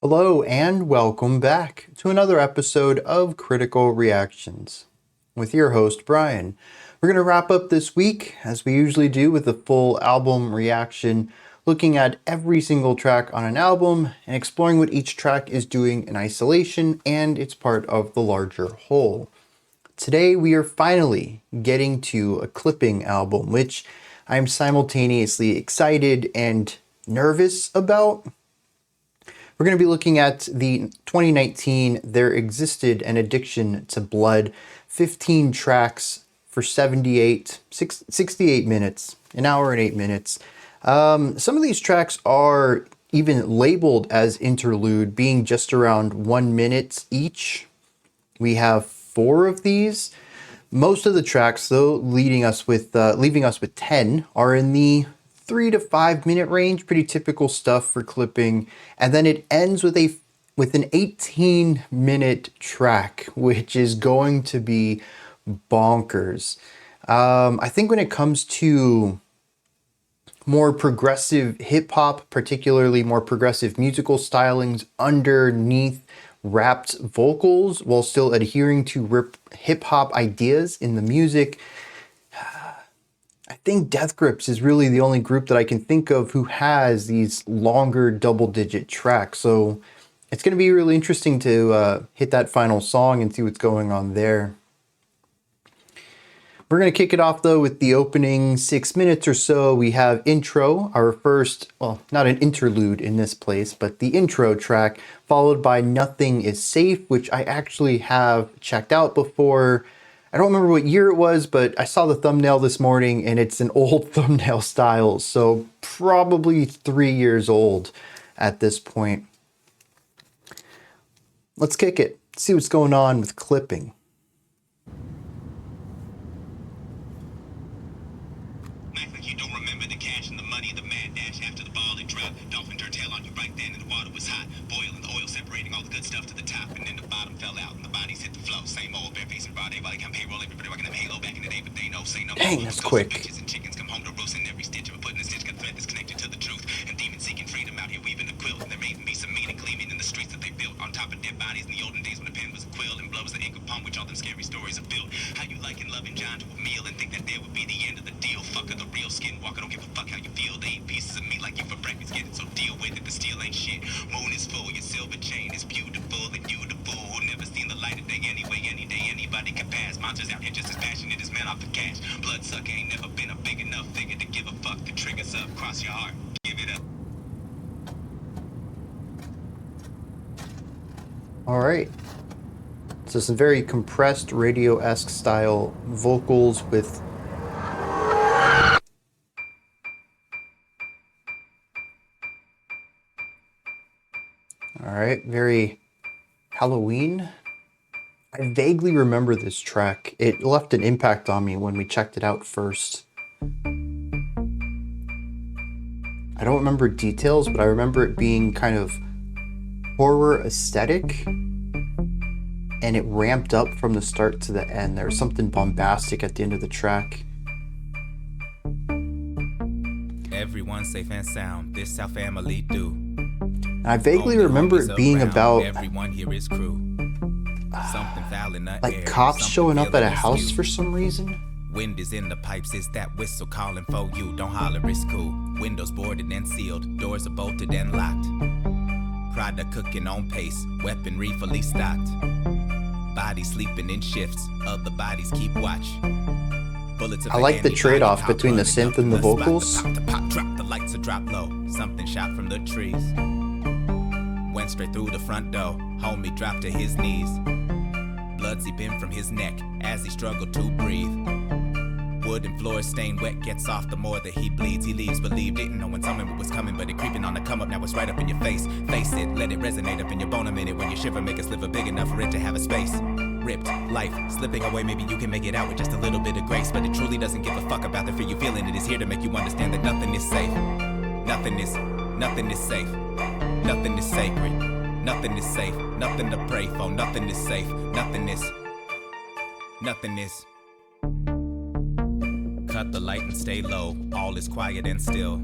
Hello and welcome back to another episode of Critical Reactions with your host Bryan. We're going to wrap up this week as we usually do with a full album reaction, looking at every single track on an album and exploring what each track is doing in isolation and it's part of the larger whole. Today we are finally getting to a clipping album, which I'm simultaneously excited and nervous about. We're going to be looking at the 2019 There Existed an Addiction to Blood, 15 tracks for 68 minutes, an hour and 8 minutes. Some of these tracks are even labeled as interlude, being just around 1 minute each. We have 4 of these. Most of the tracks, though, leaving us with 10, are in the 3 to 5 minute range, pretty typical stuff for clipping. And then it ends with an 18-minute track, which is going to be bonkers. I think when it comes to more progressive hip hop, particularly more progressive musical stylings underneath rapped vocals while still adhering to hip hop ideas in the music, I think Death Grips is really the only group that I can think of who has these longer double-digit tracks. So it's going to be really interesting to hit that final song and see what's going on there. We're going to kick it off, though, with the opening 6 minutes or so. We have intro, our first, well, not an interlude in this place, but the intro track, followed by Nothing Is Safe, which I actually have checked out before. I don't remember what year it was, but I saw the thumbnail this morning and it's an old thumbnail style, so probably 3 years old at this point. Let's kick it, see what's going on with clipping. You don't remember the cash and the money, the mad dash after the ball had dropped. Dolphin turned tail on you right then and the water was hot. Boiling, the oil separating all the good stuff to the top, and then the bottom fell out and the bodies hit the flow. Same old bare face and broad day, body can payroll, everybody rocking them halo back in the day, but they know, say no. Dang, that's quick. Bitches and chickens come home to roost, and every stitch of a foot in a stitch got thread that's connected to the truth. And demons seeking freedom out here weaving the quilt, and there may even be some meaning gleaming in the streets that they built on top of dead bodies in the olden days when the pen was a quill and blood was the ink upon which all them scary stories are built. How you liken loving John to a meal and think that there would be the end of the deal? Fucker, the real skinwalker, don't give a fuck how you feel. They eat pieces of meat like you for breakfast, get it, so deal with it. The steel ain't shit. Moon is full, your silver chain is beautiful, and you the fool who never seen the light of day anyway. Any day anybody can pass. Monsters out here just as passionate as men off the cash. Bloodsucker ain't never been a big enough figure to give a fuck. The trigger's up, cross your heart, give it up. All right. So some very compressed radio-esque style vocals with very Halloween. I vaguely remember this track. It left an impact on me when we checked it out first. I don't remember details, but I remember it being kind of horror aesthetic, and it ramped up from the start to the end. There was something bombastic at the end of the track. Everyone safe and sound, this our family do. And I vaguely remember it being about everyone here is crew. Something foul in the like air, cops showing up at a feeling house askew. for some reason. Wind is in the pipes, it's that whistle calling for you. Don't holler, it's cool. Windows boarded and sealed, doors are bolted and locked. Product cooking on pace, weaponry fully stocked. Bodies sleeping in shifts, other bodies keep watch. Bullets I like the trade-off between the synth and the vocals. The pop, drop, the lights are drop low. Something shot from the trees. Went straight through the front door. Homie dropped to his knees. Blood seeping from his neck as he struggled to breathe. Wood and floor stained wet, gets off the more that he bleeds. He leaves, believe, didn't know when something was coming, but it creeping on the come up, now it's right up in your face. Face it, let it resonate up in your bone a minute. When you shiver, make a sliver big enough for it to have a space. Ripped, life, slipping away, maybe you can make it out with just a little bit of grace. But it truly doesn't give a fuck about the fear you feeling. It is here to make you understand that nothing is safe. Nothing is safe. Nothing is sacred. Nothing is safe. Nothing to pray for. Nothing is safe. Nothing is. Cut the light and stay low. All is quiet and still.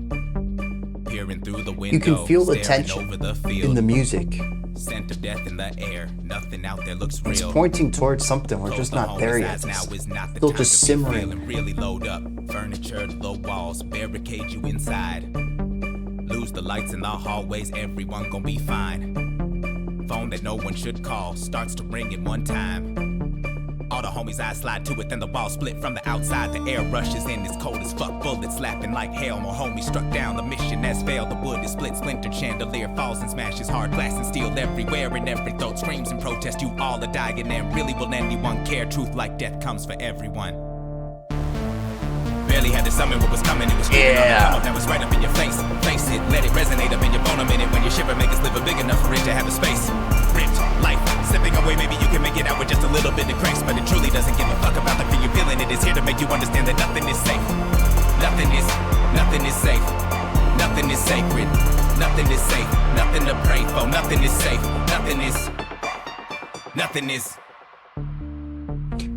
peering through the window, you can feel the staring tension over the in field. the music. Scent of death in the air. Nothing out there looks real. It's pointing towards something. We're just not there yet. It's still just simmering. Really load up. Furniture, low walls, barricade you inside. Lose the lights in the hallways, everyone gon' be fine. Phone that no one should call starts to ring in one time. All the homies' eyes slide to it, then the wall split from the outside. The air rushes in, it's cold as fuck, bullets slapping like hail. More homies struck down, the mission has failed. The wood is split, splintered, chandelier falls and smashes. Hard glass and steel everywhere, and every throat screams in protest. You all are dying, and really will anyone care? Truth like death comes for everyone. Barely had to summon what was coming, it was creeping on the come up, that was right up in your face. Face it, let it resonate up in your bone a minute. When you shiver, make us live a big enough for it to have a space. Ripped, life, slipping away, maybe you can make it out with just a little bit of grace. But it truly doesn't give a fuck about the fear you're feeling. It is here to make you understand that nothing is safe. Nothing is safe. Nothing is sacred. Nothing is safe. Nothing to pray for. Nothing is safe. Nothing is.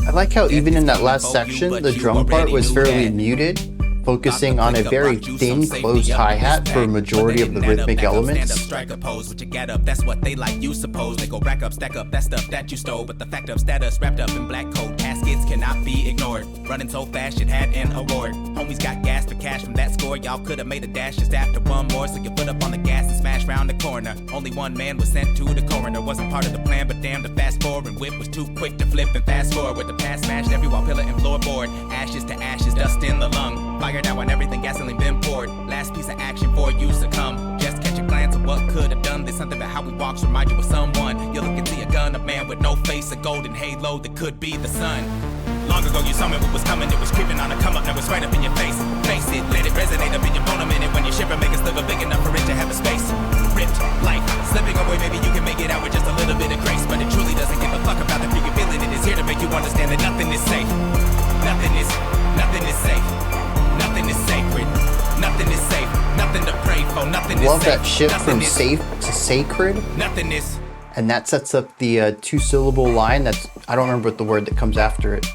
I like how even in that last section, the drum part was fairly muted, focusing on a very thin, closed hi-hat for a majority of the rhythmic elements. Strike a pose with your get up, that's what they like, you suppose. They go rack up, stack up that stuff that you stole. But the fact of status wrapped up in black coat caskets cannot be ignored. Running so fast, it had an award. Homies got gas for cash from that score. Y'all could have made a dash just after one more. So you put up on the gas and smash round the corner. Only one man was sent to the coroner. Wasn't part of the plan, but damn, the fast forward whip was too quick to flip and fast forward. The past smashed every wall, pillar, and floorboard. Ashes to ashes, dust in the lung. Fire down on everything, gasoline been poured. Last piece of action for you succumb. Just catch a glance of what could have done. There's something about how we walk, remind you of someone. You look and see a gun, a man with no face, a golden halo that could be the sun. Long ago you summoned what was coming, it was creeping on a come up, now it's right up in your face. Face it, let it resonate up in your bone a minute. When you shiver, make us live a big enough for it to have a space. Ripped, life, slipping away, maybe you can make it out with just a little bit of grace. But it truly doesn't give a fuck about the fear you're feeling. It is here to make you understand that nothing is safe. Nothing is safe. Nothing is sacred. Nothing is safe. Nothing to pray for. Nothing is safe. Love that shift from safe to sacred. Nothing is. And that sets up the two-syllable line. That's, I don't remember what the word that comes after it.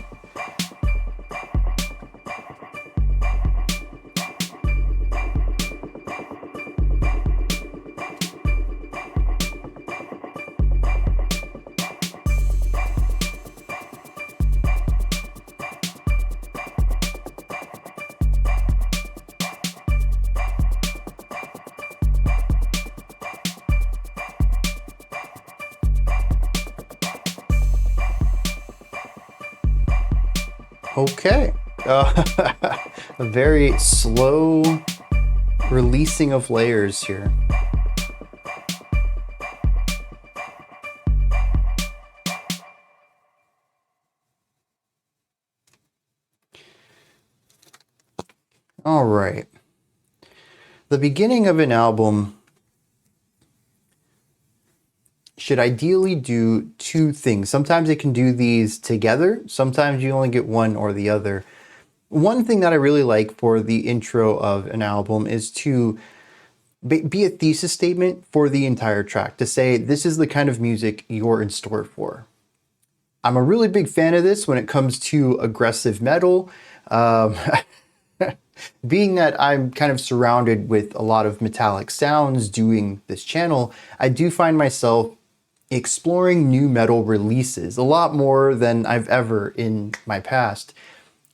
Okay, a very slow releasing of layers here. All right, the beginning of an album should ideally do two things. Sometimes it can do these together. Sometimes you only get one or the other. One thing that I really like for the intro of an album is to be a thesis statement for the entire track, to say this is the kind of music you're in store for. I'm a really big fan of this when it comes to aggressive metal. Being that I'm kind of surrounded with a lot of metallic sounds doing this channel, I do find myself exploring new metal releases a lot more than I've ever in my past.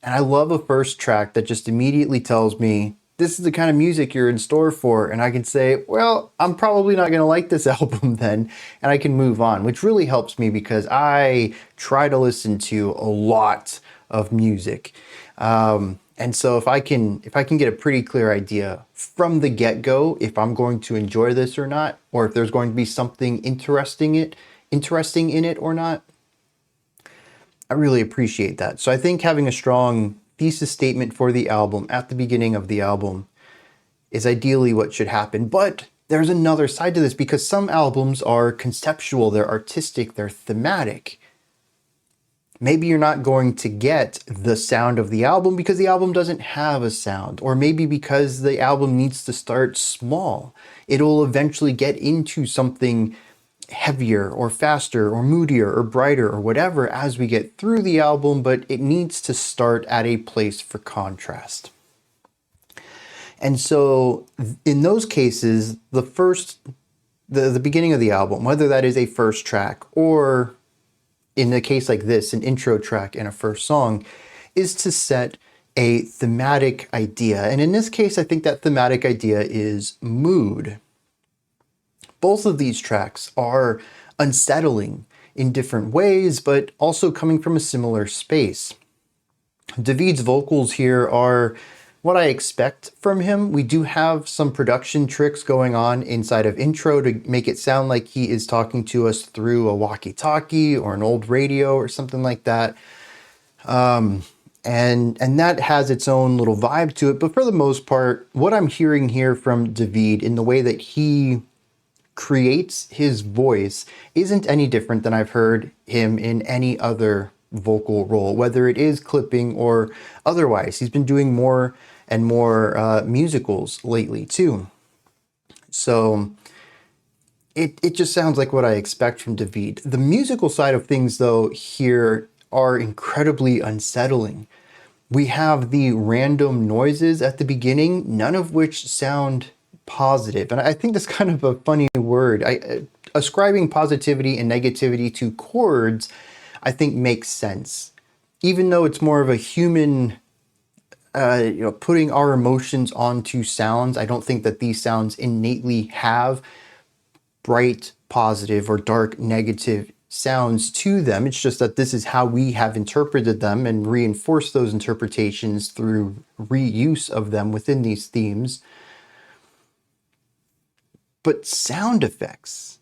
And I love a first track that just immediately tells me this is the kind of music you're in store for. And I can say, well, I'm probably not going to like this album then, and I can move on, which really helps me because I try to listen to a lot of music. And so if I can get a pretty clear idea from the get-go if I'm going to enjoy this or not, or if there's going to be something interesting in it or not, I really appreciate that. So I think having a strong thesis statement for the album at the beginning of the album is ideally what should happen. But there's another side to this, because some albums are conceptual, they're artistic, they're thematic. Maybe you're not going to get the sound of the album because the album doesn't have a sound, or maybe because the album needs to start small. It'll eventually get into something heavier or faster or moodier or brighter or whatever as we get through the album, but it needs to start at a place for contrast. And so in those cases, the beginning of the album, whether that is a first track or in a case like this, an intro track and a first song, is to set a thematic idea. And in this case, I think that thematic idea is mood. Both of these tracks are unsettling in different ways, but also coming from a similar space. David's vocals here are what I expect from him. We do have some production tricks going on inside of intro to make it sound like he is talking to us through a walkie-talkie or an old radio or something like that. And that has its own little vibe to it. But for the most part, what I'm hearing here from David in the way that he creates his voice isn't any different than I've heard him in any other vocal role, whether it is clipping or otherwise. He's been doing more and more musicals lately too. So it just sounds like what I expect from David. The musical side of things, though, here are incredibly unsettling. We have the random noises at the beginning, none of which sound positive. And I think that's kind of a funny word. Ascribing positivity and negativity to chords, I think makes sense. Even though it's more of a human, putting our emotions onto sounds, I don't think that these sounds innately have bright positive or dark negative sounds to them. It's just that this is how we have interpreted them and reinforced those interpretations through reuse of them within these themes. But sound effects,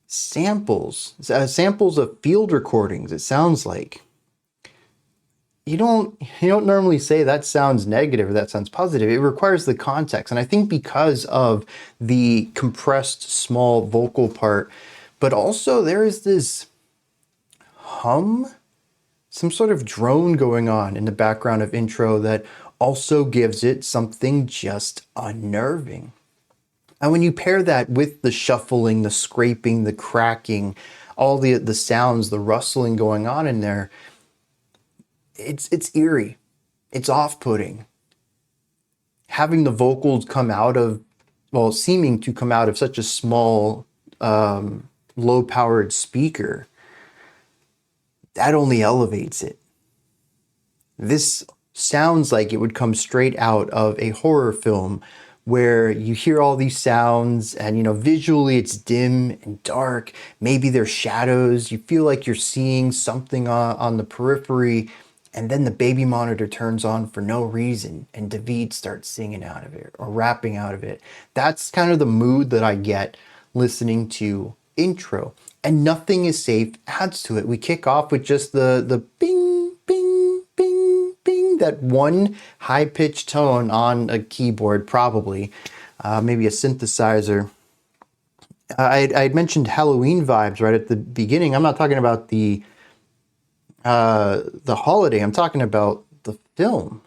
samples of field recordings, it sounds like. You don't normally say that sounds negative or that sounds positive. It requires the context. And I think because of the compressed small vocal part, but also there is this hum, some sort of drone going on in the background of intro that also gives it something just unnerving. And when you pair that with the shuffling, the scraping, the cracking, all the sounds, the rustling going on in there, it's eerie. It's off-putting. Having the vocals come out of, seeming to come out of such a small, low-powered speaker, that only elevates it. This sounds like it would come straight out of a horror film where you hear all these sounds and, visually it's dim and dark. Maybe there's shadows. You feel like you're seeing something on the periphery. And then the baby monitor turns on for no reason and David starts singing out of it or rapping out of it. That's kind of the mood that I get listening to intro. And Nothing Is Safe adds to it. We kick off with just the bing, bing, bing, bing, that one high-pitched tone on a keyboard, probably, maybe a synthesizer. I'd mentioned Halloween vibes right at the beginning. I'm not talking about the holiday. I'm talking about the film.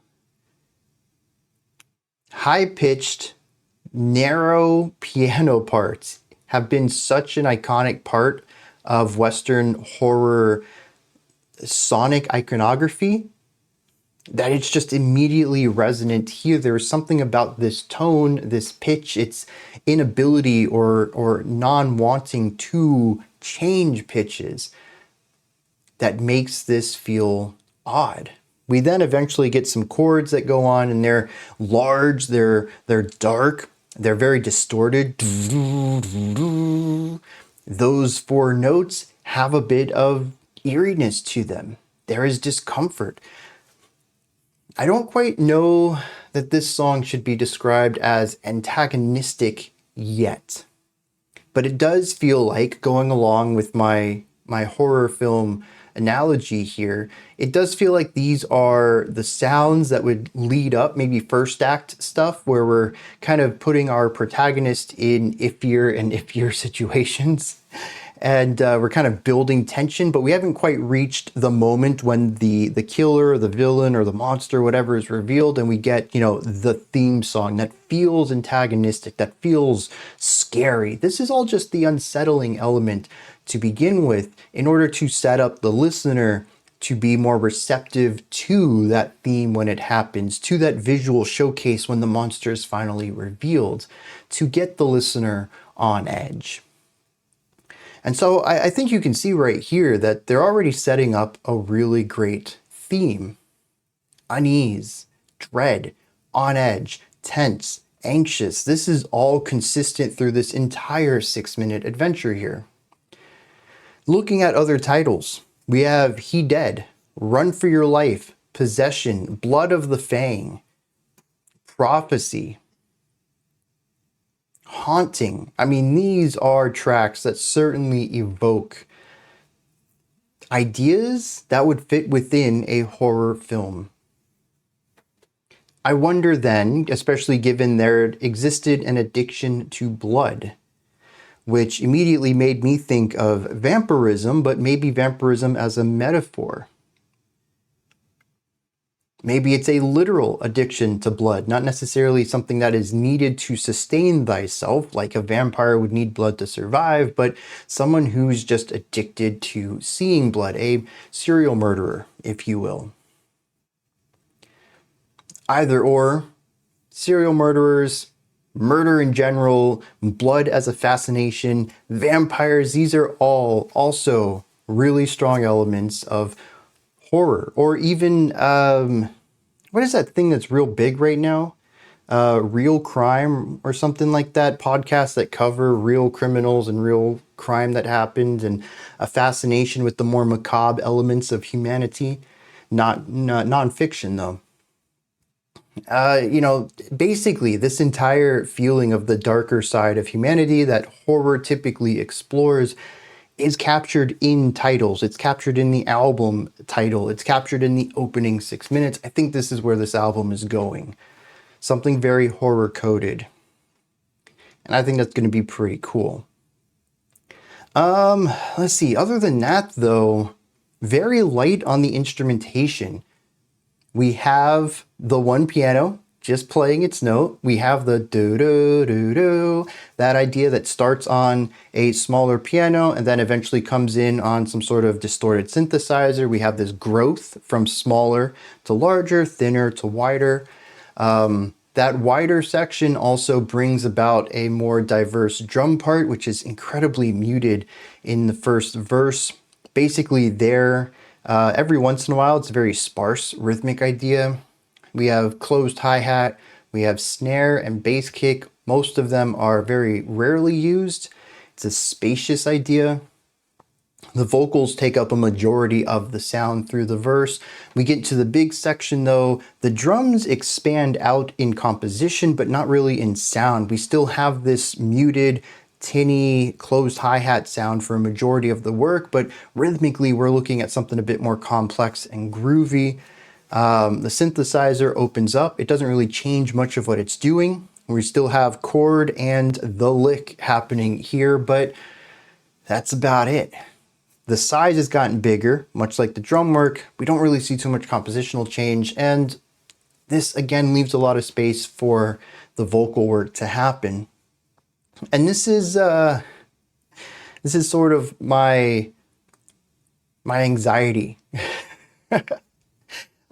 High-pitched, narrow piano parts have been such an iconic part of Western horror sonic iconography that it's just immediately resonant here. There's something about this tone, this pitch, its inability or non-wanting to change pitches that makes this feel odd. We then eventually get some chords that go on and they're large, they're dark, they're very distorted. Those four notes have a bit of eeriness to them. There is discomfort. I don't quite know that this song should be described as antagonistic yet, but it does feel like, going along with my horror film analogy here, it does feel like these are the sounds that would lead up, maybe first act stuff, where we're kind of putting our protagonist in iffier and iffier situations. And we're kind of building tension, but we haven't quite reached the moment when the killer or the villain or the monster, whatever, is revealed, and we get, the theme song that feels antagonistic, that feels scary. This is all just the unsettling element to begin with in order to set up the listener to be more receptive to that theme when it happens, to that visual showcase when the monster is finally revealed, to get the listener on edge. And so I think you can see right here that they're already setting up a really great theme. Unease, dread, on edge, tense, anxious. This is all consistent through this entire 6-minute adventure here. Looking at other titles, we have He Dead, Run for Your Life, Possession, Blood of the Fang, Prophecy, Haunting. I mean, these are tracks that certainly evoke ideas that would fit within a horror film. I wonder then, especially given there existed an addiction to blood, which immediately made me think of vampirism, but maybe vampirism as a metaphor. Maybe it's a literal addiction to blood, not necessarily something that is needed to sustain thyself, like a vampire would need blood to survive, but someone who's just addicted to seeing blood, a serial murderer, if you will. Either or, serial murderers, murder in general, blood as a fascination, vampires, these are all also really strong elements of horror. Or even, what is that thing that's real big right now? Real crime or something like that. Podcasts that cover real criminals and real crime that happened, and a fascination with the more macabre elements of humanity. Not nonfiction though. Basically this entire feeling of the darker side of humanity that horror typically explores is captured in titles. It's captured in the album title. It's captured in the opening 6 minutes. I think this is where this album is going. Something very horror coded. And I think that's going to be pretty cool. Let's see. Other than that though, very light on the instrumentation. We have the one piano just playing its note. We have the do-do-do-do, that idea that starts on a smaller piano and then eventually comes in on some sort of distorted synthesizer. We have this growth from smaller to larger, thinner to wider. That wider section also brings about a more diverse drum part, which is incredibly muted in the first verse. Basically every once in a while, it's a very sparse rhythmic idea. We have closed hi-hat, we have snare and bass kick. Most of them are very rarely used. It's a spacious idea. The vocals take up a majority of the sound through the verse. We get to the big section though. The drums expand out in composition, but not really in sound. We still have this muted, tinny, closed hi-hat sound for a majority of the work, but rhythmically we're looking at something a bit more complex and groovy. The synthesizer opens up. It doesn't really change much of what it's doing. We still have chord and the lick happening here, but that's about it. The size has gotten bigger, much like the drum work. We don't really see too much compositional change, and this again leaves a lot of space for the vocal work to happen. And this is sort of my anxiety.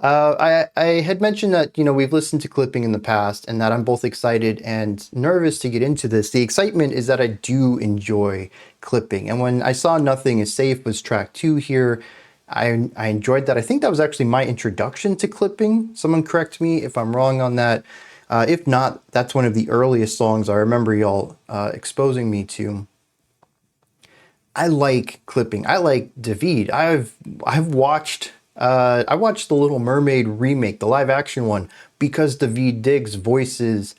I had mentioned that, we've listened to clipping in the past and that I'm both excited and nervous to get into this. The excitement is that I do enjoy clipping. And when I saw Nothing Is Safe was track 2 here, I enjoyed that. I think that was actually my introduction to clipping. Someone correct me if I'm wrong on that. If not, that's one of the earliest songs I remember y'all exposing me to. I like clipping. I like David. I've watched I watched the Little Mermaid remake, the live action one, because David Diggs voices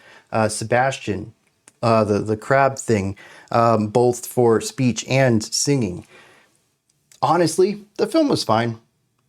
Sebastian, the crab thing, both for speech and singing. Honestly, the film was fine,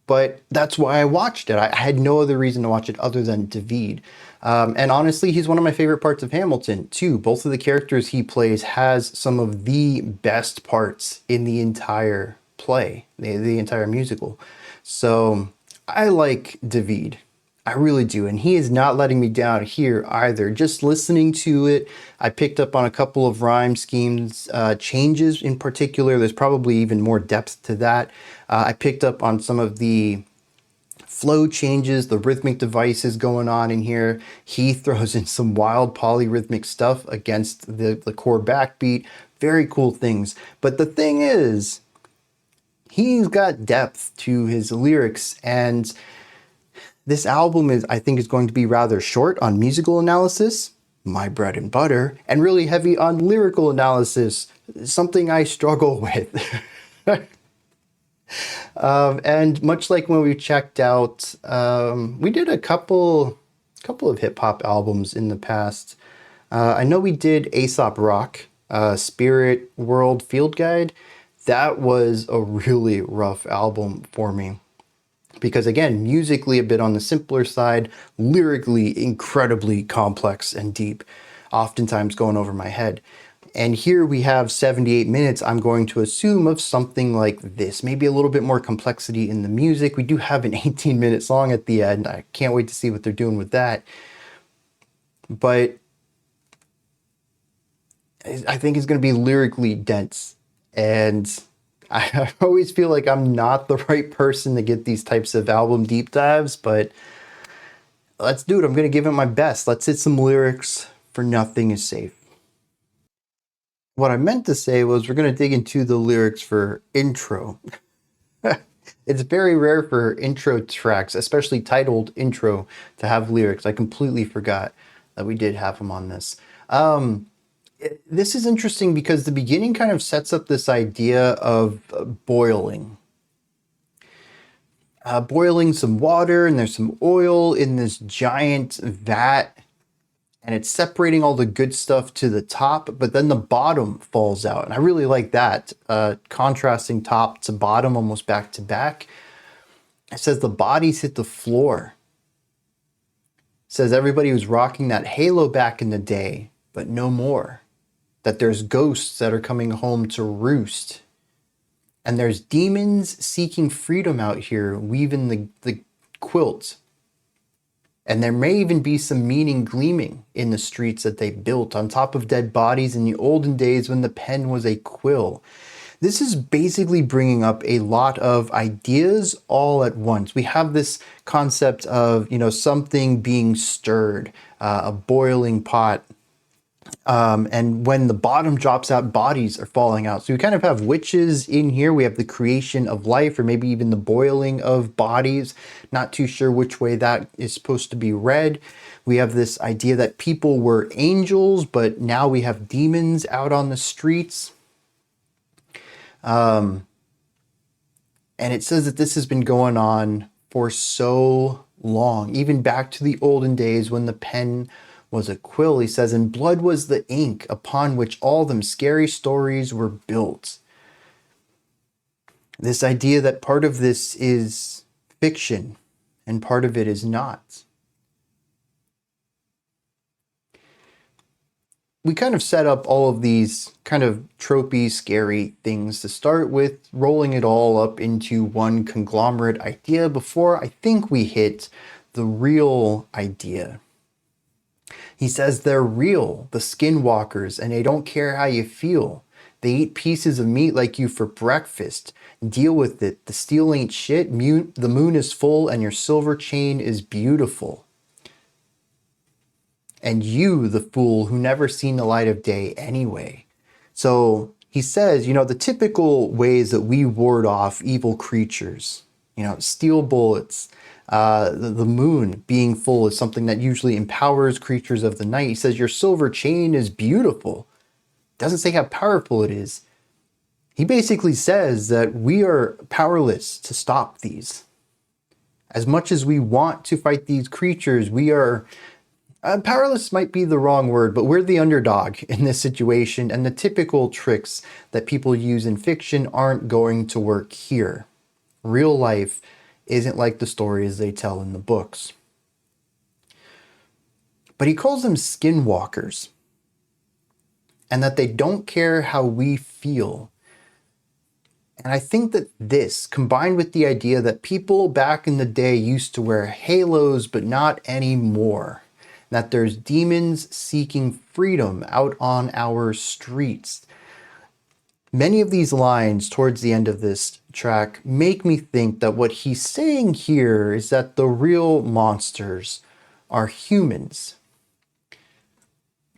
but that's why I watched it. I had no other reason to watch it other than David. And honestly, he's one of my favorite parts of Hamilton too. Both of the characters he plays has some of the best parts in the entire play, the entire musical. So I like David. I really do. And he is not letting me down here either. Just listening to it, I picked up on a couple of rhyme schemes, changes in particular. There's probably even more depth to that. I picked up on some of the flow changes, the rhythmic devices going on in here. He throws in some wild polyrhythmic stuff against the core backbeat. Very cool things. But the thing is, he's got depth to his lyrics, and this album I think is going to be rather short on musical analysis, my bread and butter, and really heavy on lyrical analysis, something I struggle with. And much like when we checked out, we did a couple of hip hop albums in the past. I know we did Aesop Rock, Spirit World Field Guide. That was a really rough album for me. Because again, musically a bit on the simpler side, lyrically incredibly complex and deep, oftentimes going over my head. And here we have 78 minutes, I'm going to assume, of something like this. Maybe a little bit more complexity in the music. We do have an 18-minute song at the end. I can't wait to see what they're doing with that. But I think it's going to be lyrically dense. And I always feel like I'm not the right person to get these types of album deep dives, but let's do it. I'm going to give it my best. Let's hit some lyrics for Nothing Is Safe. What I meant to say was we're going to dig into the lyrics for Intro. It's very rare for intro tracks, especially titled Intro, to have lyrics. I completely forgot that we did have them on this. This is interesting because the beginning kind of sets up this idea of boiling. Boiling some water, and there's some oil in this giant vat, and it's separating all the good stuff to the top, but then the bottom falls out. And I really like that, contrasting top to bottom, almost back to back. It says the bodies hit the floor. It says everybody was rocking that halo back in the day, but no more. That there's ghosts that are coming home to roost. And there's demons seeking freedom out here, weaving the quilt. And there may even be some meaning gleaming in the streets that they built on top of dead bodies in the olden days when the pen was a quill. This is basically bringing up a lot of ideas all at once. We have this concept of, something being stirred, a boiling pot. And when the bottom drops out, bodies are falling out. So we kind of have witches in here. We have the creation of life, or maybe even the boiling of bodies. Not too sure which way that is supposed to be read. We have this idea that people were angels, but now we have demons out on the streets. And it says that this has been going on for so long, even back to the olden days when the pen was a quill. He says, and blood was the ink upon which all them scary stories were built. This idea that part of this is fiction and part of it is not. We kind of set up all of these kind of tropey, scary things to start with, rolling it all up into one conglomerate idea before I think we hit the real idea. He says they're real, the skinwalkers, and they don't care how you feel. They eat pieces of meat like you for breakfast. Deal with it. The steel ain't shit. The moon is full and your silver chain is beautiful. And you, the fool, who never seen the light of day anyway. So he says, the typical ways that we ward off evil creatures, steel bullets, the moon being full is something that usually empowers creatures of the night. He says your silver chain is beautiful. Doesn't say how powerful it is. He basically says that we are powerless to stop these. As much as we want to fight these creatures, we are powerless might be the wrong word, but we're the underdog in this situation, and the typical tricks that people use in fiction aren't going to work here. Real life isn't like the stories they tell in the books. But he calls them skinwalkers, and that they don't care how we feel. And I think that this, combined with the idea that people back in the day used to wear halos, but not anymore, that there's demons seeking freedom out on our streets. Many of these lines towards the end of this track make me think that what he's saying here is that the real monsters are humans,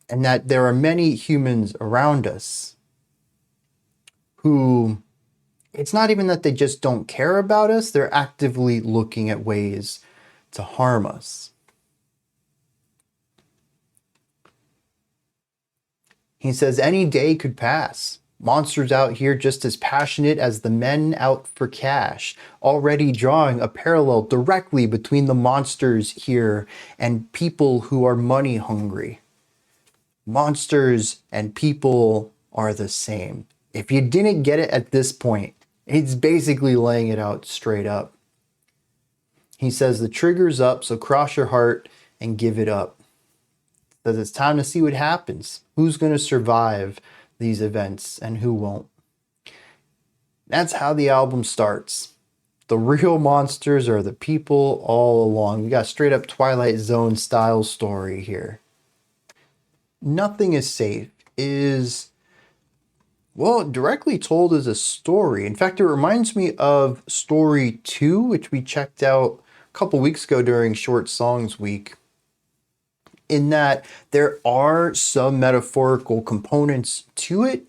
and that there are many humans around us who, it's not even that they just don't care about us, they're actively looking at ways to harm us. He says, any day could pass. Monsters out here just as passionate as the men out for cash, already drawing a parallel directly between the monsters here and people who are money hungry. Monsters and people are the same. If you didn't get it at this point, it's basically laying it out straight up. He says the trigger's up, so cross your heart and give it up. Says it's time to see what happens. Who's going to survive these events and who won't? That's how the album starts. The real monsters are the people all along. We got straight up Twilight Zone style story here. Nothing is safe is, well, directly told as a story. In fact, it reminds me of Story 2, which we checked out a couple weeks ago during Short Songs Week, in that there are some metaphorical components to it,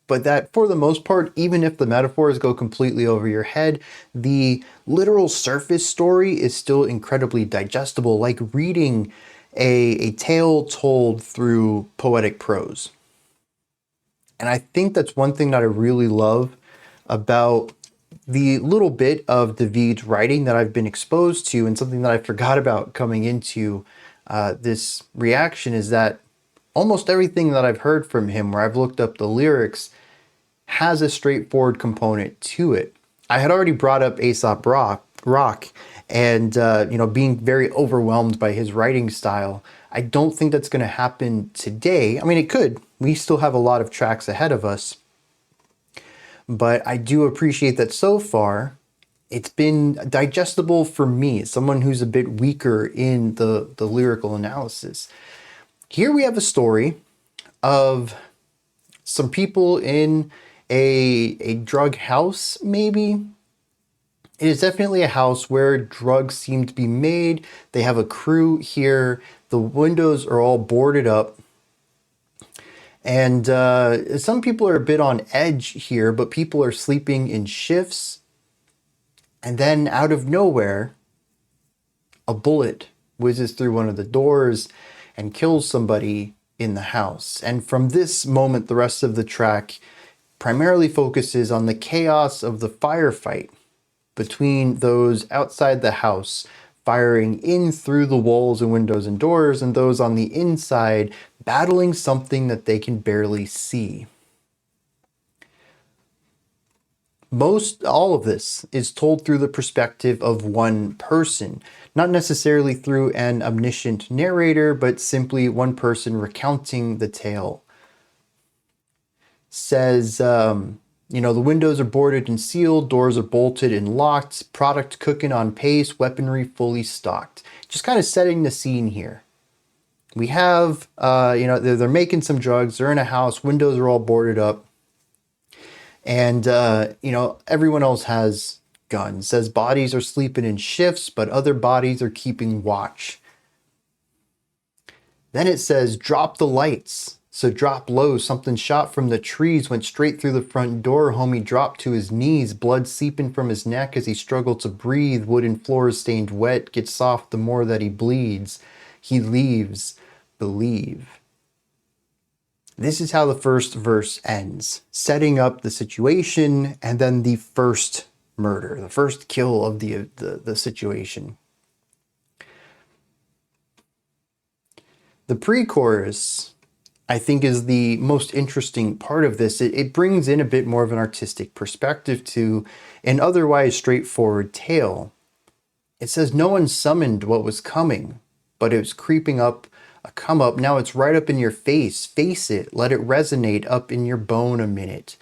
but that for the most part, even if the metaphors go completely over your head, the literal surface story is still incredibly digestible, like reading a tale told through poetic prose. And I think that's one thing that I really love about the little bit of David's writing that I've been exposed to, and something that I forgot about coming into this reaction, is that almost everything that I've heard from him, where I've looked up the lyrics, has a straightforward component to it. I had already brought up Aesop Rock and being very overwhelmed by his writing style. I don't think that's going to happen today. I mean, it could. We still have a lot of tracks ahead of us. But I do appreciate that so far it's been digestible for me, someone who's a bit weaker in the lyrical analysis. Here we have a story of some people in a drug house, maybe. It is definitely a house where drugs seem to be made. They have a crew here. The windows are all boarded up. And some people are a bit on edge here, but people are sleeping in shifts. And then out of nowhere, a bullet whizzes through one of the doors and kills somebody in the house. And from this moment, the rest of the track primarily focuses on the chaos of the firefight between those outside the house firing in through the walls and windows and doors, and those on the inside battling something that they can barely see. All of this is told through the perspective of one person, not necessarily through an omniscient narrator, but simply one person recounting the tale. Says, the windows are boarded and sealed, doors are bolted and locked, product cooking on pace, weaponry fully stocked. Just kind of setting the scene here. We have, they're making some drugs, they're in a house, windows are all boarded up. And, everyone else has guns. Says bodies are sleeping in shifts, but other bodies are keeping watch. Then it says, drop the lights. So drop low, something shot from the trees, went straight through the front door. Homie dropped to his knees, blood seeping from his neck as he struggled to breathe. Wooden floors stained wet, get soft the more that he bleeds. He leaves, believe. This is how the first verse ends, setting up the situation and then the first murder, the first kill of the situation. The pre-chorus, I think, is the most interesting part of this. It brings in a bit more of an artistic perspective to an otherwise straightforward tale. It says, no one summoned what was coming, but it was creeping up, a come up. Now it's right up in your face. Face it. Let it resonate up in your bone a minute.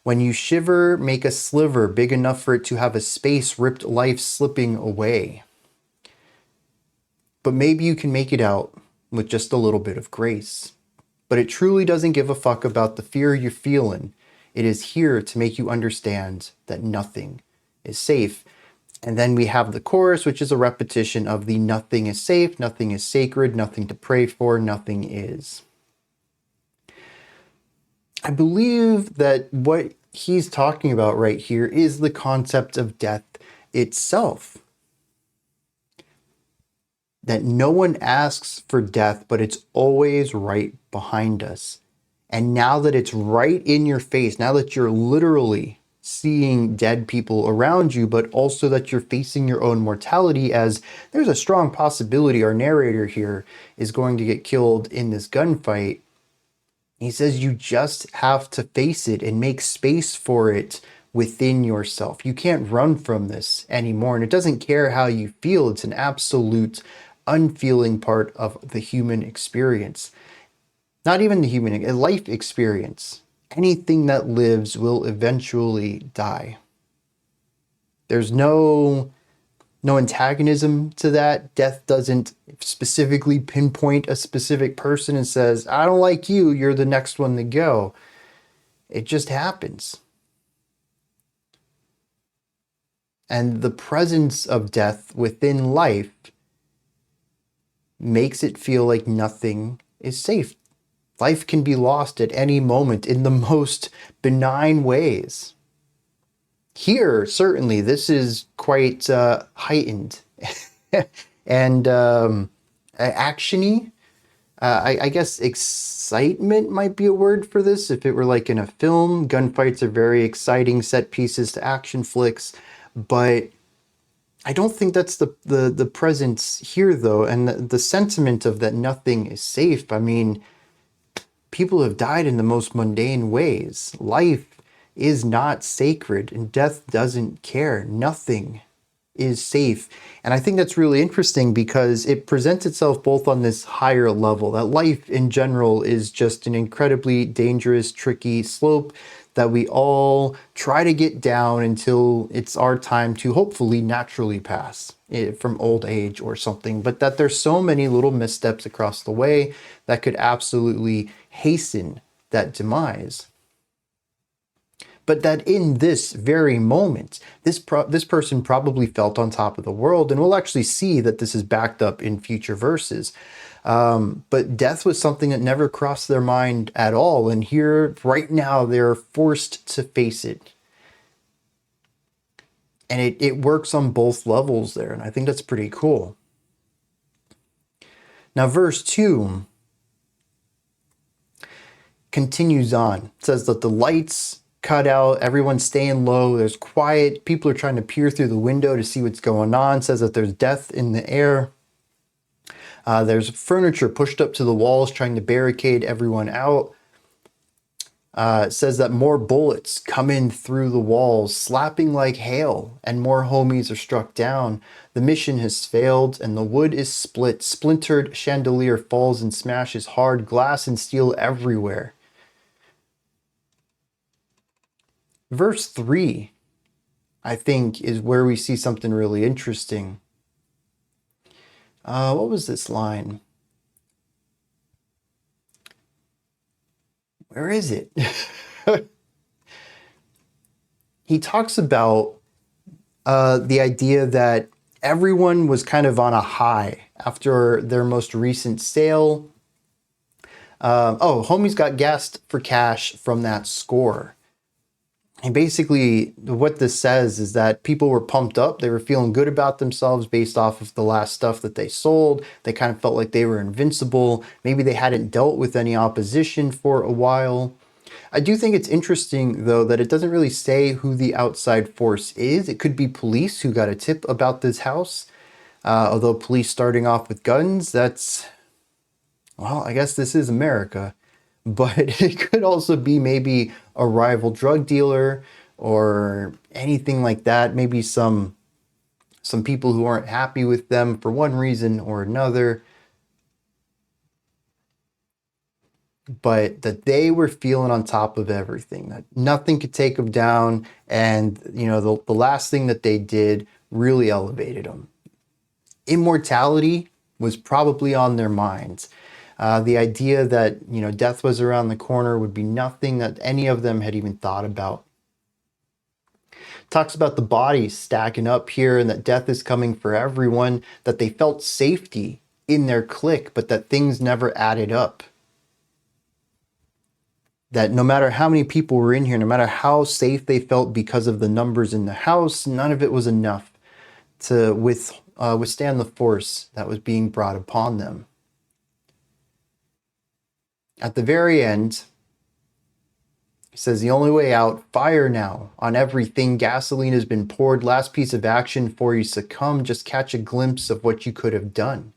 When you shiver, make a sliver big enough for it to have a space ripped life slipping away. But maybe you can make it out with just a little bit of grace. But it truly doesn't give a fuck about the fear you're feeling. It is here to make you understand that nothing is safe. And then we have the chorus, which is a repetition of the nothing is safe, nothing is sacred, nothing to pray for, nothing is. I believe that what he's talking about right here is the concept of death itself. That no one asks for death, but it's always right behind us. And now that it's right in your face, now that you're literally seeing dead people around you, but also that you're facing your own mortality, as there's a strong possibility our narrator here is going to get killed in this gunfight. He says you just have to face it and make space for it within yourself. You can't run from this anymore, and it doesn't care how you feel. It's an absolute unfeeling part of the human experience. Not even the human, a life experience. Anything that lives will eventually die. There's no antagonism to that. Death doesn't specifically pinpoint a specific person and says, I don't like you, you're the next one to go. It just happens. And the presence of death within life makes it feel like nothing is safe. Life can be lost at any moment in the most benign ways. Here, certainly, this is quite heightened and action-y. I guess excitement might be a word for this. If it were like in a film, gunfights are very exciting set pieces to action flicks, but I don't think that's the presence here, though, and the sentiment of that nothing is safe. I mean, people have died in the most mundane ways. Life is not sacred, and death doesn't care. Nothing is safe. And I think that's really interesting because it presents itself both on this higher level, that life in general is just an incredibly dangerous, tricky slope that we all try to get down until it's our time to hopefully naturally pass from old age or something, but that there's so many little missteps across the way that could absolutely hasten that demise. But that in this very moment, this person probably felt on top of the world, and we'll actually see that this is backed up in future verses. But death was something that never crossed their mind at all. And here, right now, they're forced to face it. And it works on both levels there. And I think that's pretty cool. Now, verse 2 continues on. It says that the lights cut out, everyone's staying low, there's quiet, people are trying to peer through the window to see what's going on. It says that there's death in the air. There's furniture pushed up to the walls trying to barricade everyone out. It says that more bullets come in through the walls, slapping like hail, and more homies are struck down. The mission has failed, and the wood is split. Splintered chandelier falls and smashes hard, glass and steel everywhere. Verse 3, I think, is where we see something really interesting. What was this line? Where is it? He talks about the idea that everyone was kind of on a high after their most recent sale. Homies got gassed for cash from that score. And basically what this says is that people were pumped up. They were feeling good about themselves based off of the last stuff that they sold. They kind of felt like they were invincible. Maybe they hadn't dealt with any opposition for a while. I do think it's interesting, though, that it doesn't really say who the outside force is. It could be police who got a tip about this house. Although police starting off with guns, that's, well, I guess this is America. But it could also be maybe a rival drug dealer or anything like that. Maybe some people who aren't happy with them for one reason or another. but that they were feeling on top of everything, that nothing could take them down. And, the last thing that they did really elevated them. Immortality was probably on their minds. The idea that, death was around the corner would be nothing that any of them had even thought about. Talks about the bodies stacking up here and that death is coming for everyone, that they felt safety in their clique, but that things never added up. That no matter how many people were in here, no matter how safe they felt because of the numbers in the house, none of it was enough to withstand the force that was being brought upon them. At the very end, he says, the only way out, fire now on everything. Gasoline has been poured. Last piece of action before you succumb. Just catch a glimpse of what you could have done.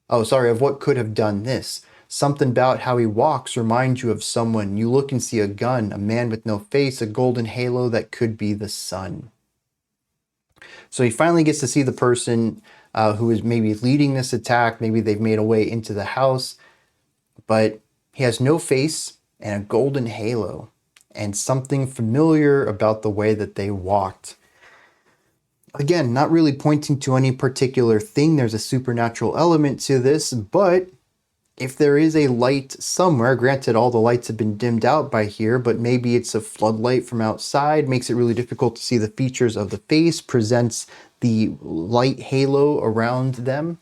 Of what could have done this. Something about how he walks reminds you of someone. You look and see a gun, a man with no face, a golden halo that could be the sun. So he finally gets to see the person who is maybe leading this attack. Maybe they've made a way into the house, but he has no face and a golden halo and something familiar about the way that they walked. Again, not really pointing to any particular thing. There's a supernatural element to this, but if there is a light somewhere, granted all the lights have been dimmed out by here, but maybe it's a floodlight from outside, makes it really difficult to see the features of the face, presents the light halo around them.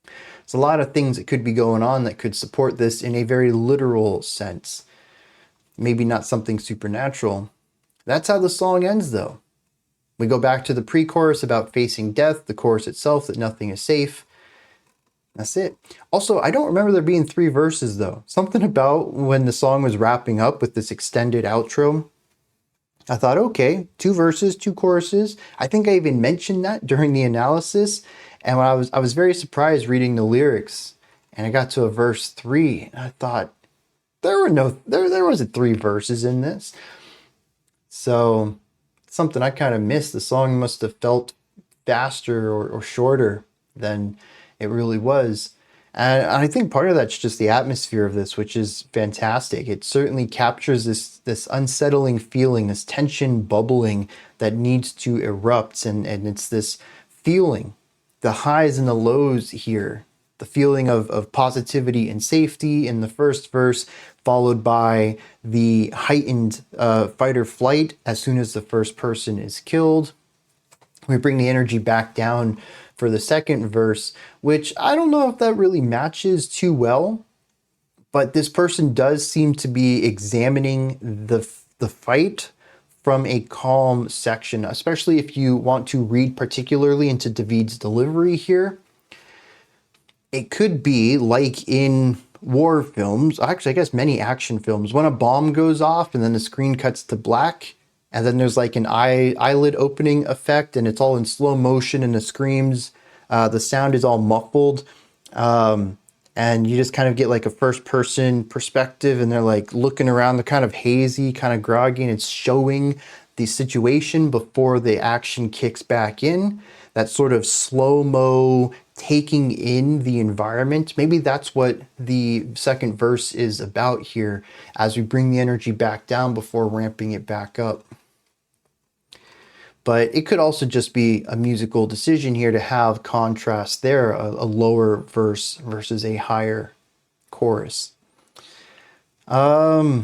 There's a lot of things that could be going on that could support this in a very literal sense. Maybe not something supernatural. That's how the song ends though. We go back to the pre-chorus about facing death, the chorus itself that nothing is safe. That's it. Also, I don't remember there being 3 verses though. Something about when the song was wrapping up with this extended outro. I thought, okay, 2 verses, 2 choruses. I think I even mentioned that during the analysis. And when I was very surprised reading the lyrics, and I got to a verse 3, and I thought there wasn't 3 verses in this. So something I kind of missed. The song must have felt faster or shorter than it really was. And I think part of that's just the atmosphere of this, which is fantastic. It certainly captures this unsettling feeling, this tension bubbling that needs to erupt. And it's this feeling, the highs and the lows here, the feeling of positivity and safety in the first verse, followed by the heightened fight or flight as soon as the first person is killed. We bring the energy back down for the second verse, which I don't know if that really matches too well, but this person does seem to be examining the fight from a calm section, especially if you want to read particularly into David's delivery here. It could be like in war films, actually I guess many action films, when a bomb goes off and then the screen cuts to black, and then there's like an eyelid opening effect, and it's all in slow motion, and the screams, the sound is all muffled, and you just kind of get like a first person perspective, and they're like looking around, they're kind of hazy, kind of groggy, and it's showing the situation before the action kicks back in. That sort of slow-mo taking in the environment. Maybe that's what the second verse is about here, as we bring the energy back down before ramping it back up. But it could also just be a musical decision here to have contrast there, a lower verse versus a higher chorus. Yeah,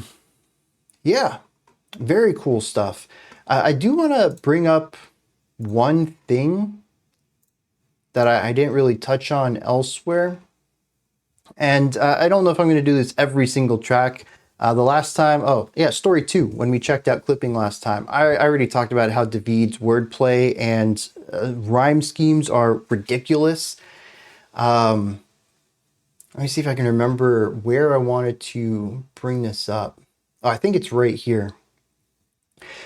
very cool stuff. I do want to bring up one thing that I didn't really touch on elsewhere. And I don't know if I'm going to do this every single track. The last time, story 2, when we checked out clipping last time, I already talked about how David's wordplay and rhyme schemes are ridiculous. Let me see if I can remember where I wanted to bring this up. Oh, I think it's right here.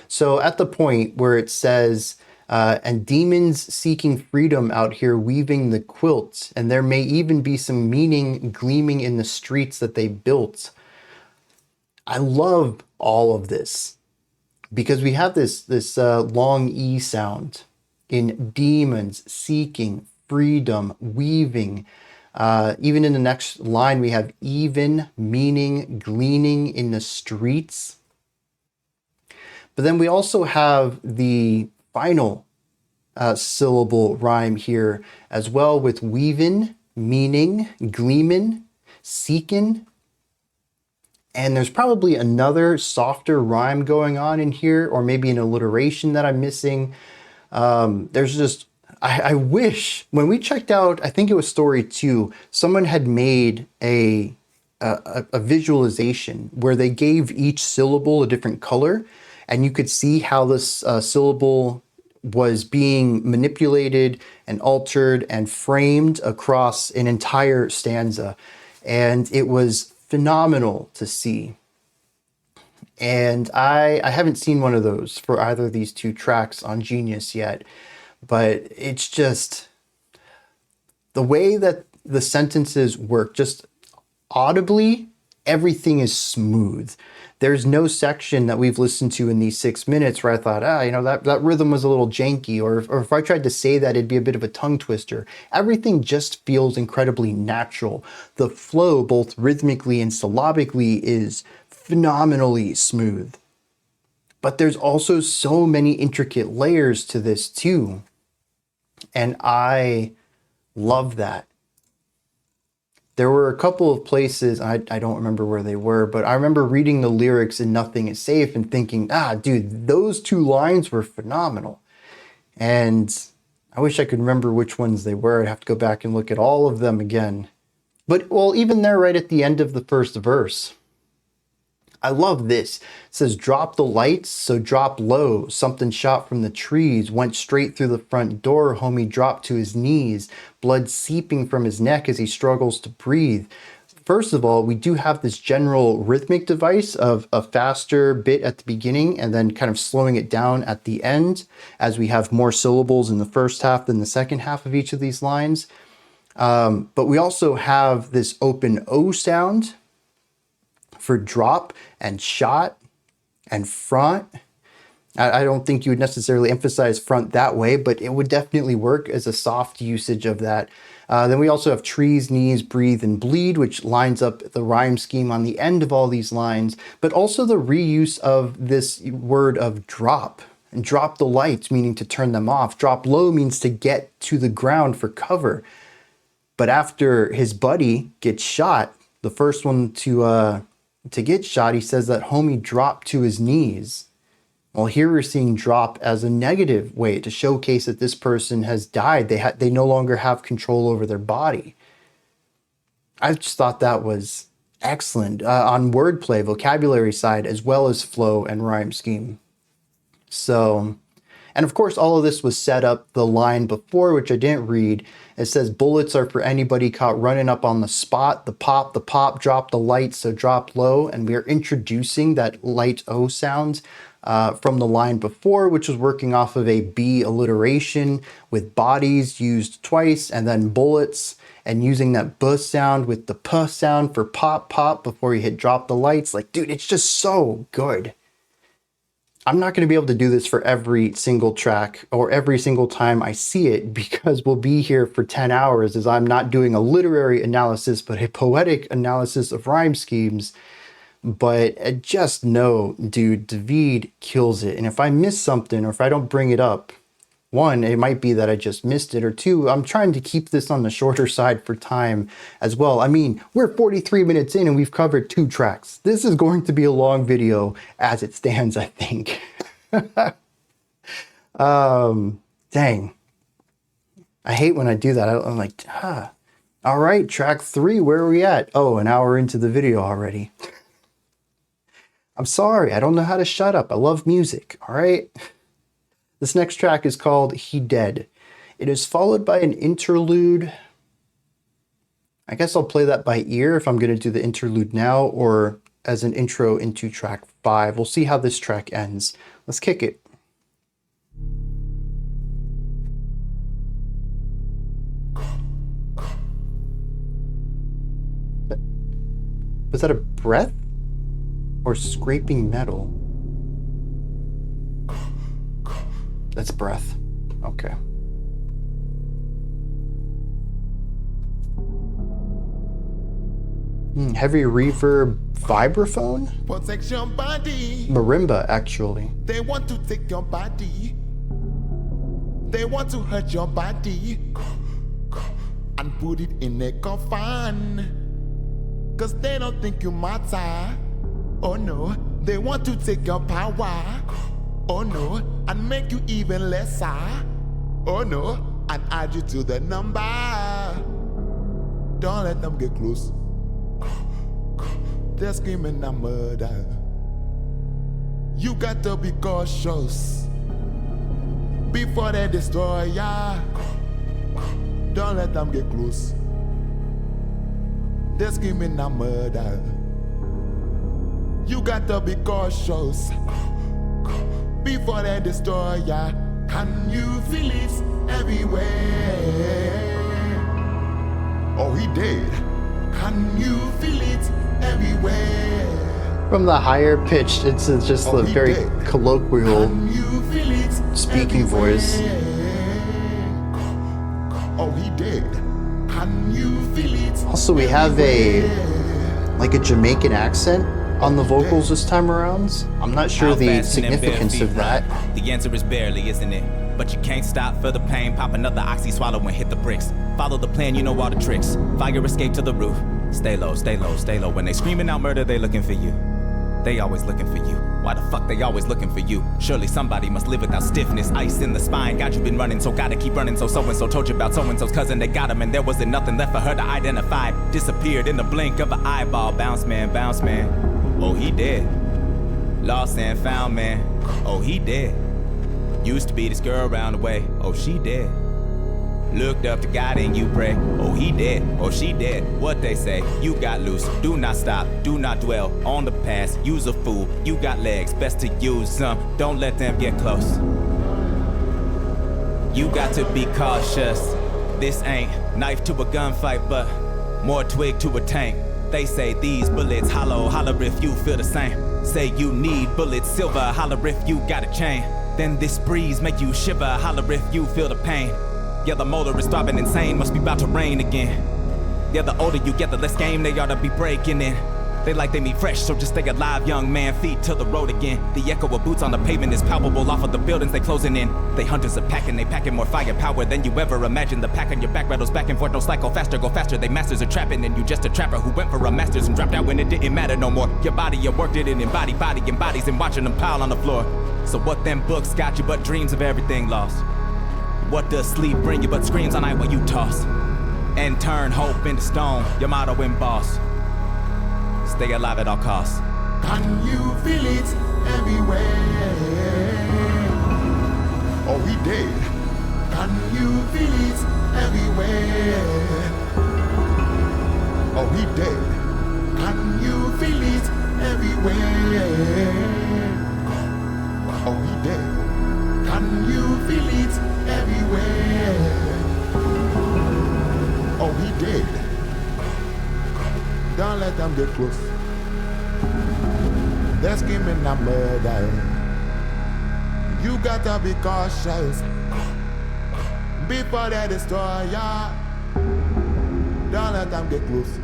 So at the point where it says, and demons seeking freedom out here weaving the quilt, and there may even be some meaning gleaming in the streets that they built. I love all of this because we have this long E sound in demons seeking freedom, weaving. Even in the next line, we have even, meaning, gleaning in the streets. But then we also have the final syllable rhyme here as well, with weavin', meaning, gleamin', seekin'. And there's probably another softer rhyme going on in here, or maybe an alliteration that I'm missing. There's just, I wish, when we checked out, I think it was story 2, someone had made a visualization where they gave each syllable a different color, and you could see how this syllable was being manipulated and altered and framed across an entire stanza. And it was phenomenal to see. And I haven't seen one of those for either of these two tracks on Genius yet, but it's just the way that the sentences work, just audibly, everything is smooth. There's no section that we've listened to in these 6 minutes where I thought, that rhythm was a little janky, or if I tried to say that, it'd be a bit of a tongue twister. Everything just feels incredibly natural. The flow, both rhythmically and syllabically, is phenomenally smooth. But there's also so many intricate layers to this too. And I love that. There were a couple of places, I don't remember where they were, but I remember reading the lyrics in Nothing Is Safe and thinking, dude, those 2 lines were phenomenal. And I wish I could remember which ones they were. I'd have to go back and look at all of them again. But, well, even there right at the end of the first verse, I love this. It says, drop the lights, so drop low. Something shot from the trees, went straight through the front door. Homie dropped to his knees, blood seeping from his neck as he struggles to breathe. First of all, we do have this general rhythmic device of a faster bit at the beginning and then kind of slowing it down at the end, as we have more syllables in the first half than the second half of each of these lines. But we also have this open O sound for drop and shot and front. I don't think you would necessarily emphasize front that way, but it would definitely work as a soft usage of that. Then we also have trees, knees, breathe, and bleed, which lines up the rhyme scheme on the end of all these lines, but also the reuse of this word of drop. And drop the lights, meaning to turn them off. Drop low means to get to the ground for cover. But after his buddy gets shot, the first one to get shot, he says that homie dropped to his knees. Well, here we're seeing drop as a negative way to showcase that this person has died. They no longer have control over their body. I just thought that was excellent on wordplay, vocabulary side, as well as flow and rhyme scheme. So, and of course, all of this was set up the line before, which I didn't read. It says, bullets are for anybody caught running up on the spot. The pop, drop the light, so drop low. And we are introducing that light O sound from the line before, which was working off of a B alliteration with bodies used twice, and then bullets, and using that B sound with the P sound for pop before you hit drop the lights. Like, dude, it's just so good. I'm not going to be able to do this for every single track or every single time I see it, because we'll be here for 10 hours, as I'm not doing a literary analysis, but a poetic analysis of rhyme schemes. But just know, dude, David kills it. And if I miss something, or if I don't bring it up, one, it might be that I just missed it, or two, I'm trying to keep this on the shorter side for time as well. I mean, we're 43 minutes in and we've covered 2 tracks. This is going to be a long video as it stands, I think. Dang. I hate when I do that. I'm like, all right, track 3, where are we at? Oh, an hour into the video already. I'm sorry, I don't know how to shut up. I love music, all right? This next track is called He Dead. It is followed by an interlude. I guess I'll play that by ear if I'm going to do the interlude now, or as an intro into track 5. We'll see how this track ends. Let's kick it. Was that a breath? Or scraping metal? That's breath. Okay. Heavy reverb vibraphone? Protect your body. Marimba, actually. They want to take your body. They want to hurt your body and put it in a coffin. Cause they don't think you matter. Oh no, they want to take your power. Oh no, and make you even lesser. Oh no, and add you to the number. Don't let them get close. They're screaming a murder. You got to be cautious before they destroy ya. Don't let them get close. They're screaming a murder. You got to be cautious before they destroy ya. Can you feel it everywhere? Oh, he did. Can you feel it everywhere? From the higher pitched, it's just a very colloquial speaking voice. Oh, he did. Can you feel it? Also, we have a Jamaican accent on the vocals this time around. I'm not sure the significance of that. The answer is barely, isn't it? But you can't stop for the pain. Pop another oxy, swallow and hit the bricks. Follow the plan, you know all the tricks. Fire escape to the roof. Stay low, stay low, stay low. When they screaming out murder, they looking for you. They always looking for you. Why the fuck they always looking for you? Surely somebody must live without stiffness. Ice in the spine, got you been running, so gotta keep running. So and-so told you about so-and-so's cousin. They got him and there wasn't nothing left for her to identify. Disappeared in the blink of an eyeball. Bounce man, oh he dead. Lost and found man, oh he dead. Used to be this girl around the way, oh she dead. Looked up to God and you pray, oh he dead, oh she dead. What they say, you got loose, do not stop, do not dwell on the past. Use a fool, you got legs, best to use some. Don't let them get close. You got to be cautious. This ain't knife to a gunfight, but more twig to a tank. They say these bullets hollow, holler if you feel the same. Say you need bullets, silver, holler if you got a chain. Then this breeze make you shiver, holler if you feel the pain. Yeah, the motor is throbbing insane, must be about to rain again. Yeah, the older you get, the less game they ought to be breaking in. They like they meet fresh, so just stay alive, young man, feet to the road again. The echo of boots on the pavement is palpable off of the buildings they closing in. They hunters are packing, they packing more firepower than you ever imagined. The pack on your back rattles back and forth, no slack, go faster, they masters are trapping. And you just a trapper who went for a master's and dropped out when it didn't matter no more. Your body, you worked it in body embodies and watching them pile on the floor. So what them books got you but dreams of everything lost? What does sleep bring you but screams all night while you toss? And turn hope into stone, your motto embossed. Stay alive at all costs. Can you feel it everywhere? Oh, he did. Can you feel it everywhere? Oh, he did. Can you feel it everywhere? Oh, he did. Can you feel it everywhere? Oh, he did. Don't let them get close. They're screaming a murder. You gotta be cautious before they destroy ya. Don't let them get close.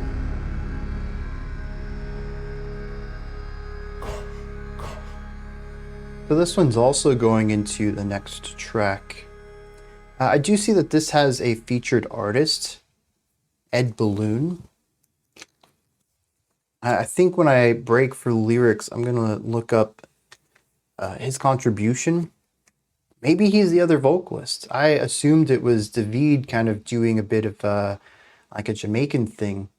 So this one's also going into the next track. I do see that this has a featured artist, Ed Balloon. I think when I break for lyrics, I'm going to look up his contribution. Maybe he's the other vocalist. I assumed it was David kind of doing a bit of like a Jamaican thing.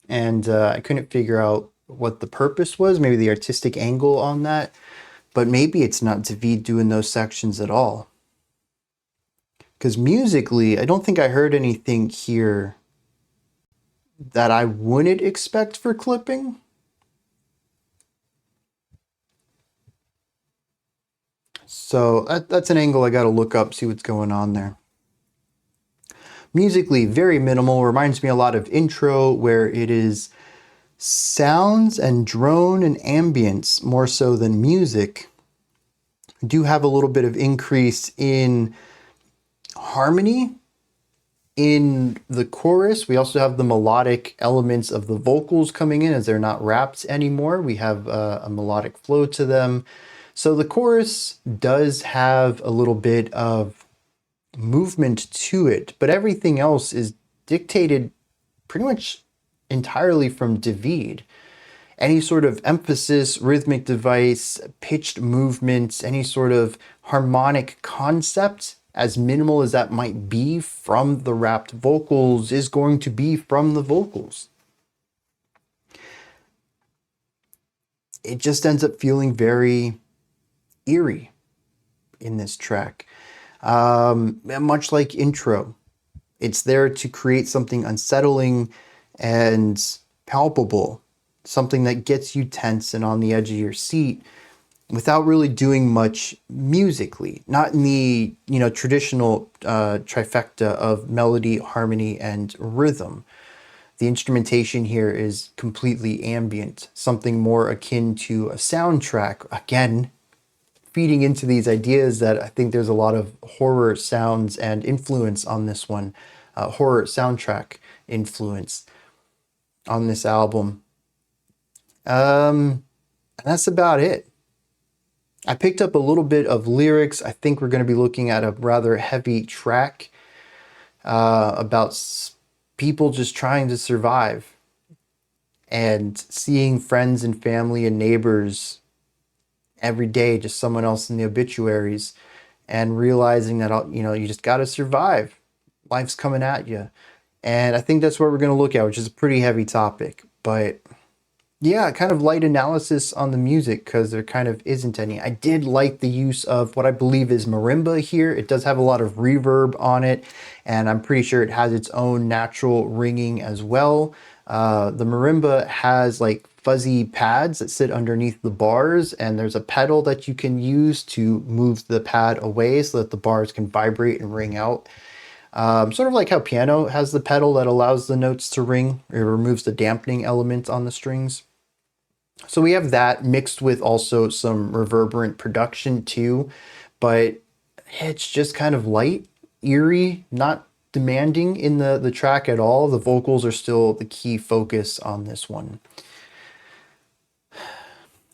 And I couldn't figure out what the purpose was, maybe the artistic angle on that. But maybe it's not David doing those sections at all. Because musically, I don't think I heard anything here that I wouldn't expect for clipping. So that's an angle I got to look up, see what's going on there. Musically, very minimal. Reminds me a lot of Intro, where it is sounds and drone and ambience more so than music. I do have a little bit of increase in harmony, In the chorus, we also have the melodic elements of the vocals coming in as they're not rapped anymore. We have a melodic flow to them. So the chorus does have a little bit of movement to it, but everything else is dictated pretty much entirely from David. Any sort of emphasis, rhythmic device, pitched movements, any sort of harmonic concept, as minimal as that might be from the rapped vocals, is going to be from the vocals. It just ends up feeling very eerie in this track. Much like Intro, it's there to create something unsettling and palpable, something that gets you tense and on the edge of your seat, without really doing much musically, not in the traditional trifecta of melody, harmony, and rhythm. The instrumentation here is completely ambient, something more akin to a soundtrack. Again, feeding into these ideas that I think there's a lot of horror sounds and influence on this one, horror soundtrack influence on this album. And that's about it. I picked up a little bit of lyrics. I think we're going to be looking at a rather heavy track about people just trying to survive and seeing friends and family and neighbors every day, just someone else in the obituaries, and realizing that, you just got to survive. Life's coming at you. And I think that's what we're going to look at, which is a pretty heavy topic. But yeah, kind of light analysis on the music because there kind of isn't any. I did like the use of what I believe is marimba here. It does have a lot of reverb on it, and I'm pretty sure it has its own natural ringing as well. The marimba has like fuzzy pads that sit underneath the bars, and there's a pedal that you can use to move the pad away so that the bars can vibrate and ring out. Sort of like how piano has the pedal that allows the notes to ring. It removes the dampening element on the strings. So we have that mixed with also some reverberant production too, but it's just kind of light, eerie, not demanding in the track at all. The vocals are still the key focus on this one.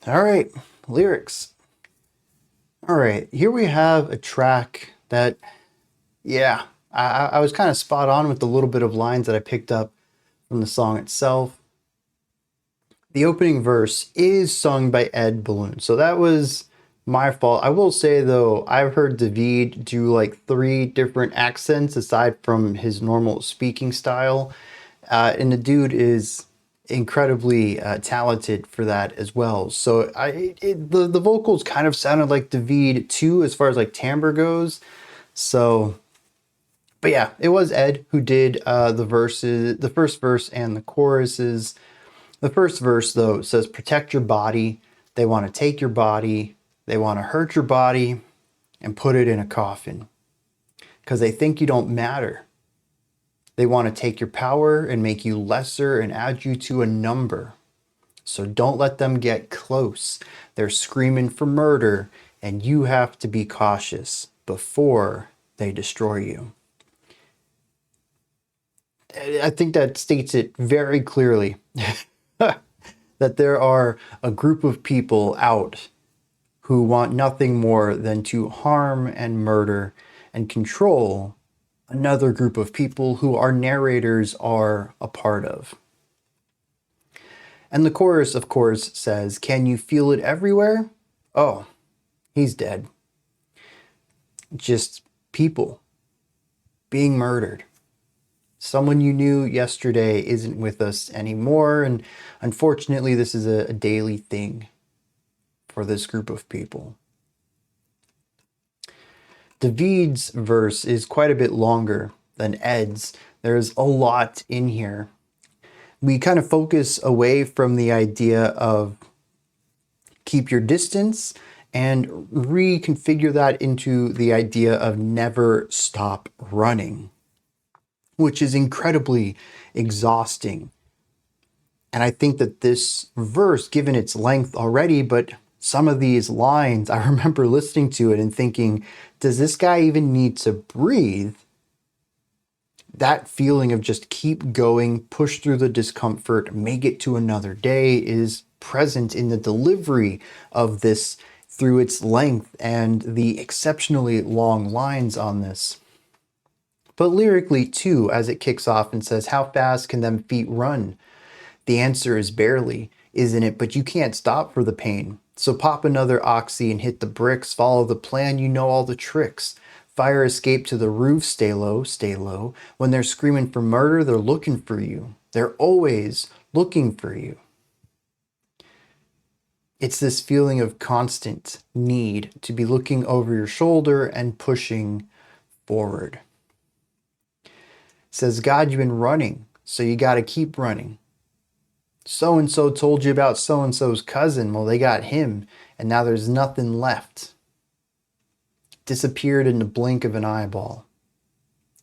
All right, lyrics. All right, here we have a track that, yeah, I was kind of spot on with the little bit of lines that I picked up from the song itself. The opening verse is sung by Ed Balloon, so that was my fault. I will say though, I've heard David do like 3 different accents aside from his normal speaking style, and the dude is incredibly talented for that as well. So the vocals kind of sounded like David too, as far as like timbre goes. So, but yeah, it was Ed who did the verses, the first verse and the choruses. The first verse, though, says, protect your body. They want to take your body. They want to hurt your body and put it in a coffin because they think you don't matter. They want to take your power and make you lesser and add you to a number. So don't let them get close. They're screaming for murder, and you have to be cautious before they destroy you. I think that states it very clearly. That there are a group of people out who want nothing more than to harm and murder and control another group of people who our narrators are a part of. And the chorus, of course, says, can you feel it everywhere? Oh, he's dead. Just people being murdered. Someone you knew yesterday isn't with us anymore, and unfortunately this is a daily thing for this group of people. David's verse is quite a bit longer than Ed's. There's a lot in here. We kind of focus away from the idea of keep your distance and reconfigure that into the idea of never stop running, which is incredibly exhausting. And I think that this verse, given its length already, but some of these lines, I remember listening to it and thinking, does this guy even need to breathe? that feeling of just keep going, push through the discomfort, make it to another day is present in the delivery of this through its length and the exceptionally long lines on this. But lyrically too, as it kicks off and says, how fast can them feet run? The answer is barely, isn't it? But you can't stop for the pain. So pop another oxy and hit the bricks, follow the plan, you know all the tricks. Fire escape to the roof, stay low, stay low. When they're screaming for murder, they're looking for you. They're always looking for you. It's this feeling of constant need to be looking over your shoulder and pushing forward. It says, God, you've been running, so you got to keep running. So-and-so told you about so-and-so's cousin. Well, they got him, and now there's nothing left. Disappeared in the blink of an eyeball.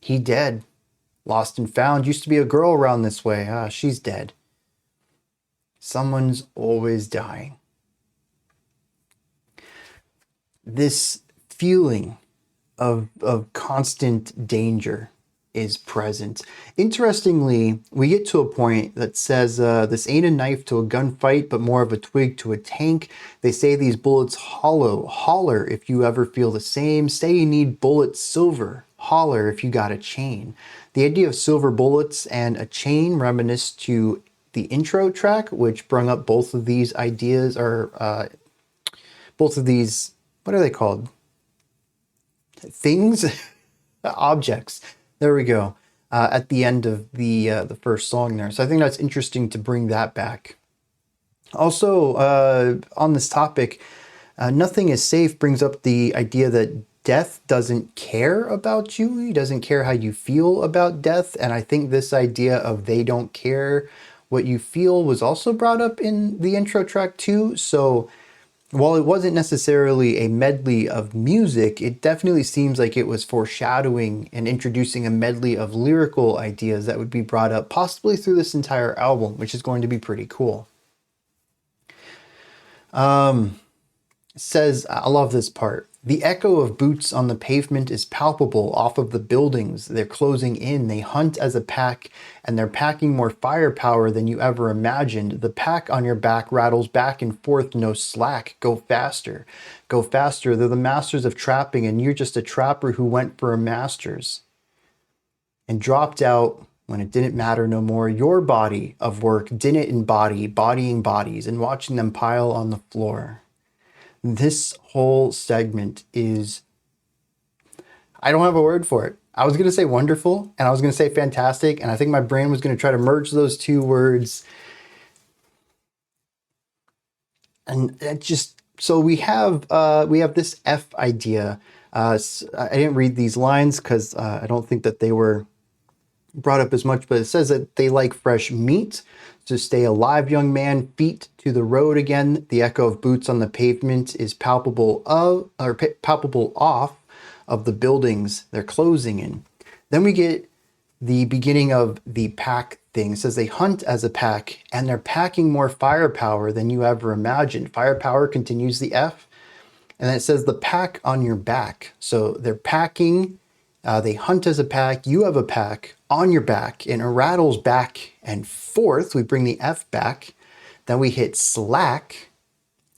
He dead. Lost and found. Used to be a girl around this way. She's dead. Someone's always dying. This feeling of constant danger is present. Interestingly, we get to a point that says this ain't a knife to a gunfight, but more of a twig to a tank. They say these bullets hollow. Holler if you ever feel the same. Say you need bullets silver. Holler if you got a chain. The idea of silver bullets and a chain reminisce to the intro track, which brung up both of these ideas, or both of these, what are they called? Things? Objects. There we go. At the end of the first song there. So I think that's interesting to bring that back. Also, on this topic, Nothing is Safe brings up the idea that death doesn't care about you. He doesn't care how you feel about death. And I think this idea of they don't care what you feel was also brought up in the intro track too. So while it wasn't necessarily a medley of music, it definitely seems like it was foreshadowing and introducing a medley of lyrical ideas that would be brought up possibly through this entire album, which is going to be pretty cool. Says, I love this part. The echo of boots on the pavement is palpable off of the buildings. They're closing in. They hunt as a pack, and they're packing more firepower than you ever imagined. The pack on your back rattles back and forth, no slack. Go faster. Go faster. They're the masters of trapping, and you're just a trapper who went for a master's and dropped out when it didn't matter no more. Your body of work didn't embody bodying bodies and watching them pile on the floor. This whole segment is, I don't have a word for it. I was going to say wonderful and I was going to say fantastic. And I think my brain was going to try to merge those two words. And it just, so we have this F idea. I didn't read these lines because I don't think that they were brought up as much, but it says that they like fresh meat. To stay alive, young man, feet to the road again. The echo of boots on the pavement is palpable off of the buildings they're closing in. Then we get the beginning of the pack thing. It says they hunt as a pack and they're packing more firepower than you ever imagined. Firepower continues the F. And then it says the pack on your back. So they're packing, they hunt as a pack, you have a pack on your back, and it rattles back and forth. We bring the F back. Then we hit slack.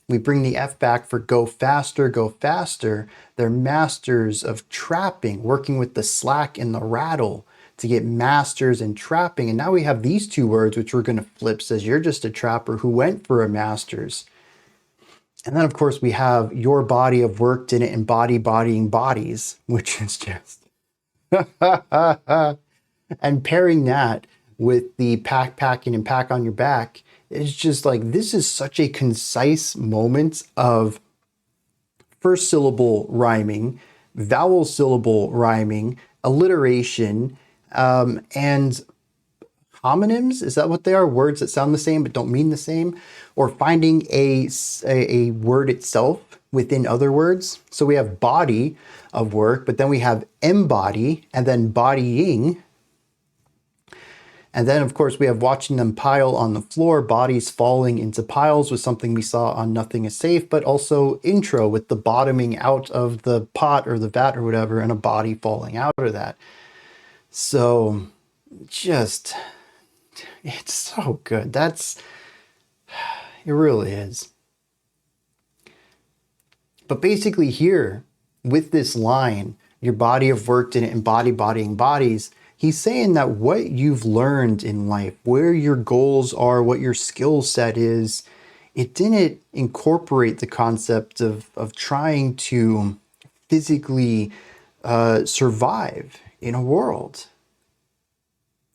We bring the F back for go faster, go faster. They're masters of trapping, working with the slack and the rattle to get masters in trapping. And now we have these two words, which we're going to flip, says you're just a trapper who went for a master's. And then, of course, we have your body of work didn't embody bodying bodies, which is just... And pairing that with the packing and pack on your back, it's just like, this is such a concise moment of first syllable rhyming, vowel syllable rhyming, alliteration, and homonyms. Is that what they are? Words that sound the same but don't mean the same? Or finding a word itself within other words. So we have body of work, but then we have embody and then bodying. And then, of course, we have watching them pile on the floor, bodies falling into piles was something we saw on Nothing is Safe, but also intro with the bottoming out of the pot or the vat or whatever and a body falling out of that. So just, it's so good. It really is. But basically here, with this line, your body of work didn't embody bodying bodies, he's saying that what you've learned in life, where your goals are, what your skill set is, it didn't incorporate the concept of trying to physically survive in a world.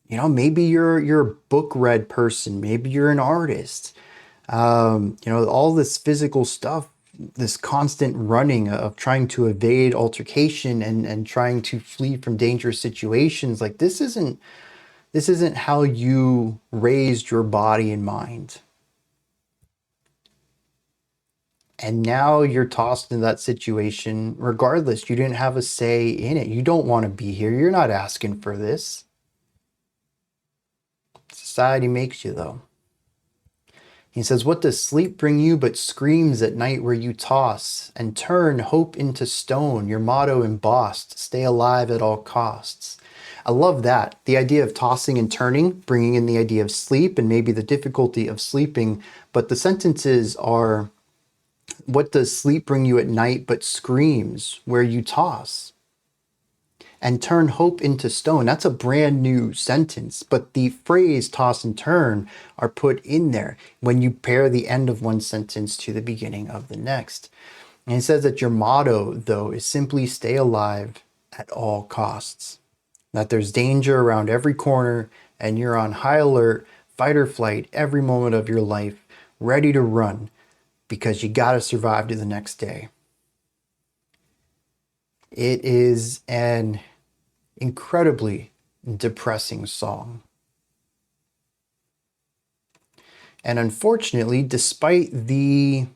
You know, maybe you're a book read person, maybe you're an artist. You know, all this physical stuff, this constant running of trying to evade altercation and trying to flee from dangerous situations, like this isn't how you raised your body and mind. And now you're tossed into that situation regardless. You didn't have a say in it. You don't want to be here. You're not asking for this. Society makes you, though. He says, what does sleep bring you but screams at night where you toss and turn hope into stone, your motto embossed, stay alive at all costs. I love that. The idea of tossing and turning, bringing in the idea of sleep and maybe the difficulty of sleeping. But the sentences are, what does sleep bring you at night but screams where you toss and turn hope into stone? That's a brand new sentence, but the phrase toss and turn are put in there when you pair the end of one sentence to the beginning of the next. And he says that your motto, though, is simply stay alive at all costs. That there's danger around every corner and you're on high alert, fight or flight every moment of your life, ready to run because you got to survive to the next day. It is an incredibly depressing song. And unfortunately, despite the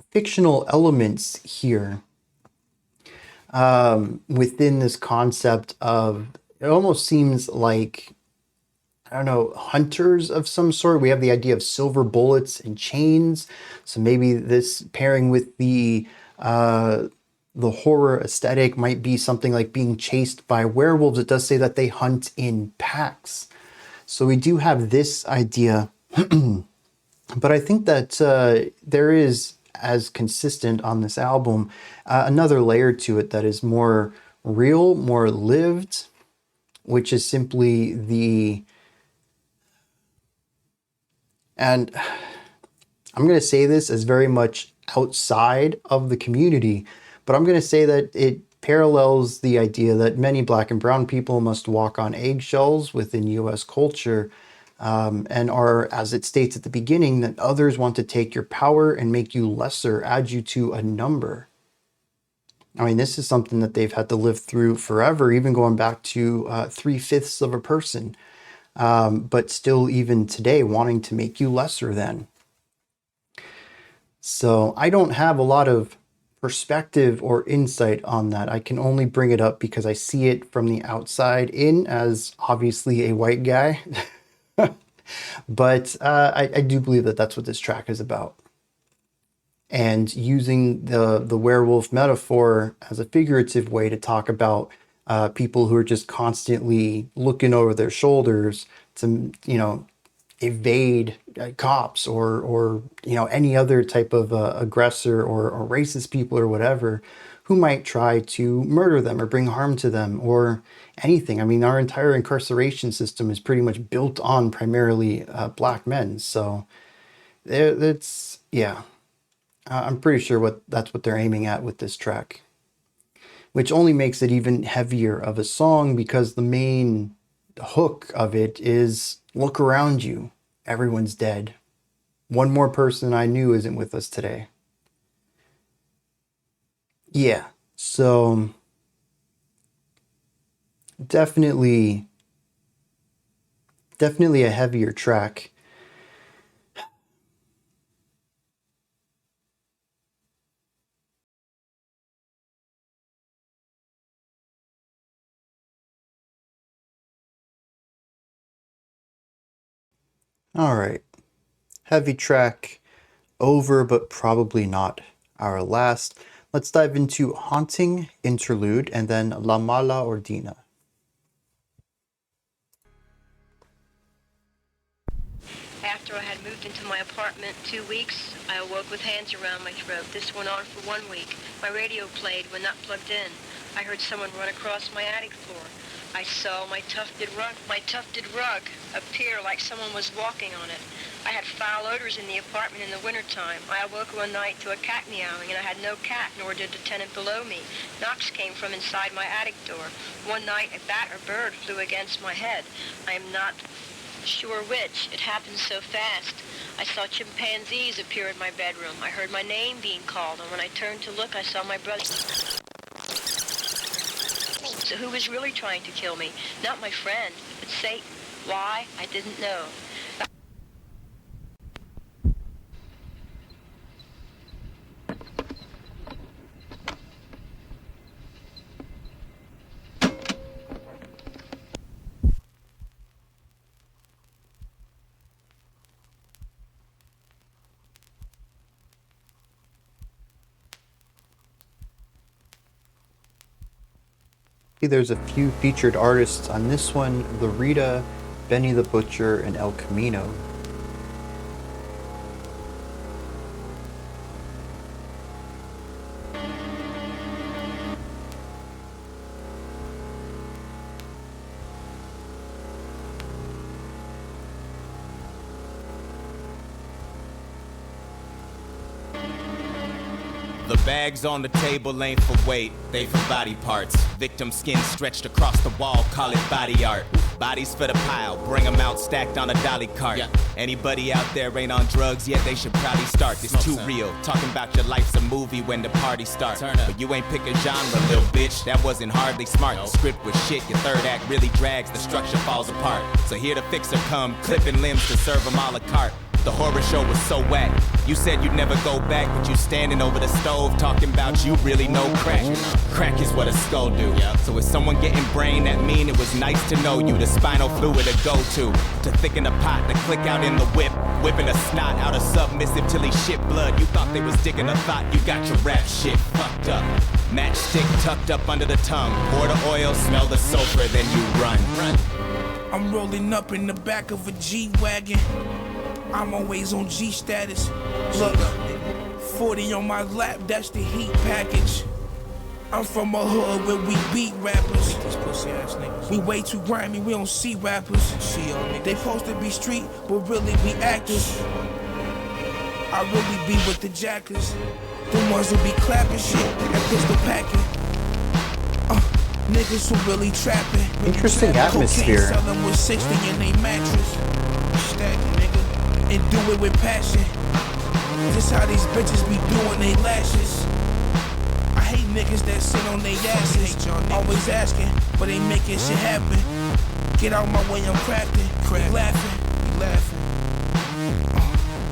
fictional elements here, within this concept of, it almost seems like, I don't know, hunters of some sort. We have the idea of silver bullets and chains. So maybe this pairing with the horror aesthetic might be something like being chased by werewolves. It does say that they hunt in packs. So we do have this idea. But I think that there is, as consistent on this album, another layer to it that is more real, more lived, which is simply the... And I'm going to say this as very much outside of the community, but I'm going to say that it parallels the idea that many Black and brown people must walk on eggshells within US culture, and are, as it states at the beginning, that others want to take your power and make you lesser, add you to a number. I mean, this is something that they've had to live through forever, even going back to 3/5 of a person. But still, even today, wanting to make you lesser than. So I don't have a lot of perspective or insight on that. I can only bring it up because I see it from the outside in as obviously a white guy. But I do believe that that's what this track is about. And using the werewolf metaphor as a figurative way to talk about people who are just constantly looking over their shoulders to, you know, evade cops or you know, any other type of aggressor or racist people or whatever who might try to murder them or bring harm to them or anything. I mean, our entire incarceration system is pretty much built on primarily Black men. So it's, yeah, I'm pretty sure that's what they're aiming at with this track, which only makes it even heavier of a song because the main hook of it is, look around you, everyone's dead. One more person I knew isn't with us today. Yeah, so definitely a heavier track. All right, heavy track over, but probably not our last. Let's dive into Haunting Interlude and then La Mala Ordina. my apartment 2 weeks. I awoke with hands around my throat. This went on for 1 week. My radio played when not plugged in. I heard someone run across my attic floor. I saw my tufted rug appear like someone was walking on it. I had foul odors in the apartment in the wintertime. I awoke one night to a cat meowing, and I had no cat, nor did the tenant below me. Knocks came from inside my attic door. One night, a bat or bird flew against my head. I am not sure which. It happened so fast. I saw chimpanzees appear in my bedroom. I heard my name being called, and when I turned to look, I saw my brother. So who was really trying to kill me? Not my friend, but Satan. Why? I didn't know. There's a few featured artists on this one: the Rita, Benny the Butcher, and El Camino. The bags on the table ain't for weight, they for body parts. Victim skin stretched across the wall, call it body art. Bodies for the pile, bring them out stacked on a dolly cart. Anybody out there ain't on drugs yet, they should probably start. This too real, talking about your life's a movie when the party starts. But you ain't pick a genre, little bitch, that wasn't hardly smart. The script was shit, your third act really drags, the structure falls apart. So here the fixer come, clipping limbs to serve them a la carte. The horror show was so whack. You said you'd never go back, but you standing over the stove talking about you really know crack. Crack is what a skull do. So if someone getting brain, that mean it was nice to know you. The spinal fluid to go to thicken the pot, to click out in the whip, whipping a snot out of submissive till he shit blood. You thought they was digging a thought, you got your rap shit fucked up. Matchstick tucked up under the tongue. Pour the oil, smell the sulfur, then you run. I'm rolling up in the back of a G-Wagon. I'm always on G status. Look, 40 on my lap, that's the heat package. I'm from a hood where we beat rappers. These pussy ass niggas. We way too grimy, we don't see rappers. They supposed to be street, but really be actors. I really be with the jackers. The ones who be clapping shit and pistol packing. Niggas who really trapping. Interesting atmosphere. Cocaine selling with 60 in they mattress. Stacking, nigga. And do it with passion. This how these bitches be doing they lashes. I hate niggas that sit on they asses. Always asking, but ain't making shit happen. Get out my way, I'm crafting. You laughing. Let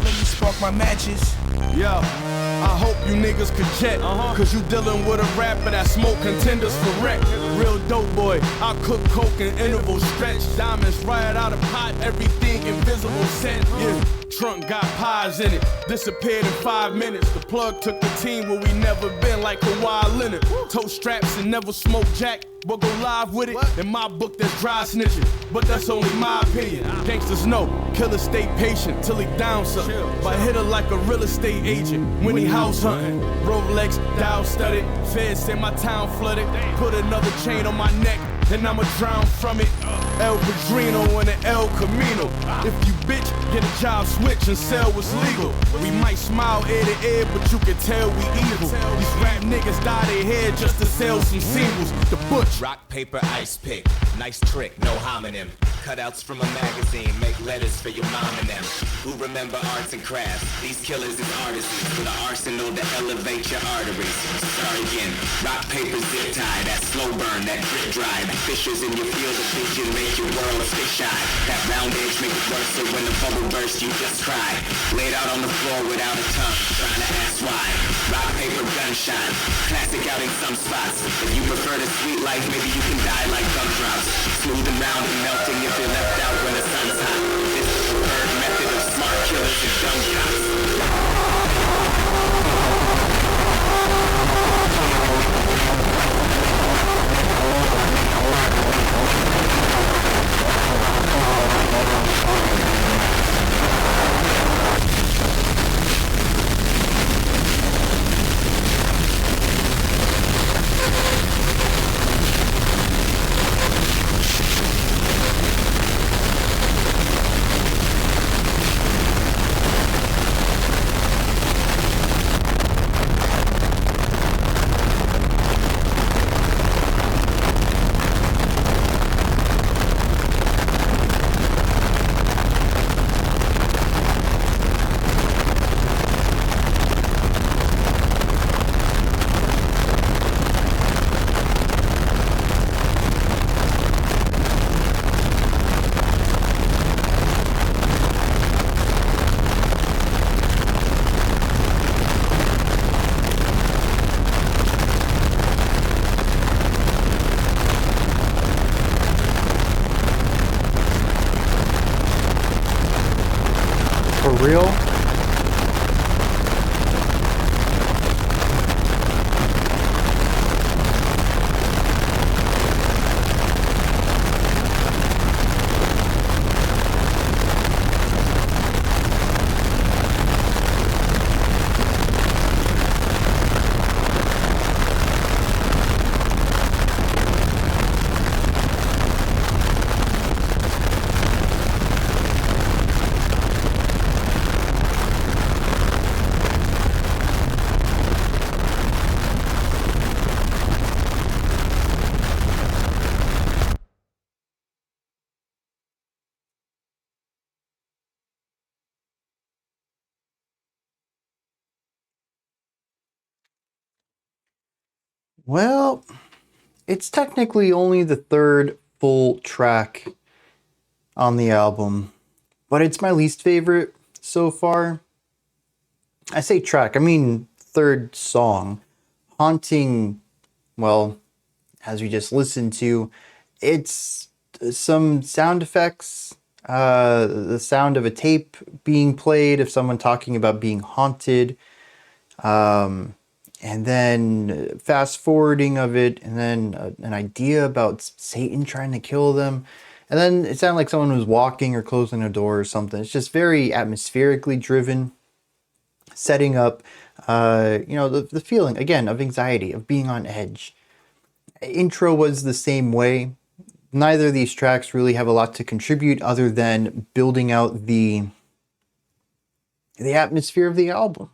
me spark my matches. Yo, I hope you niggas could jet, cause you dealing with a rapper that smoke contenders for wreck. Real dope boy, I cook coke in interval stretch. Diamonds right out of pot, everything invisible set. Yeah, trunk got pies in it, disappeared in 5 minutes. The plug took the team where we never been, like Kawhi Leonard. Toe straps and never smoke jack, but go live with it. In my book that's dry snitching, but that's only my opinion. Gangsters know, killers stay patient till he down something. But hit her like a real estate agent when he house hunting. Rolex, dial studded, feds say my town flooded. Put another chain on my neck, and I'ma drown from it. El Padrino and the El Camino. If you bitch, get a job switch and sell what's legal. We might smile ear to ear, but you can tell we evil. These rap niggas dye their hair just to sell some singles. The butch. Rock, paper, ice pick. Nice trick, no homonym. Cutouts from a magazine, make letters for your mom and them. Who remember arts and crafts? These killers is artisans with an arsenal to elevate your arteries. Start again. Rock, paper, zip tie. That slow burn, that drip dry. The fissures in your field of vision make your world a fish eye. That round edge make it worse, so when the bubble bursts, you just cry. Laid out on the floor without a tongue, trying to ask why. Rock, paper, gunshot. Classic out in some spots. If you prefer the sweet life, maybe you can die like gumdrops. Smooth and round and melting if you're left out when the sun's hot. This is the preferred method of smart killers and dumb cops. Well, it's technically only the third full track on the album, but it's my least favorite so far. I say track, I mean third song. Haunting, well, as we just listened to, it's some sound effects, the sound of a tape being played of someone talking about being haunted, and then fast forwarding of it, and then an idea about Satan trying to kill them. And then it sounded like someone was walking or closing a door or something. It's just very atmospherically driven, setting up, the feeling, again, of anxiety, of being on edge. Intro was the same way. Neither of these tracks really have a lot to contribute other than building out the atmosphere of the album.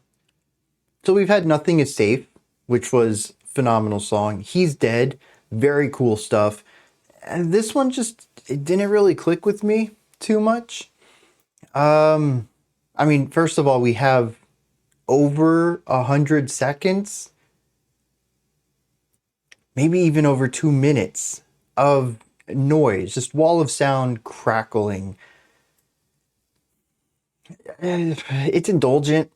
So we've had Nothing Is Safe, which was a phenomenal song. He's Dead, very cool stuff. And this one just, it didn't really click with me too much. I mean, first of all, we have over 100 seconds, maybe even over 2 minutes of noise, just wall of sound crackling. It's indulgent.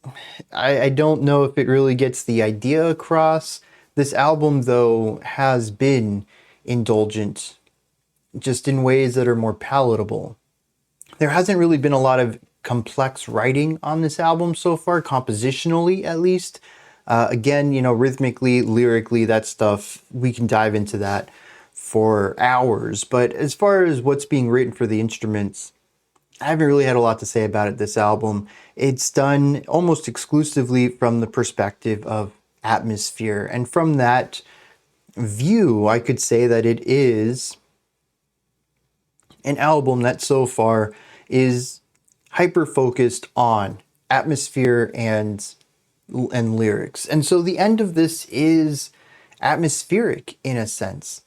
I don't know if it really gets the idea across. This album, though, has been indulgent, just in ways that are more palatable. There hasn't really been a lot of complex writing on this album so far, compositionally at least. Again, rhythmically, lyrically, that stuff, we can dive into that for hours. But as far as what's being written for the instruments, I haven't really had a lot to say about it this album. It's done almost exclusively from the perspective of atmosphere. And from that view, I could say that it is an album that so far is hyper-focused on atmosphere and lyrics. And so the end of this is atmospheric in a sense.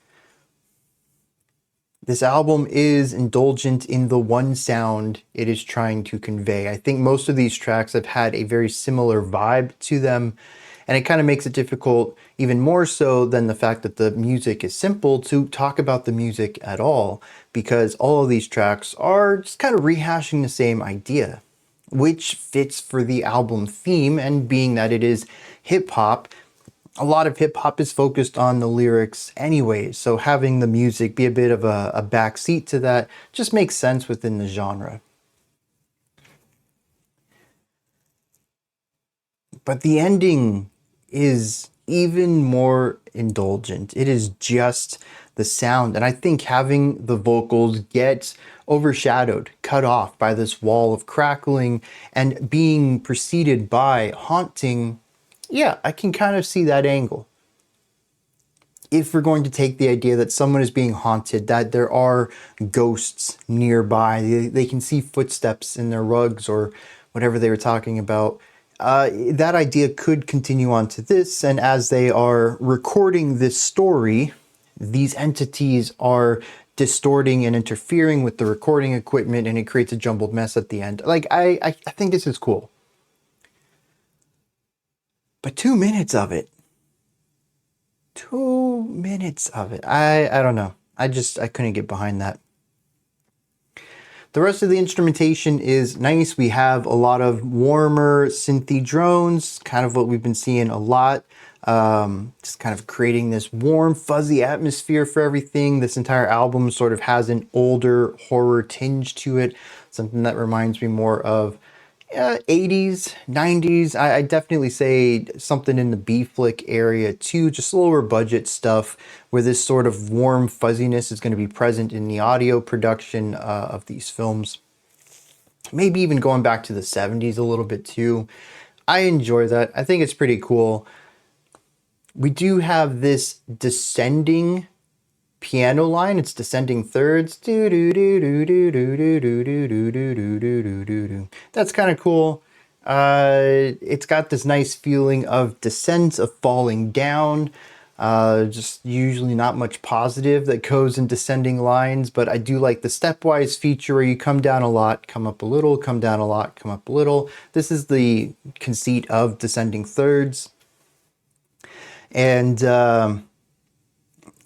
This album is indulgent in the one sound it is trying to convey. I think most of these tracks have had a very similar vibe to them, and it kind of makes it difficult, even more so than the fact that the music is simple, to talk about the music at all, because all of these tracks are just kind of rehashing the same idea, which fits for the album theme, and being that it is hip-hop, a lot of hip-hop is focused on the lyrics anyways, so having the music be a bit of a backseat to that just makes sense within the genre. But the ending is even more indulgent. It is just the sound, and I think having the vocals get overshadowed, cut off by this wall of crackling and being preceded by haunting, yeah, I can kind of see that angle. If we're going to take the idea that someone is being haunted, that there are ghosts nearby, they can see footsteps in their rugs or whatever they were talking about, that idea could continue on to this. And as they are recording this story, these entities are distorting and interfering with the recording equipment, and it creates a jumbled mess at the end. Like, I think this is cool. But 2 minutes of it. 2 minutes of it. I don't know. I couldn't get behind that. The rest of the instrumentation is nice. We have a lot of warmer synthy drones, kind of what we've been seeing a lot. Just kind of creating this warm, fuzzy atmosphere for everything. This entire album sort of has an older horror tinge to it. Something that reminds me more of 80s, 90s. I definitely say something in the B-flick area too, just lower budget stuff where this sort of warm fuzziness is going to be present in the audio production of these films. Maybe even going back to the 70s a little bit too. I enjoy that. I think it's pretty cool. We do have this descending piano line. It's descending thirds. That's kind of cool. It's got this nice feeling of descent, of falling down. Just usually not much positive that goes in descending lines, but I do like the stepwise feature where you come down a lot, come up a little, come down a lot, come up a little. This is the conceit of descending thirds. And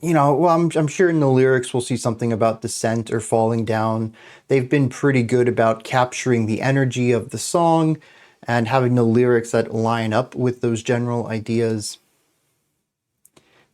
well, I'm sure in the lyrics we'll see something about descent or falling down. They've been pretty good about capturing the energy of the song and having the lyrics that line up with those general ideas.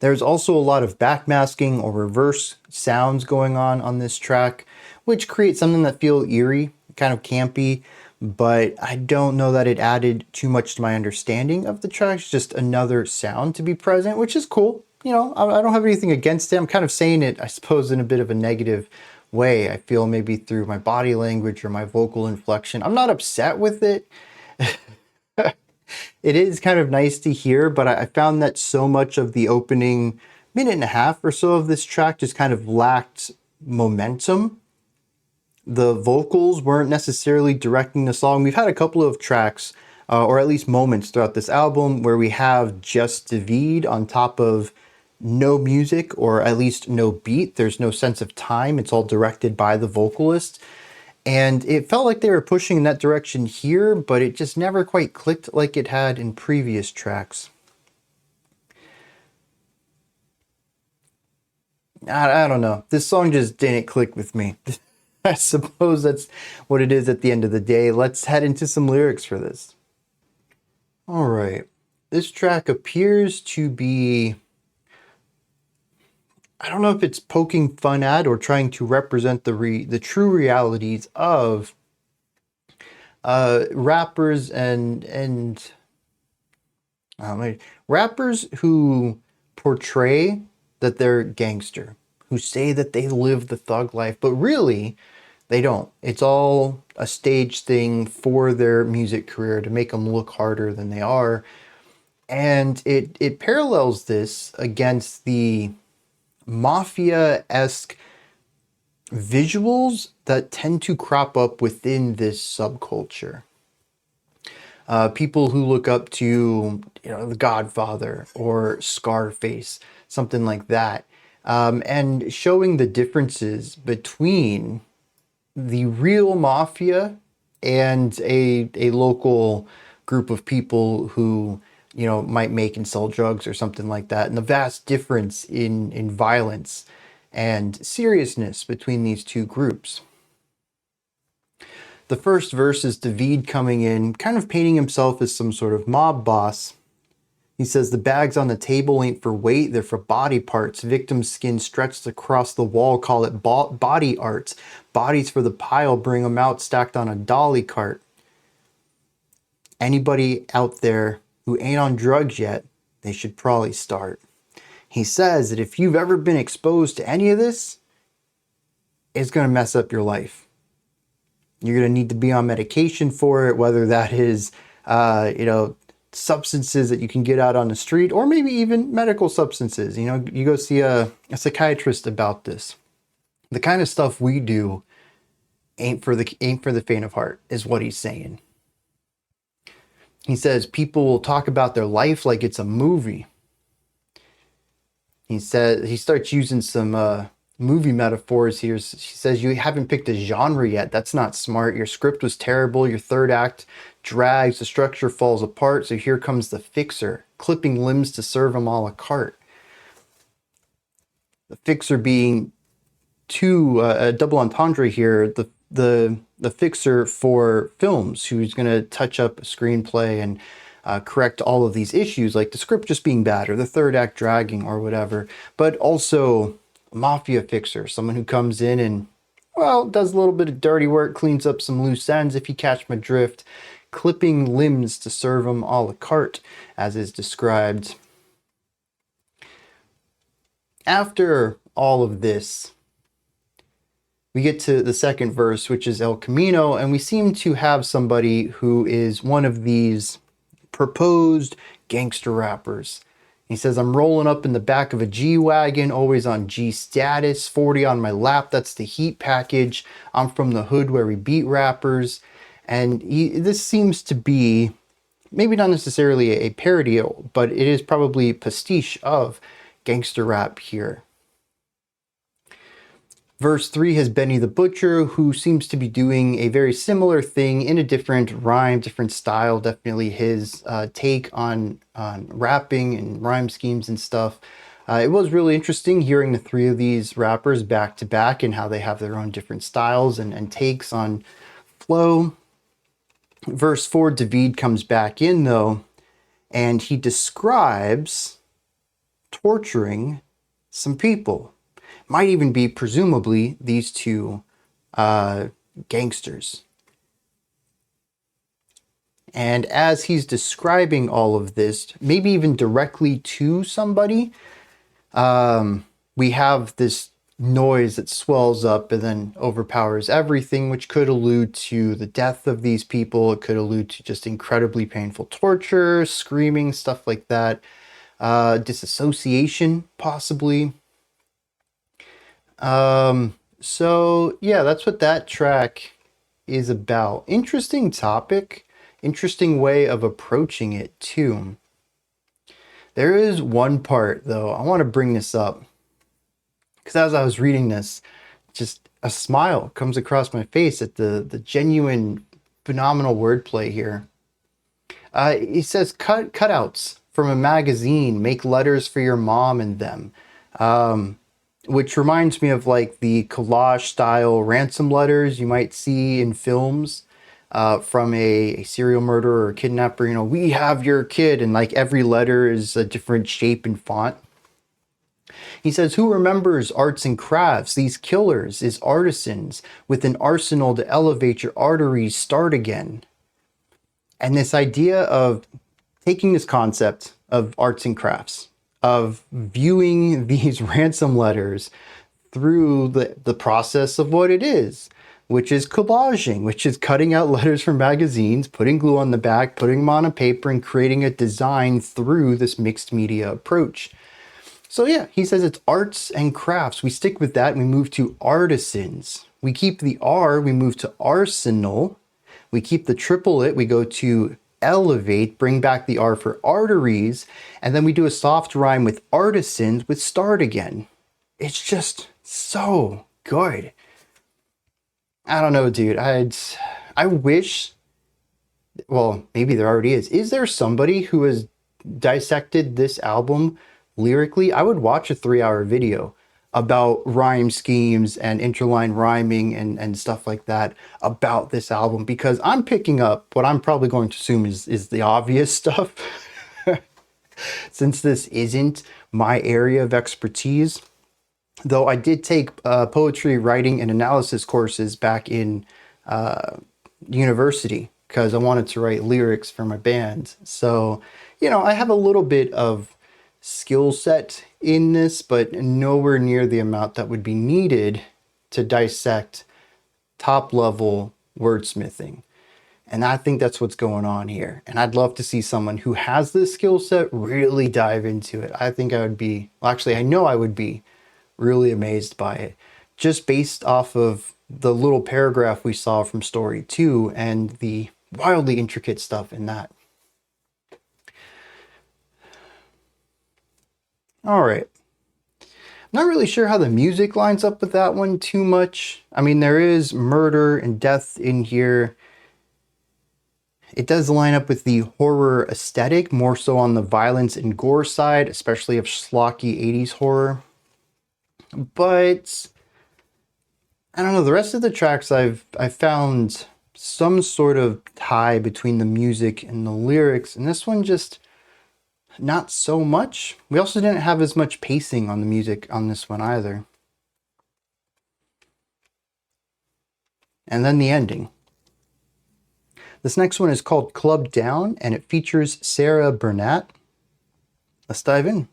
There's also a lot of backmasking or reverse sounds going on this track, which creates something that feels eerie, kind of campy, but I don't know that it added too much to my understanding of the track. It's just another sound to be present, which is cool. I don't have anything against it. I'm kind of saying it, I suppose, in a bit of a negative way. I feel maybe through my body language or my vocal inflection. I'm not upset with it. It is kind of nice to hear, but I found that so much of the opening minute and a half or so of this track just kind of lacked momentum. The vocals weren't necessarily directing the song. We've had a couple of tracks, or at least moments throughout this album, where we have just David on top of no music, or at least no beat. There's no sense of time. It's all directed by the vocalist. And it felt like they were pushing in that direction here, but it just never quite clicked like it had in previous tracks. I don't know. This song just didn't click with me. I suppose that's what it is at the end of the day. Let's head into some lyrics for this. All right. This track appears to be, I don't know if it's poking fun at or trying to represent the true realities of rappers and rappers who portray that they're gangster, who say that they live the thug life, but really they don't. It's all a stage thing for their music career to make them look harder than they are. And it parallels this against the mafia-esque visuals that tend to crop up within this subculture. People who look up to, The Godfather or Scarface, something like that, and showing the differences between the real mafia and a local group of people who might make and sell drugs or something like that, and the vast difference in violence and seriousness between these two groups. The first verse is David coming in, kind of painting himself as some sort of mob boss. He says, the bags on the table ain't for weight, they're for body parts. Victim's skin stretched across the wall, call it body art. Bodies for the pile, bring them out stacked on a dolly cart. Anybody out there who ain't on drugs yet, they should probably start. He says that if you've ever been exposed to any of this, it's going to mess up your life. You're going to need to be on medication for it, whether that is, substances that you can get out on the street, or maybe even medical substances. You go see a psychiatrist about this. The kind of stuff we do ain't for the faint of heart, is what he's saying. He says people will talk about their life like it's a movie. He starts using some movie metaphors here. He says, you haven't picked a genre yet. That's not smart. Your script was terrible. Your third act drags. The structure falls apart. So here comes the fixer, clipping limbs to serve them a la carte. The fixer being a double entendre here. The fixer for films, who's going to touch up a screenplay and correct all of these issues, like the script just being bad or the third act dragging or whatever, but also mafia fixer, someone who comes in and, does a little bit of dirty work, cleans up some loose ends, if you catch my drift, clipping limbs to serve them a la carte, as is described. After all of this, we get to the second verse, which is El Camino, and we seem to have somebody who is one of these proposed gangster rappers. He says, I'm rolling up in the back of a G-Wagon, always on G status, 40 on my lap, that's the heat package. I'm from the hood where we beat rappers. And this seems to be, maybe not necessarily a parody, but it is probably pastiche of gangster rap here. Verse 3 has Benny the Butcher, who seems to be doing a very similar thing in a different rhyme, different style, definitely his take on rapping and rhyme schemes and stuff. It was really interesting hearing the three of these rappers back to back and how they have their own different styles and takes on flow. Verse 4, David comes back in though, and he describes torturing some people. Might even be presumably these two gangsters. And as he's describing all of this, maybe even directly to somebody, we have this noise that swells up and then overpowers everything, which could allude to the death of these people. It could allude to just incredibly painful torture, screaming, stuff like that. Disassociation, possibly. So yeah, that's what that track is about. Interesting topic, interesting way of approaching it too. There is one part though, I want to bring this up because as I was reading this, just a smile comes across my face at the genuine, phenomenal wordplay here. He says, cutouts from a magazine, make letters for your mom and them. Which reminds me of like the collage style ransom letters you might see in films from a serial murderer or kidnapper. You know, we have your kid, and like every letter is a different shape and font. He says, who remembers arts and crafts? These killers is artisans with an arsenal to elevate your arteries, start again. And this idea of taking this concept of arts and crafts, of viewing these ransom letters through the process of what it is, which is collaging, which is cutting out letters from magazines, putting glue on the back, putting them on a paper, and creating a design through this mixed media approach. So yeah, he says it's arts and crafts. We stick with that and we move to artisans. We keep the R, we move to arsenal. We keep the triplet, we go to elevate, bring back the R for arteries, and then we do a soft rhyme with artisans with start again. It's just so good. I don't know, dude. I wish, well, maybe there already is. Is there somebody who has dissected this album lyrically? I would watch a 3-hour video about rhyme schemes and interline rhyming and stuff like that about this album, because I'm picking up what I'm probably going to assume is the obvious stuff. Since this isn't my area of expertise, though I did take poetry writing and analysis courses back in university because I wanted to write lyrics for my band. So, you know, I have a little bit of skill set in this, but nowhere near the amount that would be needed to dissect top level wordsmithing. And I think that's what's going on here. And I'd love to see someone who has this skill set really dive into it. I think I would be, well, actually, I know I would be really amazed by it, just based off of the little paragraph we saw from story 2 and the wildly intricate stuff in that. All right. Not really sure how the music lines up with that one too much. I mean, there is murder and death in here. It does line up with the horror aesthetic, more so on the violence and gore side, especially of schlocky 80s horror. But I don't know, the rest of the tracks I've found some sort of tie between the music and the lyrics, and this one just not so much. We also didn't have as much pacing on the music on this one either. And then the ending. This next one is called Club Down, and it features Sarah Burnett. Let's dive in.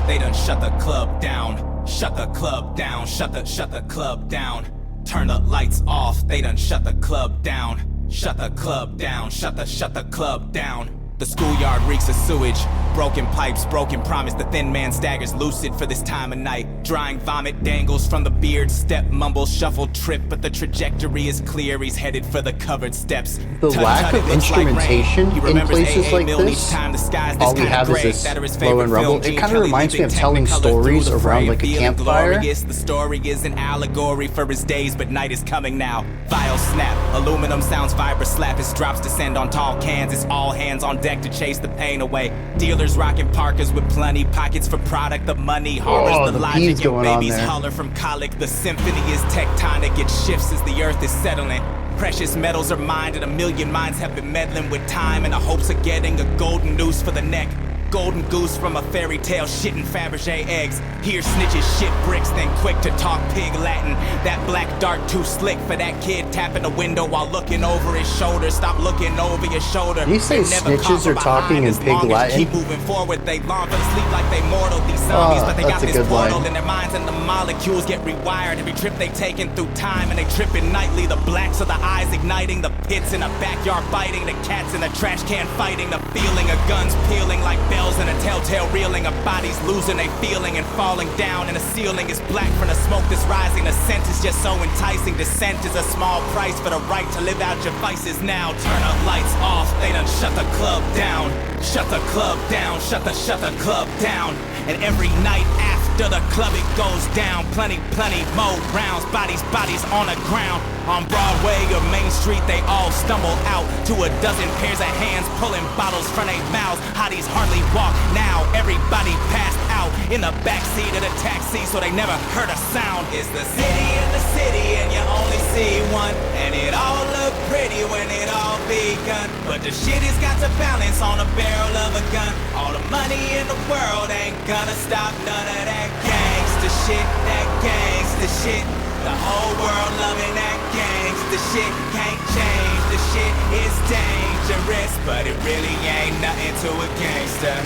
They done shut the club down, shut the club down, shut the club down. Turn the lights off, they done shut the club down, shut the club down, shut the club down. The schoolyard reeks of sewage, Broken pipes, broken promise, the thin man staggers lucid for this time of night. Drying vomit dangles from the beard, step mumble, shuffle trip, but the trajectory is clear, he's headed for the covered steps. The lack of instrumentation in places like this, all we have is this low and rumble. It kind of reminds me of telling stories around like a campfire. The story is an allegory for his days, but night is coming now. Vial snap, aluminum sounds vibra slap, his drops descend on tall cans, it's all hands on deck to chase the pain away. Dealers rocking parkas with plenty pockets for product, the money harbors the logic, and babies holler from colic. The symphony is tectonic, it shifts as the earth is settling. Precious metals are mined and a million minds have been meddling with time in the hopes of getting a golden noose for the neck. Golden goose from a fairy tale, shitting Fabergé eggs. Here snitches shit bricks, then quick to talk pig Latin. That black dart too slick for that kid tapping the window while looking over his shoulder. Stop looking over your shoulder. Did you say snitches are talking in pig Latin? Keep moving forward, they long for the sleep like they mortal. These zombies, but they got this portal in their minds and the molecules get rewired. Every trip they taken through time and they tripping nightly. The blacks of the eyes igniting, the pits in the backyard biting, the cats in the trash can fighting, the feeling of guns peeling like bells and a telltale reeling of bodies losing they feeling and falling down, and the ceiling is black from the smoke that's rising. The scent is just so enticing. Descent is a small price for the right to live out your vices. Now turn up lights off, they done shut the club down. Shut the club down, shut the club down. And every night after the club it goes down. Plenty more rounds, bodies on the ground. On Broadway or Main Street they all stumble out to a dozen pairs of hands pulling bottles from their mouths. Hotties hardly walk now, everybody passed out in the backseat of the taxi so they never heard a sound. It's the city in the city and you only see one, and it all look pretty when it all begun. But the shit has got to balance on a barrel of a gun. All the money in the world ain't gonna stop none of that gangsta shit, that gangsta shit. The whole world loving that gangsta shit. Can't change the shit, it's dangerous, but it really ain't nothing to a gangster.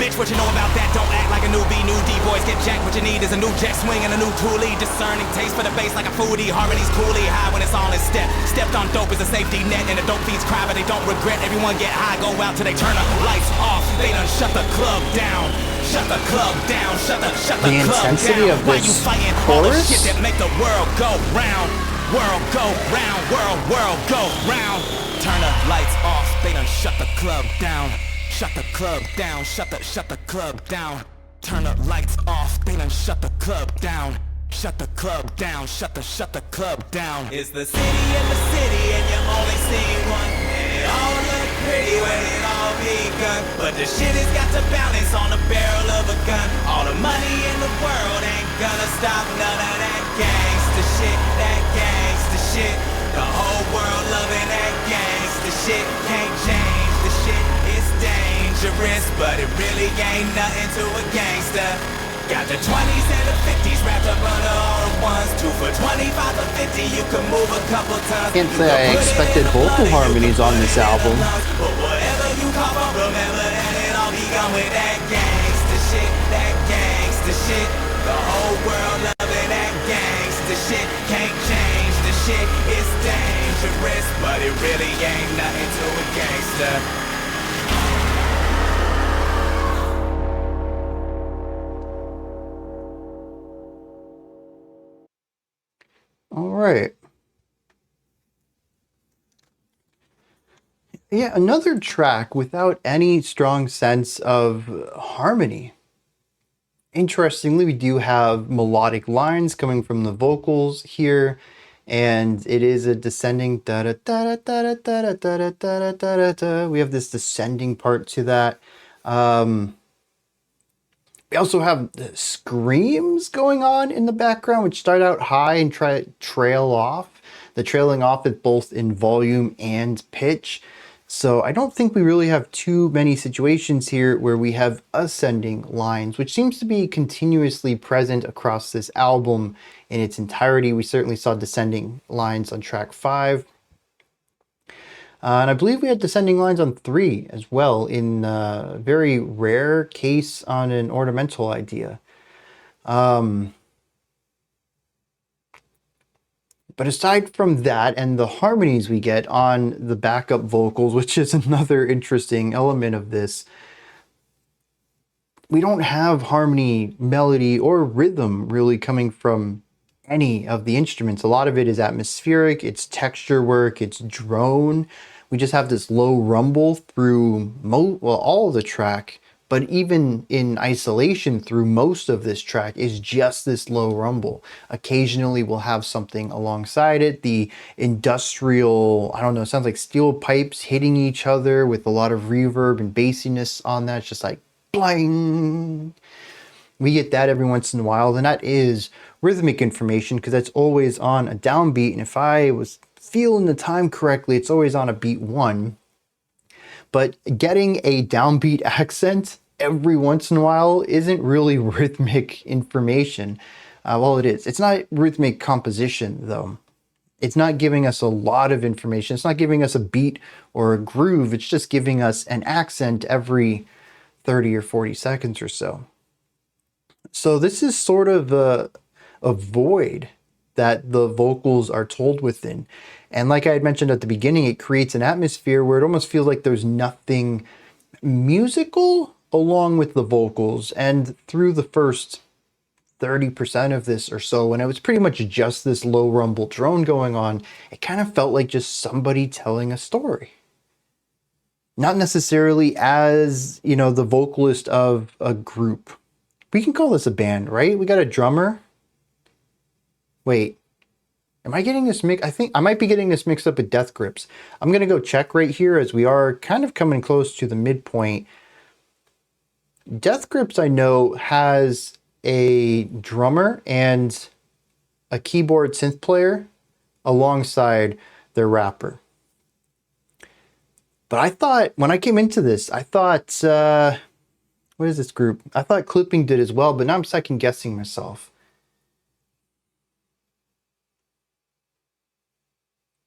Bitch, what you know about that? Don't act like a newbie. New D-boys get jacked. What you need is a new jet swing and a new toolie. Discerning taste for the bass like a foodie. Harmony's coolly high when it's all in step. Stepped on dope is a safety net, and the dope fiends cry but they don't regret. Everyone get high, go out till they turn the lights off. They done shut the club down. Shut the club down. Shut the club down. The intensity of Why you fighting all the shit that make the world go round? World go round. World go round. Turn the lights off. They done shut the club down. Shut the club down, shut the club down. Turn the lights off, they done shut the club down. Shut the club down, shut the club down. It's the city in the city and you only see one, and it all look pretty when it all begun. But the shit has got to balance on the barrel of a gun. All the money in the world ain't gonna stop none of that gangsta shit, that gangsta shit. The whole world loving that gangsta shit. Can't change the shit, it's dangerous, but it really ain't nothing to a gangster. Got the 20s and the 50s wrapped up under all the ones. 2 for 25 or 50, you can move a couple times. Can't say I expected vocal harmonies on this album. But whatever you call from, remember that it all begun with that gangsta shit, that gangsta shit. The whole world loving that gangsta shit. Can't change the shit, it's dangerous, but it really ain't nothing to a gangster. All right. Yeah, another track without any strong sense of harmony. Interestingly, we do have melodic lines coming from the vocals here, and it is a descending da da da da da da da da da da da. We have this descending part to that. We also have the screams going on in the background, which start out high and trail off. The trailing off is both in volume and pitch. So I don't think we really have too many situations here where we have ascending lines, which seems to be continuously present across this album in its entirety. We certainly saw descending lines on track 5. And I believe we had descending lines on 3 as well, in a very rare case on an ornamental idea. But aside from that and the harmonies we get on the backup vocals, which is another interesting element of this, we don't have harmony, melody, or rhythm really coming from any of the instruments. A lot of it is atmospheric, it's texture work, it's drone. We just have this low rumble through all of the track, but even in isolation through most of this track is just this low rumble. Occasionally we'll have something alongside it. The industrial, I don't know, it sounds like steel pipes hitting each other with a lot of reverb and bassiness on that. It's just like bling. We get that every once in a while, and that is rhythmic information because that's always on a downbeat. And if I was feeling the time correctly, it's always on a beat 1. But getting a downbeat accent every once in a while isn't really rhythmic information. Well, it is. It's not rhythmic composition, though. It's not giving us a lot of information. It's not giving us a beat or a groove. It's just giving us an accent every 30 or 40 seconds or so. So this is sort of a void that the vocals are told within. And like I had mentioned at the beginning, it creates an atmosphere where it almost feels like there's nothing musical along with the vocals. And through the first 30% of this or so, when it was pretty much just this low rumble drone going on, it kind of felt like just somebody telling a story. Not necessarily as, you know, the vocalist of a group. We can call this a band, right? We got a drummer. Wait, am I getting this mixed? I think I might be getting this mixed up with Death Grips. I'm going to go check right here as we are kind of coming close to the midpoint. Death Grips, I know, has a drummer and a keyboard synth player alongside their rapper. But I thought, when I came into this, I thought, what is this group? I thought Clipping did as well, but now I'm second guessing myself.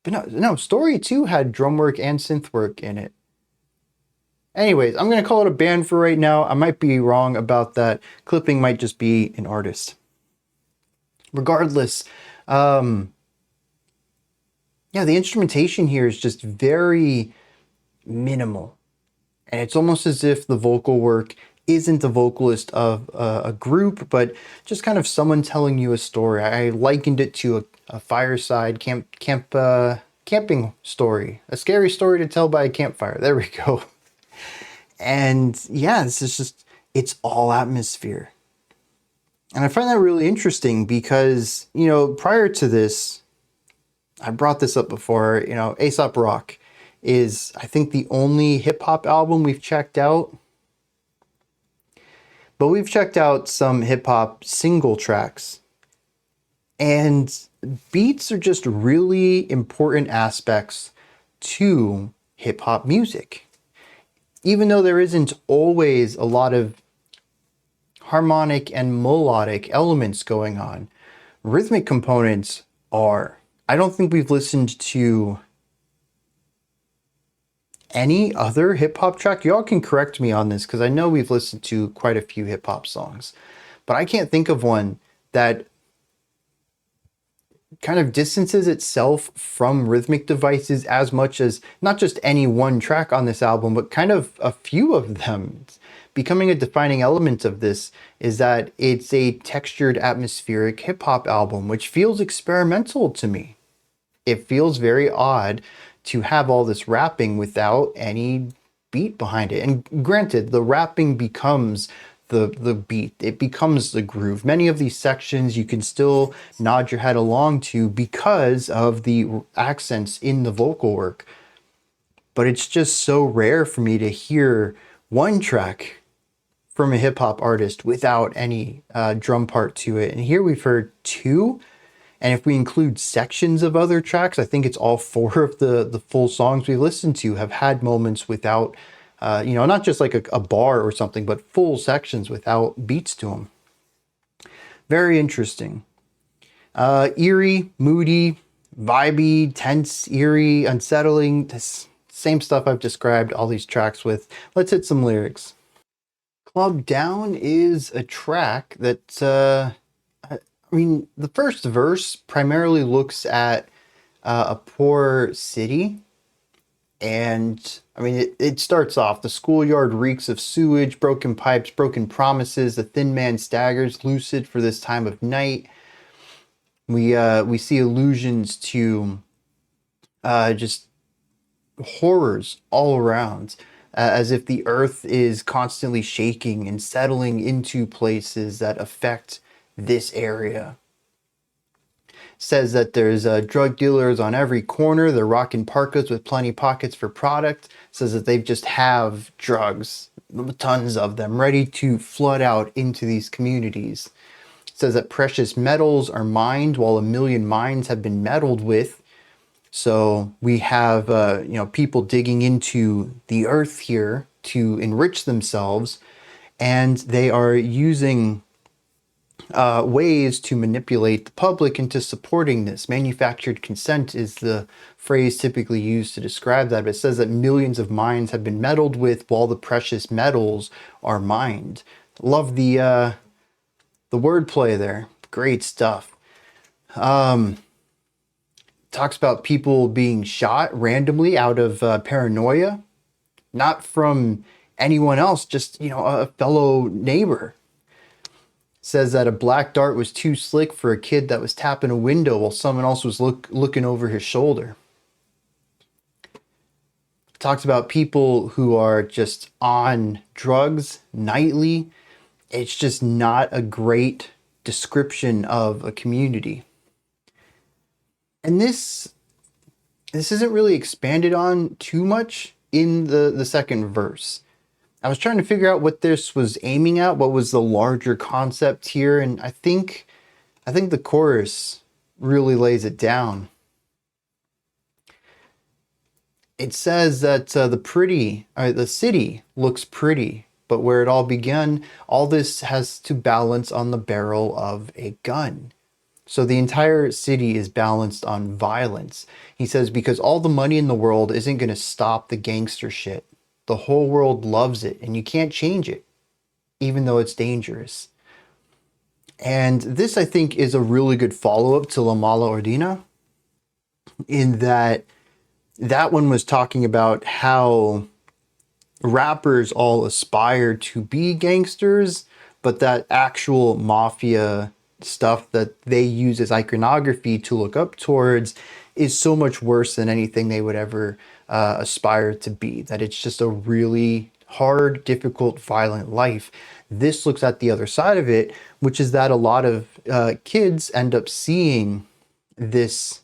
But no, Story 2 had drum work and synth work in it. Anyways, I'm going to call it a band for right now. I might be wrong about that. Clipping might just be an artist. Regardless, yeah, the instrumentation here is just very minimal. And it's almost as if the vocal work isn't the vocalist of a group, but just kind of someone telling you a story. I likened it to a fireside camping story. A scary story to tell by a campfire. There we go. And yeah, this is just, it's all atmosphere. And I find that really interesting because, you know, prior to this, I brought this up before, you know, Aesop Rock is, I think, the only hip hop album we've checked out. But we've checked out some hip hop single tracks. And beats are just really important aspects to hip hop music. Even though there isn't always a lot of harmonic and melodic elements going on, rhythmic components are. I don't think we've listened to any other hip hop track. Y'all can correct me on this because I know we've listened to quite a few hip hop songs, but I can't think of one that kind of distances itself from rhythmic devices as much as not just any one track on this album, but kind of a few of them. Becoming a defining element of this is that it's a textured, atmospheric hip hop album, which feels experimental to me. It feels very odd to have all this rapping without any beat behind it. And granted, the rapping becomes the beat. It becomes the groove. Many of these sections you can still nod your head along to because of the accents in the vocal work. But it's just so rare for me to hear one track from a hip hop artist without any drum part to it. And here we've heard 2. And if we include sections of other tracks, I think it's all 4 of the full songs we listened to have had moments without, you know, not just like a bar or something, but full sections without beats to them. Very interesting. Eerie, moody, vibey, tense, eerie, unsettling. This same stuff I've described all these tracks with. Let's hit some lyrics. Club Down is a track that, I mean, the first verse primarily looks at a poor city And I mean, it starts off, the schoolyard reeks of sewage, broken pipes, broken promises. The thin man staggers, lucid for this time of night. We see allusions to just horrors all around, as if the earth is constantly shaking and settling into places that affect this area. Says that there's drug dealers on every corner. They're rocking parkas with plenty pockets for product. Says that they just have drugs, tons of them, ready to flood out into these communities. Says that precious metals are mined while a million mines have been meddled with. So we have people digging into the earth here to enrich themselves, and they are using ways to manipulate the public into supporting this. Manufactured consent is the phrase typically used to describe that. But it says that millions of mines have been meddled with while the precious metals are mined. Love the wordplay there. Great stuff. Talks about people being shot randomly out of paranoia, not from anyone else, just a fellow neighbor. Says that a black dart was too slick for a kid that was tapping a window while someone else was looking over his shoulder. Talks about people who are just on drugs nightly. It's just not a great description of a community. And this isn't really expanded on too much in the second verse. I was trying to figure out what this was aiming at, what was the larger concept here, and I think the chorus really lays it down. It says that the city looks pretty, but where it all began, all this has to balance on the barrel of a gun. So the entire city is balanced on violence. He says, because all the money in the world isn't going to stop the gangster shit. The whole world loves it, and you can't change it, even though it's dangerous. And this, I think, is a really good follow-up to La Mala Ordina, in that one was talking about how rappers all aspire to be gangsters, but that actual mafia stuff that they use as iconography to look up towards is so much worse than anything they would ever aspire to be. That it's just a really hard, difficult, violent life. This looks at the other side of it, which is that a lot of kids end up seeing this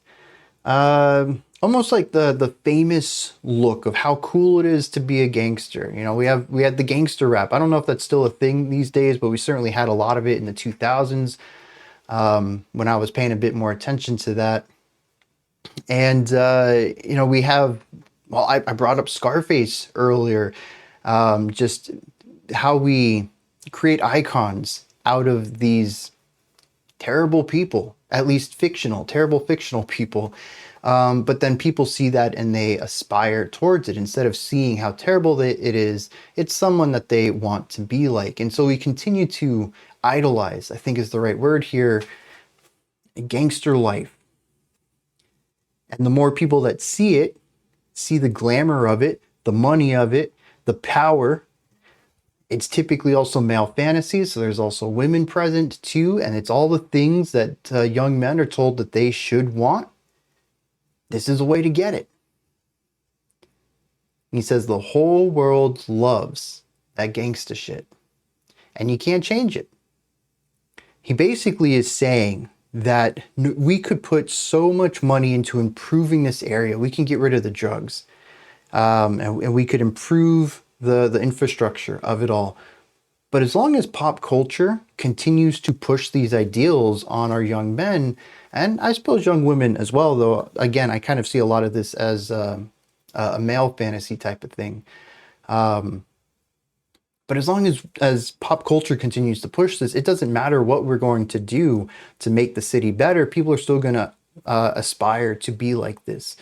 almost like the famous look of how cool it is to be a gangster. We had the gangster rap. I don't know if that's still a thing these days, but we certainly had a lot of it in the 2000s when I was paying a bit more attention to that. And we have, well, I brought up Scarface earlier, just how we create icons out of these terrible people, at least terrible fictional people. But then people see that and they aspire towards it. Instead of seeing how terrible it is, it's someone that they want to be like. And so we continue to idolize, I think is the right word here, gangster life. And the more people that see it, see the glamour of it, the money of it, the power, it's typically also male fantasies. So there's also women present too. And it's all the things that young men are told that they should want. This is a way to get it. He says the whole world loves that gangsta shit. And you can't change it. He basically is saying that we could put so much money into improving this area. We can get rid of the drugs. And we could improve the infrastructure of it all. But as long as pop culture continues to push these ideals on our young men, and I suppose young women as well, though, again, I kind of see a lot of this as a male fantasy type of thing. But as long as pop culture continues to push this, it doesn't matter what we're going to do to make the city better. People are still going to aspire to be like this.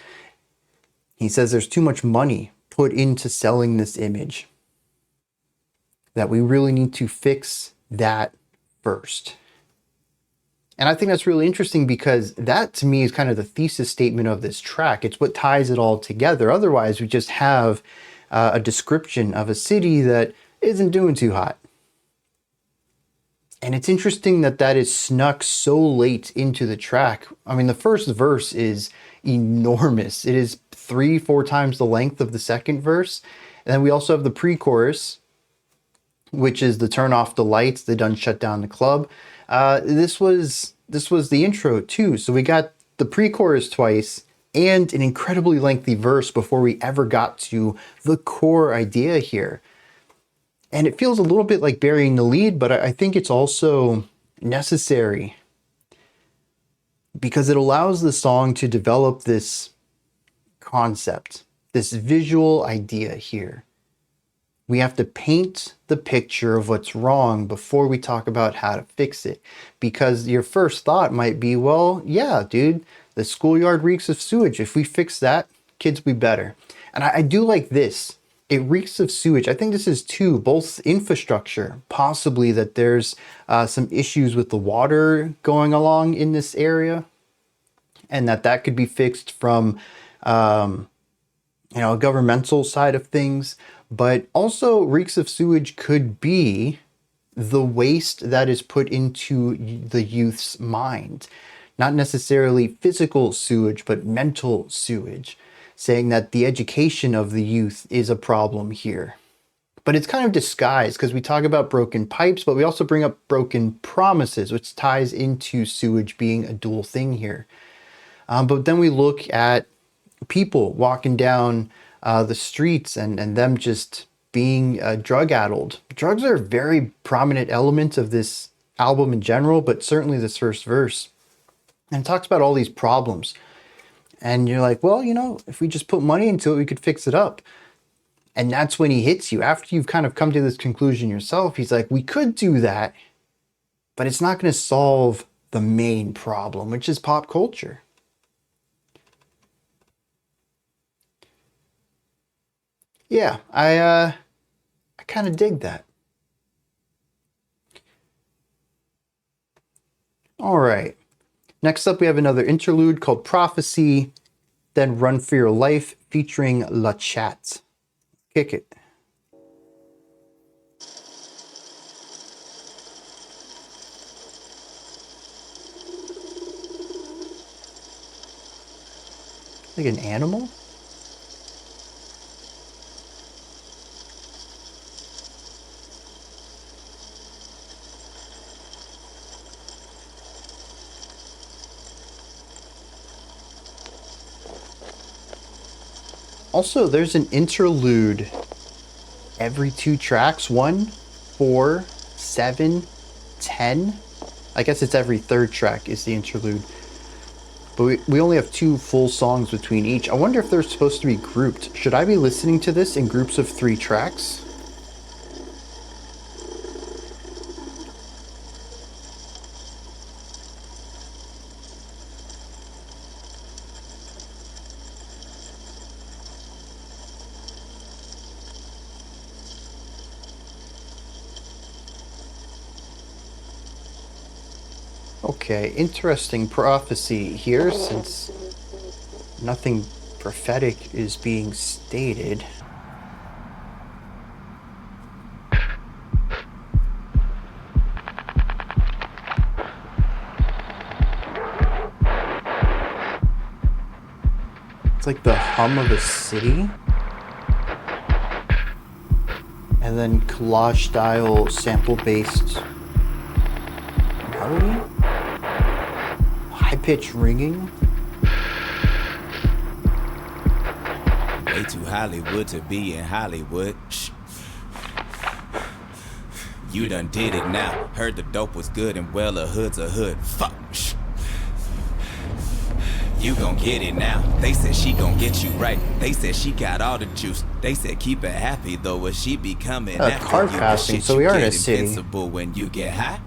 He says there's too much money put into selling this image, that we really need to fix that first. And I think that's really interesting because that to me is kind of the thesis statement of this track. It's what ties it all together. Otherwise, we just have a description of a city that isn't doing too hot. And it's interesting that that is snuck so late into the track. I mean, the first verse is enormous. It is 3-4 times the length of the second verse. And then we also have the pre-chorus, which is the turn off the lights, they done shut down the club. This was the intro too. So we got the pre-chorus twice and an incredibly lengthy verse before we ever got to the core idea here. And it feels a little bit like burying the lead, but I think it's also necessary because it allows the song to develop this concept, this visual idea here. We have to paint the picture of what's wrong before we talk about how to fix it. Because your first thought might be, well, yeah, dude, the schoolyard reeks of sewage. If we fix that, kids will be better. And I do like this. It reeks of sewage. I think this is too, both infrastructure, possibly that there's some issues with the water going along in this area, and that could be fixed from, a governmental side of things. But also reeks of sewage could be the waste that is put into the youth's mind. Not necessarily physical sewage, but mental sewage, saying that the education of the youth is a problem here. But it's kind of disguised because we talk about broken pipes, but we also bring up broken promises, which ties into sewage being a dual thing here. But then we look at people walking down the streets and them just being drug-addled. Drugs are a very prominent element of this album in general, but certainly this first verse. And it talks about all these problems. And you're like, well, if we just put money into it, we could fix it up. And that's when he hits you. After you've kind of come to this conclusion yourself, he's like, we could do that, but it's not going to solve the main problem, which is pop culture. Yeah, I kind of dig that. All right. Next up, we have another interlude called Prophecy, then Run for Your Life featuring La Chat. Kick it. Like an animal? Also, there's an interlude every 2 tracks, 1, 4, 7, 10. I guess it's every 3rd track is the interlude. But we only have 2 full songs between each. I wonder if they're supposed to be grouped. Should I be listening to this in groups of 3 tracks? Okay, interesting prophecy here, since nothing prophetic is being stated. It's like the hum of a city. And then collage style sample-based melody. High-pitched ringing. Way too Hollywood to be in Hollywood. Shh. You done did it now. Heard the dope was good and well, a hood's a hood. Fuck. Shh. You gon' get it now. They said she gon' get you right. They said she got all the juice. They said keep her happy though, or she be coming after car you. passing, so we are in a city. Invincible when you get high.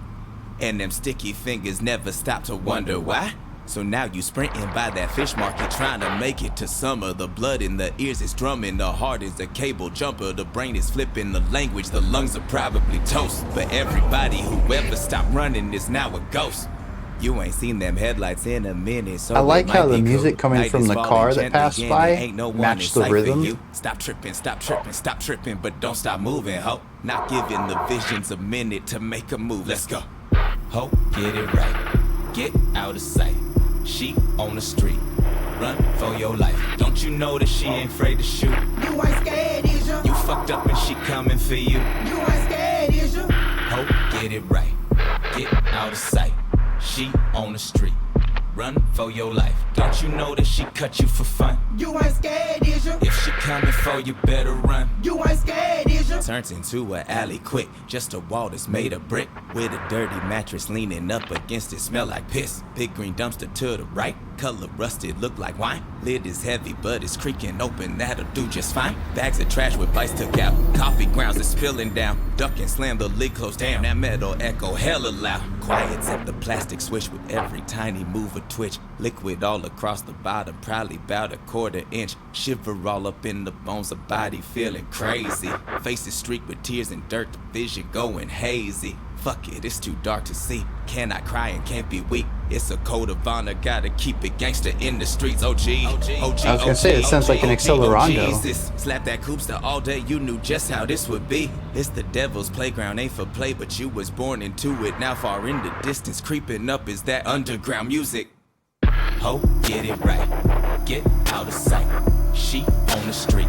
And them sticky fingers never stop to wonder why. So now you sprinting by that fish market trying to make it to summer. The blood in the ears is drumming, the heart is a cable jumper. The brain is flipping the language, the lungs are probably toast. But everybody who ever stopped running is now a ghost. You ain't seen them headlights in a minute, so I like it how might the be music cool. coming Night from is the falling car that gently passed in, by and ain't no one matched in the sight for rhythm. you. Stop tripping, stop tripping, stop tripping, but don't stop moving, ho. Not giving the visions a minute to make a move. Let's go. Ho, get it right. Get out of sight. She on the street. Run for your life. Don't you know that she ain't afraid to shoot? You ain't scared, is ya? You fucked up and she coming for you. You ain't scared, is ya? Ho, get it right. Get out of sight. She on the street. Run for your life. Don't you know that she cut you for fun? You ain't scared, is ya? If she coming for you, better run. You ain't scared, is ya? Turns into an alley quick. Just a wall that's made of brick. With a dirty mattress leaning up against it. Smell like piss. Big green dumpster to the right. Color rusted, look like wine. Lid is heavy, but it's creaking open. That'll do just fine. Bags of trash with bites took out. Coffee grounds is spilling down. Duck and slam the lid closed down. That metal echo hella loud. Quiet at the plastic swish with every tiny move or twitch. Liquid all across the bottom, probably about a quarter inch. Shiver all up in the bones, a body feeling crazy. Faces streaked with tears and dirt, the vision going hazy. Fuck it, it's too dark to see. Cannot cry and can't be weak. It's a code of honor, gotta keep it gangster in the streets. OG, OG, I was gonna say, it sounds like an accelerando. Jesus. Slap that coopster all day, you knew just how this would be. It's the devil's playground, ain't for play, but you was born into it. Now far in the distance, creeping up is that underground music. Ho, get it right. Get out of sight. She on the street.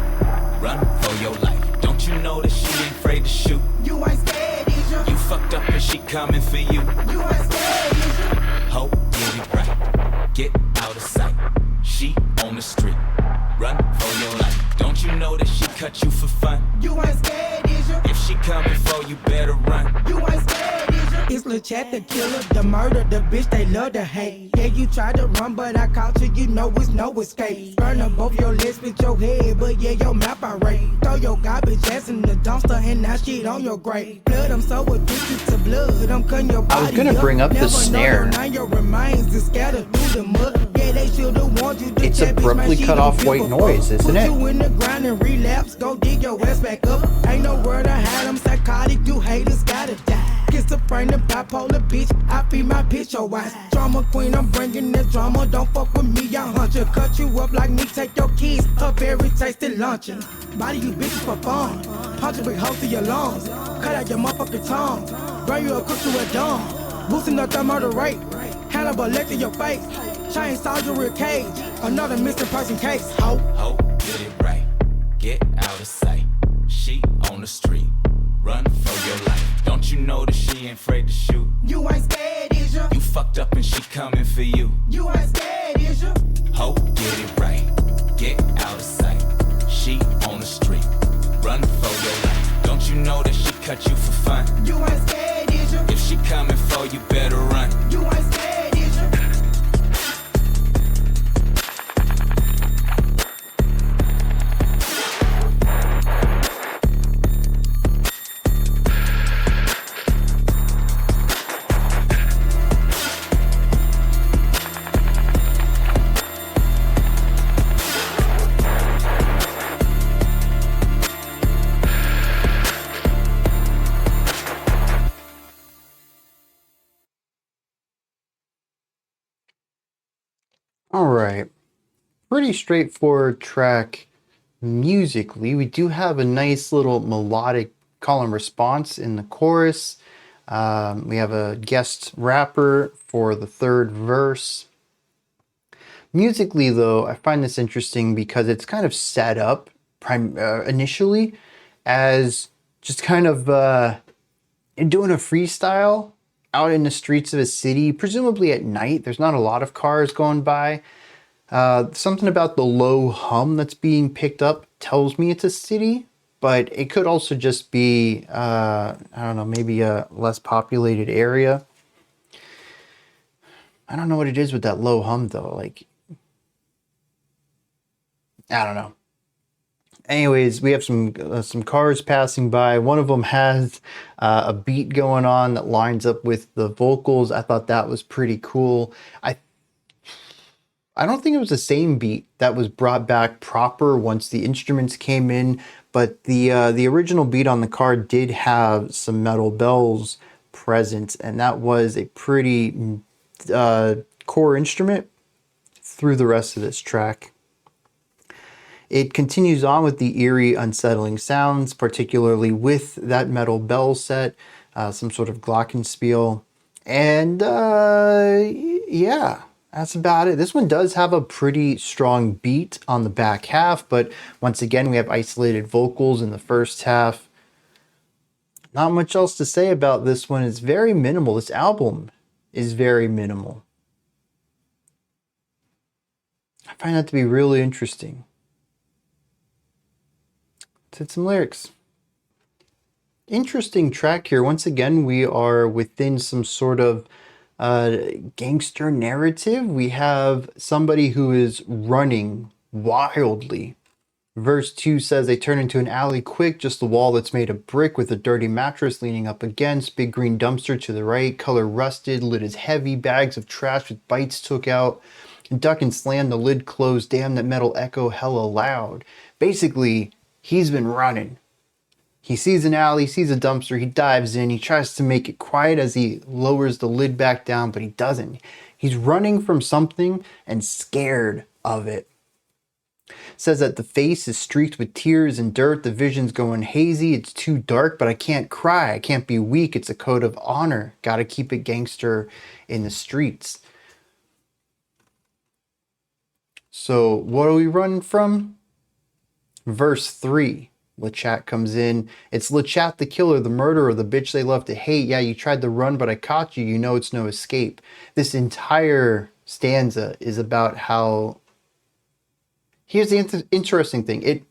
Run for your life. Don't you know that she ain't afraid to shoot? You ain't scared, is ya? You fucked up and she coming for you. You ain't scared, is ya? Ho, get it right. Get out of sight. She on the street. Run for your life. Don't you know that she cut you for fun? You ain't scared, is ya? If she coming for you, better run. You ain't scared, is ya? It's Lil Chat, the killer, the murder, the bitch they love to hate. Yeah, you tried to run, but I caught you, you know it's no escape. Burn up both your legs with your head, but yeah, your mouth I rate. Throw your garbage ass in the dumpster and now shit on your grave. Blood, I'm so addicted to blood, I'm cutting your body. I was gonna bring up the snare. Now your remains is scattered through the mud. Yeah, they should've warned you. It's abruptly cut off white noise, isn't it? Put you in the ground and relapse, go dig your ass back up. Ain't no word I had, I'm psychotic, you haters gotta die. Schizophrenic, bipolar bitch, I feed my bitch your ass. Drama queen, I'm bringing the drama, don't fuck with me, I hunt you. Cut you up like me, take your kids, a very tasty luncheon. Body you bitches for fun, punch a big hole through your lungs. Cut out your motherfucking tongue, burn you a cook to a dumb. Boosting up the murder rate, Hannibal leg to your face. Chainsaw your real cage, another missing person case. Ho, ho, get it right. Get out of sight. She on the street. Run for your life. Don't you know that she ain't afraid to shoot? You ain't scared, is ya? You fucked up and she coming for you. You ain't scared, is ya? Ho, get it right. Get out of sight. She on the street. Run for your life. Don't you know that she cut you for fun? You ain't scared, is ya? If she coming for you, better run. You ain't scared, is ya? All right, pretty straightforward track musically. We do have a nice little melodic call and response in the chorus. We have a guest rapper for the third verse. Musically, though, I find this interesting because it's kind of set up initially as just kind of doing a freestyle out in the streets of a city, presumably at night. There's not a lot of cars going by. Something about the low hum that's being picked up tells me it's a city, but it could also just be, I don't know, maybe a less populated area. I don't know what it is with that low hum though. Like, I don't know. Anyways, we have some cars passing by. One of them has a beat going on that lines up with the vocals. I thought that was pretty cool. I don't think it was the same beat that was brought back proper once the instruments came in, but the original beat on the car did have some metal bells present, and that was a pretty core instrument through the rest of this track. It continues on with the eerie, unsettling sounds, particularly with that metal bell set, some sort of glockenspiel. And yeah, that's about it. This one does have a pretty strong beat on the back half, but once again, we have isolated vocals in the first half. Not much else to say about this one. It's very minimal. This album is very minimal. I find that to be really interesting. Let's hit some lyrics. Interesting track here. Once again, we are within some sort of gangster narrative. We have somebody who is running wildly. Verse 2 says they turn into an alley quick, just the wall that's made of brick with a dirty mattress leaning up against, big green dumpster to the right, color rusted, lid is heavy, bags of trash with bites took out, duck and slam, the lid closed, damn that metal echo hella loud. Basically, he's been running. He sees an alley, sees a dumpster, he dives in, he tries to make it quiet as he lowers the lid back down, but he doesn't. He's running from something and scared of it. Says that the face is streaked with tears and dirt, the vision's going hazy, it's too dark, but I can't cry, I can't be weak, it's a code of honor, gotta keep it gangster in the streets. So what are we running from? Verse 3. LeChat comes in. It's LeChat the killer, the murderer, the bitch they love to hate. Yeah, you tried to run, but I caught you. You know it's no escape. This entire stanza is about how... Here's the interesting thing. It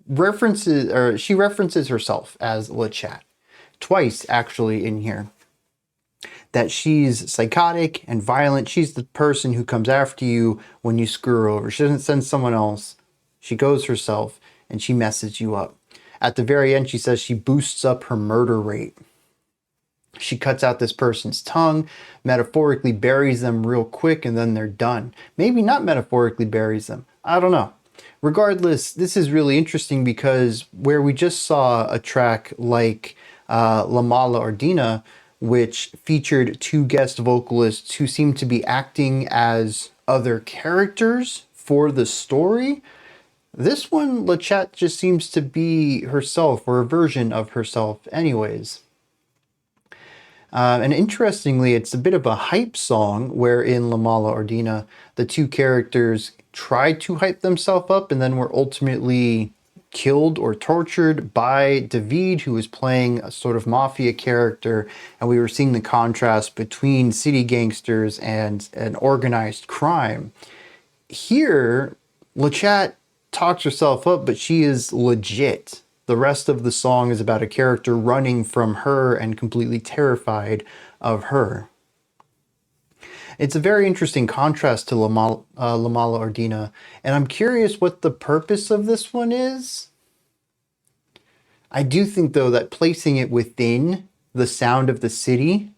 references, or she references herself as LeChat. Twice, actually, in here. That she's psychotic and violent. She's the person who comes after you when you screw her over. She doesn't send someone else. She goes herself. And she messes you up. At the very end, she says she boosts up her murder rate. She cuts out this person's tongue, metaphorically buries them real quick, and then they're done. Maybe not metaphorically buries them. I don't know. Regardless, this is really interesting because where we just saw a track like La Mala Ordina, which featured two guest vocalists who seemed to be acting as other characters for the story, this one, LeChat just seems to be herself, or a version of herself anyways. And interestingly, it's a bit of a hype song where in La Mala Ordina, the two characters tried to hype themselves up and then were ultimately killed or tortured by David, who was playing a sort of mafia character. And we were seeing the contrast between city gangsters and an organized crime. Here, LeChat talks herself up, but she is legit. The rest of the song is about a character running from her and completely terrified of her. It's a very interesting contrast to La Mala Ordina, and I'm curious what the purpose of this one is. I do think, though, that placing it within the sound of the city,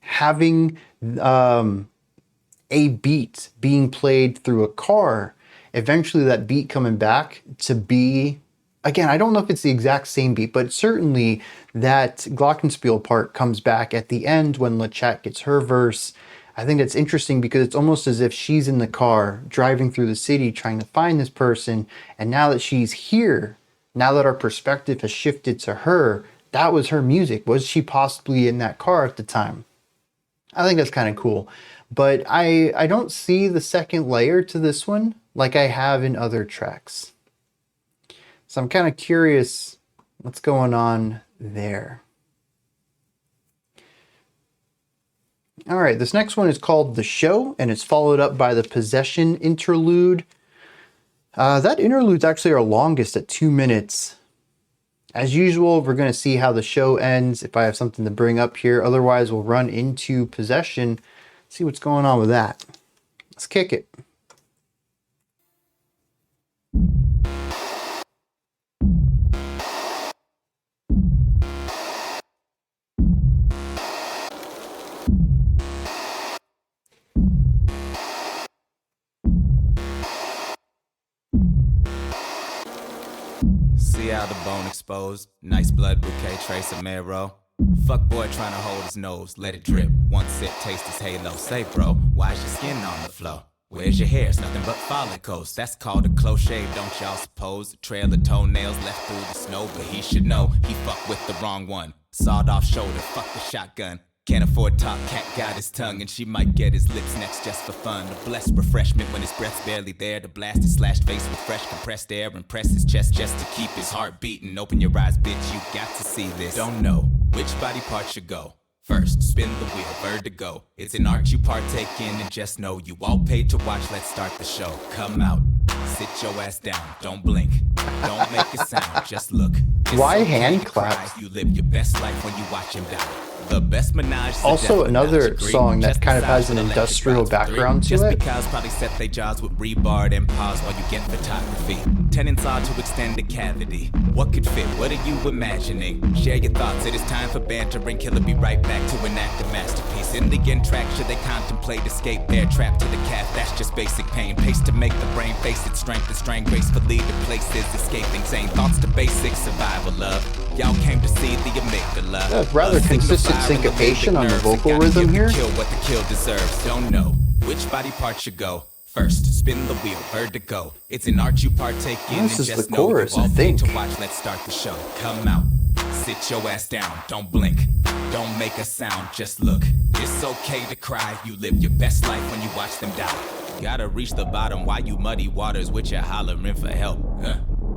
having a beat being played through a car, eventually that beat coming back to be, again, I don't know if it's the exact same beat, but certainly that glockenspiel part comes back at the end when LeChat gets her verse. I think that's interesting because it's almost as if she's in the car driving through the city trying to find this person, and now that she's here, now that our perspective has shifted to her, that was her music. Was she possibly in that car at the time? I think that's kind of cool. But I don't see the second layer to this one like I have in other tracks. So I'm kind of curious what's going on there. All right, this next one is called The Show, and it's followed up by the Possession interlude. That interlude's actually our longest at 2 minutes. As usual, we're going to see how the show ends if I have something to bring up here. Otherwise, we'll run into Possession, see what's going on with that. Let's kick it. See how the bone exposed? Nice blood bouquet, trace of marrow. Fuck boy trying to hold his nose, let it drip. One sip, taste his halo. Say bro, why's your skin on the floor? Where's your hair? It's nothing but follicles. That's called a close shave, don't y'all suppose? A trail of toenails left through the snow, but he should know he fucked with the wrong one. Sawed off shoulder, fuck the shotgun. Can't afford top, cat got his tongue, and she might get his lips next just for fun. A blessed refreshment when his breath's barely there. To blast his slashed face with fresh compressed air and press his chest just to keep his heart beating. Open your eyes, bitch, you got to see this. Don't know which body part should go first. Spin the wheel, vertigo. It's an art you partake in, and just know you all paid to watch. Let's start the show. Come out, sit your ass down, don't blink, don't make a sound, just look. It's Why okay hand to cry. claps? You live your best life when you watch him die. The best menage. Also another song that kind of has an industrial background to just it. because probably set their jaws with rebar and pause while you get photography. Tenants are to extend the cavity. What could fit? What are you imagining? Share your thoughts. It is time for bantering. Killer be right back to enact a masterpiece. In the end track, should they contemplate escape? They're trapped to the calf. That's just basic pain. Pace to make the brain face its strength and strain gracefully to places. Escaping sane thoughts to basic survival love. Y'all came to see the amygdala. Yeah, rather consistent syncopation on the vocal rhythm here. Kill what the kill deserves. Don't know which body part should go first. Spin the wheel, vertigo. It's an art you partake in. This is and just the know chorus, you all I think. paid to watch. Let's start the show. Come out, sit your ass down. Don't blink, don't make a sound. Just look. It's okay to cry. You live your best life when you watch them die. Gotta reach the bottom. Why you muddy waters with your hollering for help?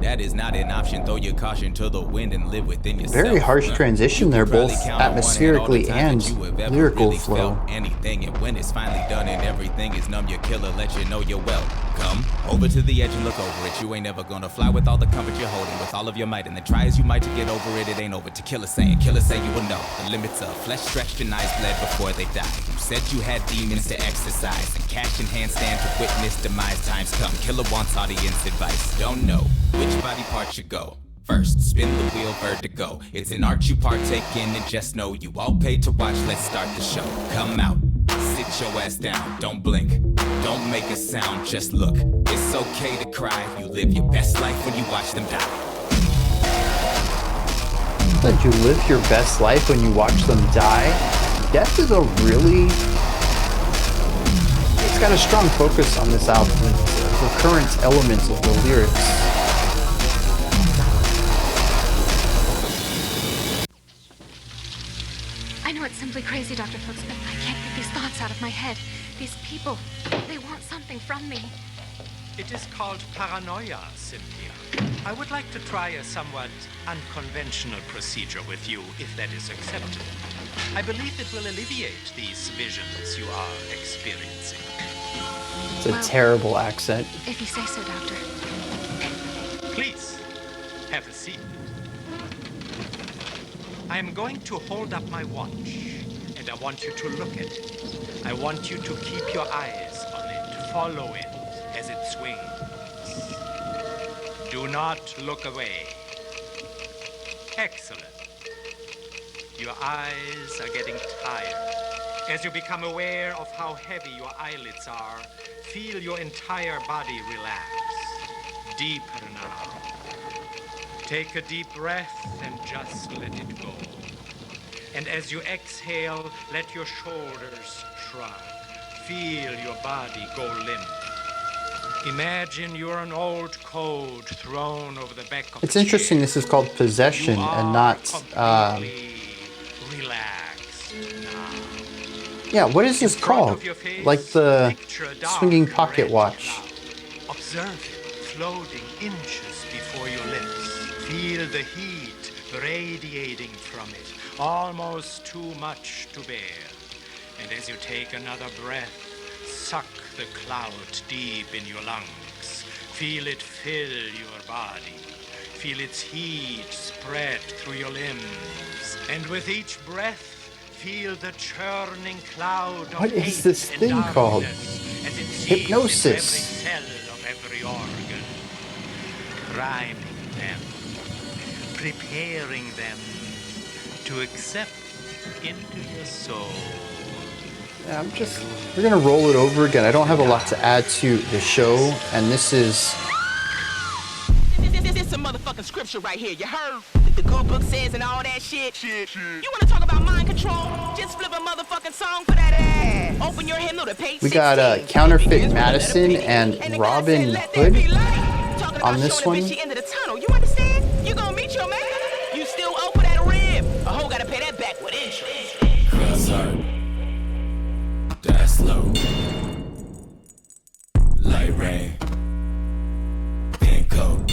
That is not an option. Throw your caution to the wind and live within yourself. Very harsh transition there, both Probably count on one hand all the atmospherically times and that you have ever lyrical really flow. felt anything, and when it's finally done and everything is numb, your killer let you know you're well. Come over to the edge and look over it. You ain't never gonna fly with all the comfort you're holding, with all of your might, and then try as you might to get over it. It ain't over. To killer say you will know the limits of flesh stretched and eyes bled before they die. You said you had demons to exercise, and cash in hand stand to witness demise. Times come. Killer wants audience advice. Don't know which body part should go first. Spin the wheel, vertigo. It's an art you partake in, and just know you all paid to watch. Let's start the show. Come out, sit your ass down. Don't blink, don't make a sound. Just look. It's okay to cry. You live your best life when you watch them die. That you live your best life when you watch them die. Death is a really... It's got a strong focus on this album. It's recurrent elements of the lyrics. I know it's simply crazy, Dr. Fuchs, but I can't get these thoughts out of my head. These people, they want something from me. It is called paranoia, Cynthia. I would like to try a somewhat unconventional procedure with you, if that is acceptable. I believe it will alleviate these visions you are experiencing. It's a terrible accent. If you say so, Doctor. Please, have a seat. I am going to hold up my watch, and I want you to look at it. I want you to keep your eyes on it, follow it as it swings. Do not look away. Excellent. Your eyes are getting tired. As you become aware of how heavy your eyelids are, feel your entire body relax. Deeper now. Take a deep breath and just let it go. And as you exhale, let your shoulders shrug. Feel your body go limp. Imagine you're an old coat thrown over the back of It's a interesting chair. this is called Possession You and are not... completely relaxed now. yeah, what is this In front called? of your face, Like the picture a dark swinging pocket red watch. cloud. Observe it floating inches before your lips. Feel the heat radiating from it, almost too much to bear. And as you take another breath, suck the cloud deep in your lungs. Feel it fill your body. Feel its heat spread through your limbs. And with each breath, feel the churning cloud of What is hate this and thing called? darkness as it seeps Hypnosis. into every cell of every organ. Priming them, preparing them to accept into your soul. Yeah, we're gonna roll it over again. I don't have a lot to add to the show, and this is motherfucking scripture right here, you heard? The good book says and all that shit. You wanna talk about mind control? Just flip a motherfucking song for that ass. Open your hymnal to page 16. We got Counterfeit Madison and Robin Hood on this one. You understand? You gonna meet your man? You still owe for that rib. A hoe gotta pay that back with interest. Cross hard, die slow, light rain, pink coat,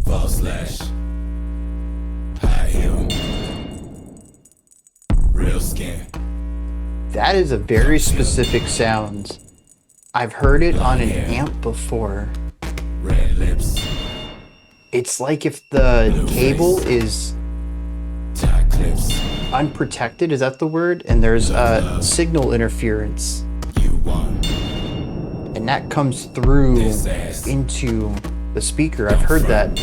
false lash, high heel, real skin. That is a very specific sound. I've heard it on an amp before. Red lips. It's like if the cable is unprotected, is that the word? And there's signal interference. And that comes through into the speaker. I've heard that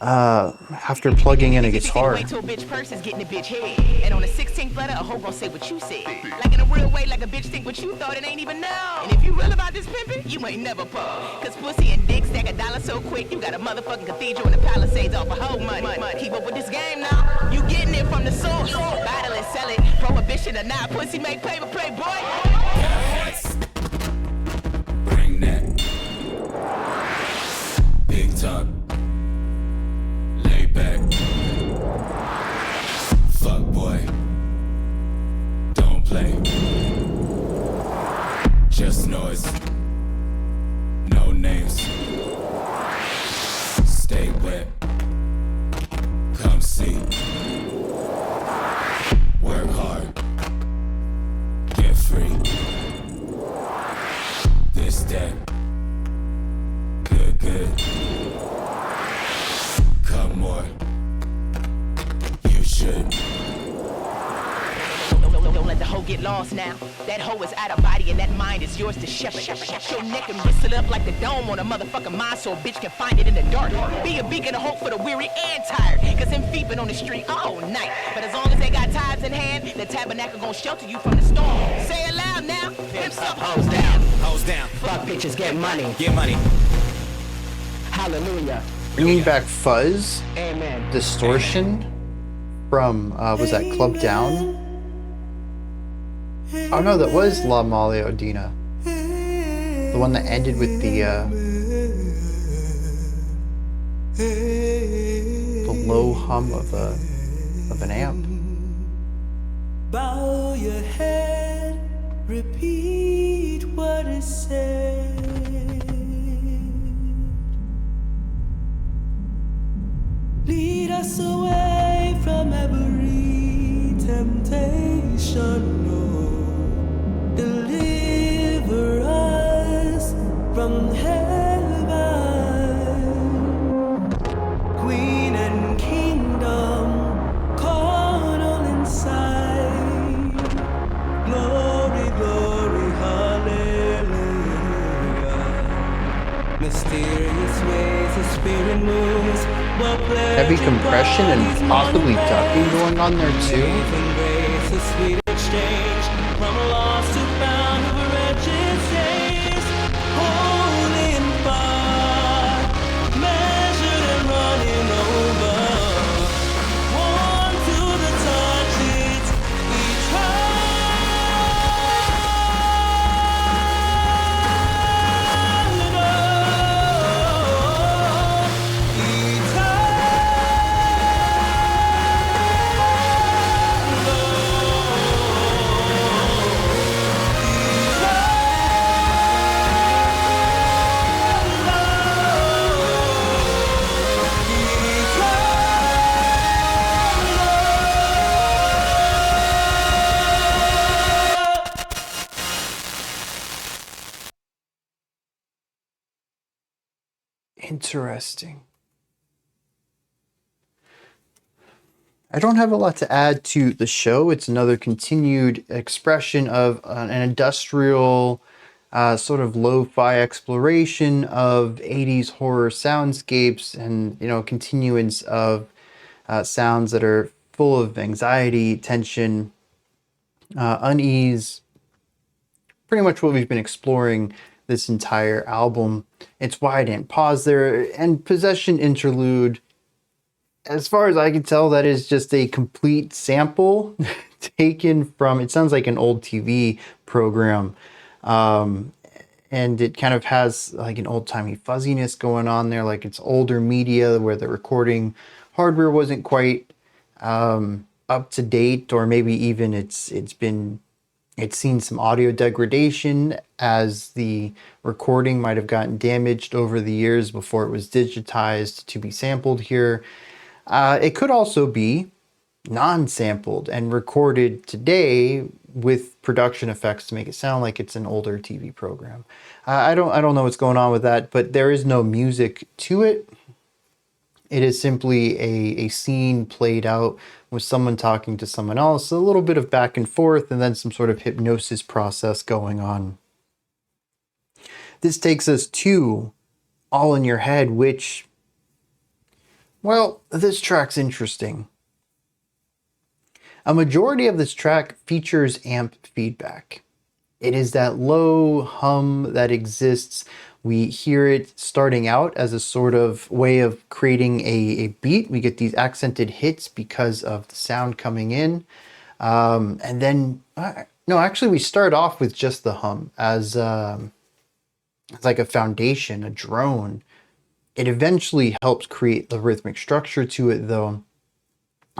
after plugging in a guitar. Wait till a bitch purse is getting a bitch head. And on the 16th letter, a hoe gon' say what you said. Like in a real way, like a bitch think what you thought and ain't even know. And if you real about this pimpin', you ain't never pull. Cause pussy and dick stack $1 so quick, you got a motherfucking cathedral in the Palisades off of hoe money. Keep up with this game now. You getting it from the source. Battle and sell it. Prohibition or not, pussy make paper play, boy. Bring that. Big talk. Lay back. Fuck boy. Don't play. Just noise. No names. Stay wet. Come see. Work hard. Get free. This that. Good. Come more. You should. Don't let the hoe get lost now. That hoe is out of body and that mind is yours to shepherd. Your neck and whistle up like the dome on a motherfucking mind so a bitch can find it in the dark. Be a beacon of hope for the weary and tired. Cause them feet been on the street all night. But as long as they got tithes in hand, the tabernacle gon' shelter you from the storm. Say it loud now. Pimps up, hoes down. Hoes down. Fuck bitches, get money. Get money. Hallelujah. Bringing back fuzz, Amen. distortion from, was that Club Down? Oh no, that was La Mole Ordina. The one that ended with the low hum of an amp. Bow your head, repeat what is said. Lead us away from every temptation, Lord. Deliver us from heaven. Queen and kingdom, carnal inside. Glory, glory, hallelujah. Mysterious ways the Spirit moves. Heavy compression and possibly ducking going on there too. Interesting. I don't have a lot to add to the show. It's another continued expression of an industrial sort of lo-fi exploration of 80s horror soundscapes and, you know, continuance of sounds that are full of anxiety, tension, unease. Pretty much what we've been exploring this entire album. It's why I didn't pause there. And Possession Interlude, as far as I can tell, that is just a complete sample taken from, it sounds like an old TV program. And it kind of has like an old-timey fuzziness going on there, like it's older media where the recording hardware wasn't quite up to date, or maybe even it's seen some audio degradation as the recording might have gotten damaged over the years before it was digitized to be sampled here. It could also be non-sampled and recorded today with production effects to make it sound like it's an older TV program. I don't know what's going on with that, but there is no music to it. It is simply a scene played out with someone talking to someone else, a little bit of back and forth, and then some sort of hypnosis process going on. This takes us to All in Your Head, which, well, this track's interesting. A majority of this track features amp feedback. It is that low hum that exists. We hear it starting out as a sort of way of creating a beat. We get these accented hits because of the sound coming in. And then, no, actually we start off with just the hum as like a foundation, a drone. It eventually helps create the rhythmic structure to it though,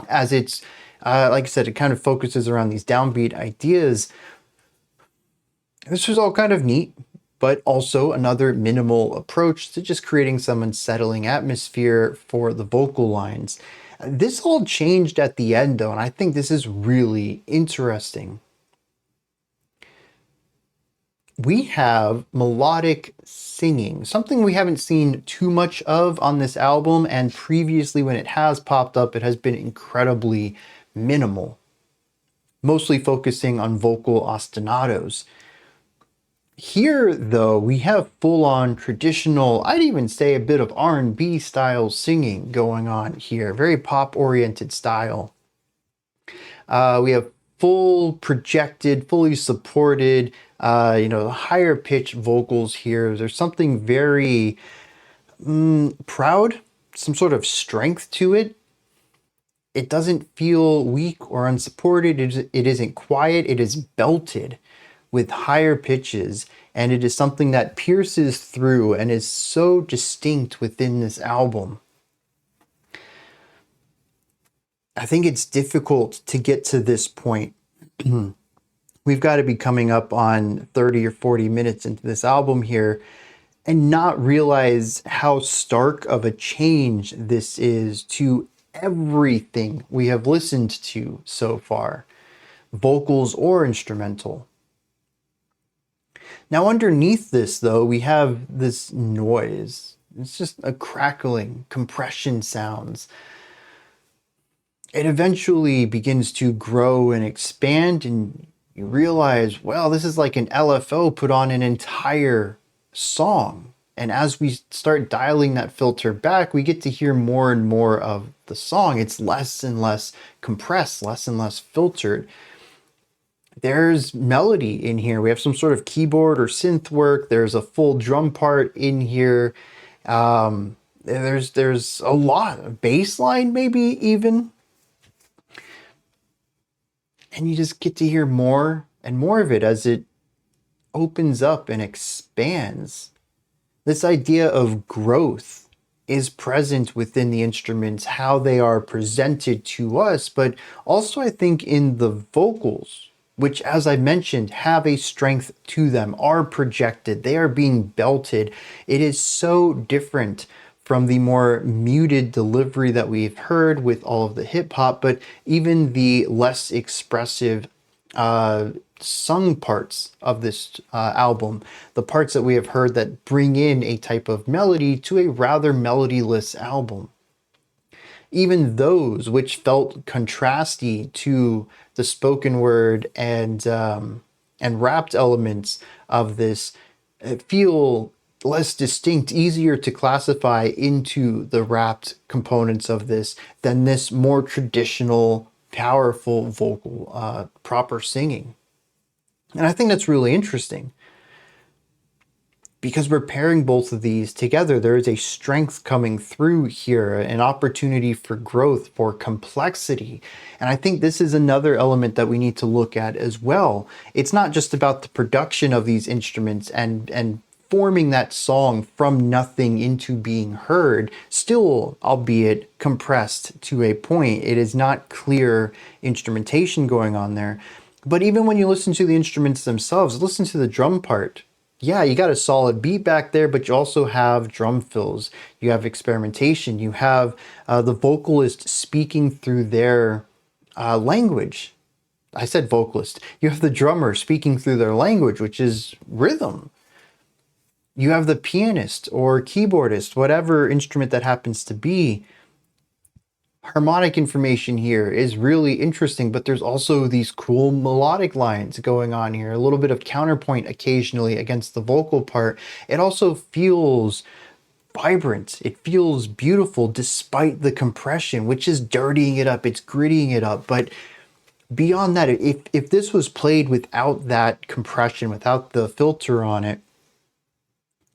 as it's, like I said, it kind of focuses around these downbeat ideas. This was all kind of neat, but also another minimal approach to just creating some unsettling atmosphere for the vocal lines. This all changed at the end though, and I think this is really interesting. We have melodic singing, something we haven't seen too much of on this album, and previously when it has popped up, it has been incredibly minimal, mostly focusing on vocal ostinatos. Here, though, we have full-on traditional, I'd even say a bit of R&B style singing going on here, very pop-oriented style. We have full projected, fully supported, higher pitched vocals here. There's something very proud, some sort of strength to it. It doesn't feel weak or unsupported. It isn't quiet. It is belted with higher pitches, and it is something that pierces through and is so distinct within this album. I think it's difficult to get to this point. We've got to be coming up on 30 or 40 minutes into this album here and not realize how stark of a change this is to everything we have listened to so far, vocals or instrumental. Now underneath this though, we have this noise. It's just a crackling, compression sounds. It eventually begins to grow and expand, and you realize, well, this is like an LFO put on an entire song. And as we start dialing that filter back, we get to hear more and more of the song. It's less and less compressed, less and less filtered. There's melody in here. We have some sort of keyboard or synth work. There's a full drum part in here. There's a lot of bass line, maybe even. And you just get to hear more and more of it as it opens up and expands. This idea of growth is present within the instruments, how they are presented to us, but also I think in the vocals, which, as I mentioned, have a strength to them, are projected, they are being belted. It is so different from the more muted delivery that we've heard with all of the hip hop, but even the less expressive sung parts of this album, the parts that we have heard that bring in a type of melody to a rather melodyless album. Even those which felt contrasty to the spoken word and rapped elements of this feel less distinct, easier to classify into the rapped components of this than this more traditional, powerful vocal, proper singing. And I think that's really interesting. because we're pairing both of these together, there is a strength coming through here, an opportunity for growth, for complexity. And I think this is another element that we need to look at as well. It's not just about the production of these instruments and forming that song from nothing into being heard, still, albeit compressed to a point. It is not clear instrumentation going on there. But even when you listen to the instruments themselves, listen to the drum part. Yeah, you got a solid beat back there, but you also have drum fills. You have experimentation. You have the vocalist speaking through their language. I said vocalist. You have the drummer speaking through their language, which is rhythm. You have the pianist or keyboardist, whatever instrument that happens to be. Harmonic information here is really interesting, but there's also these cool melodic lines going on here, a little bit of counterpoint occasionally against the vocal part. It also feels vibrant. It feels beautiful despite the compression, which is dirtying it up. It's grittying it up. But beyond that, if this was played without that compression, without the filter on it,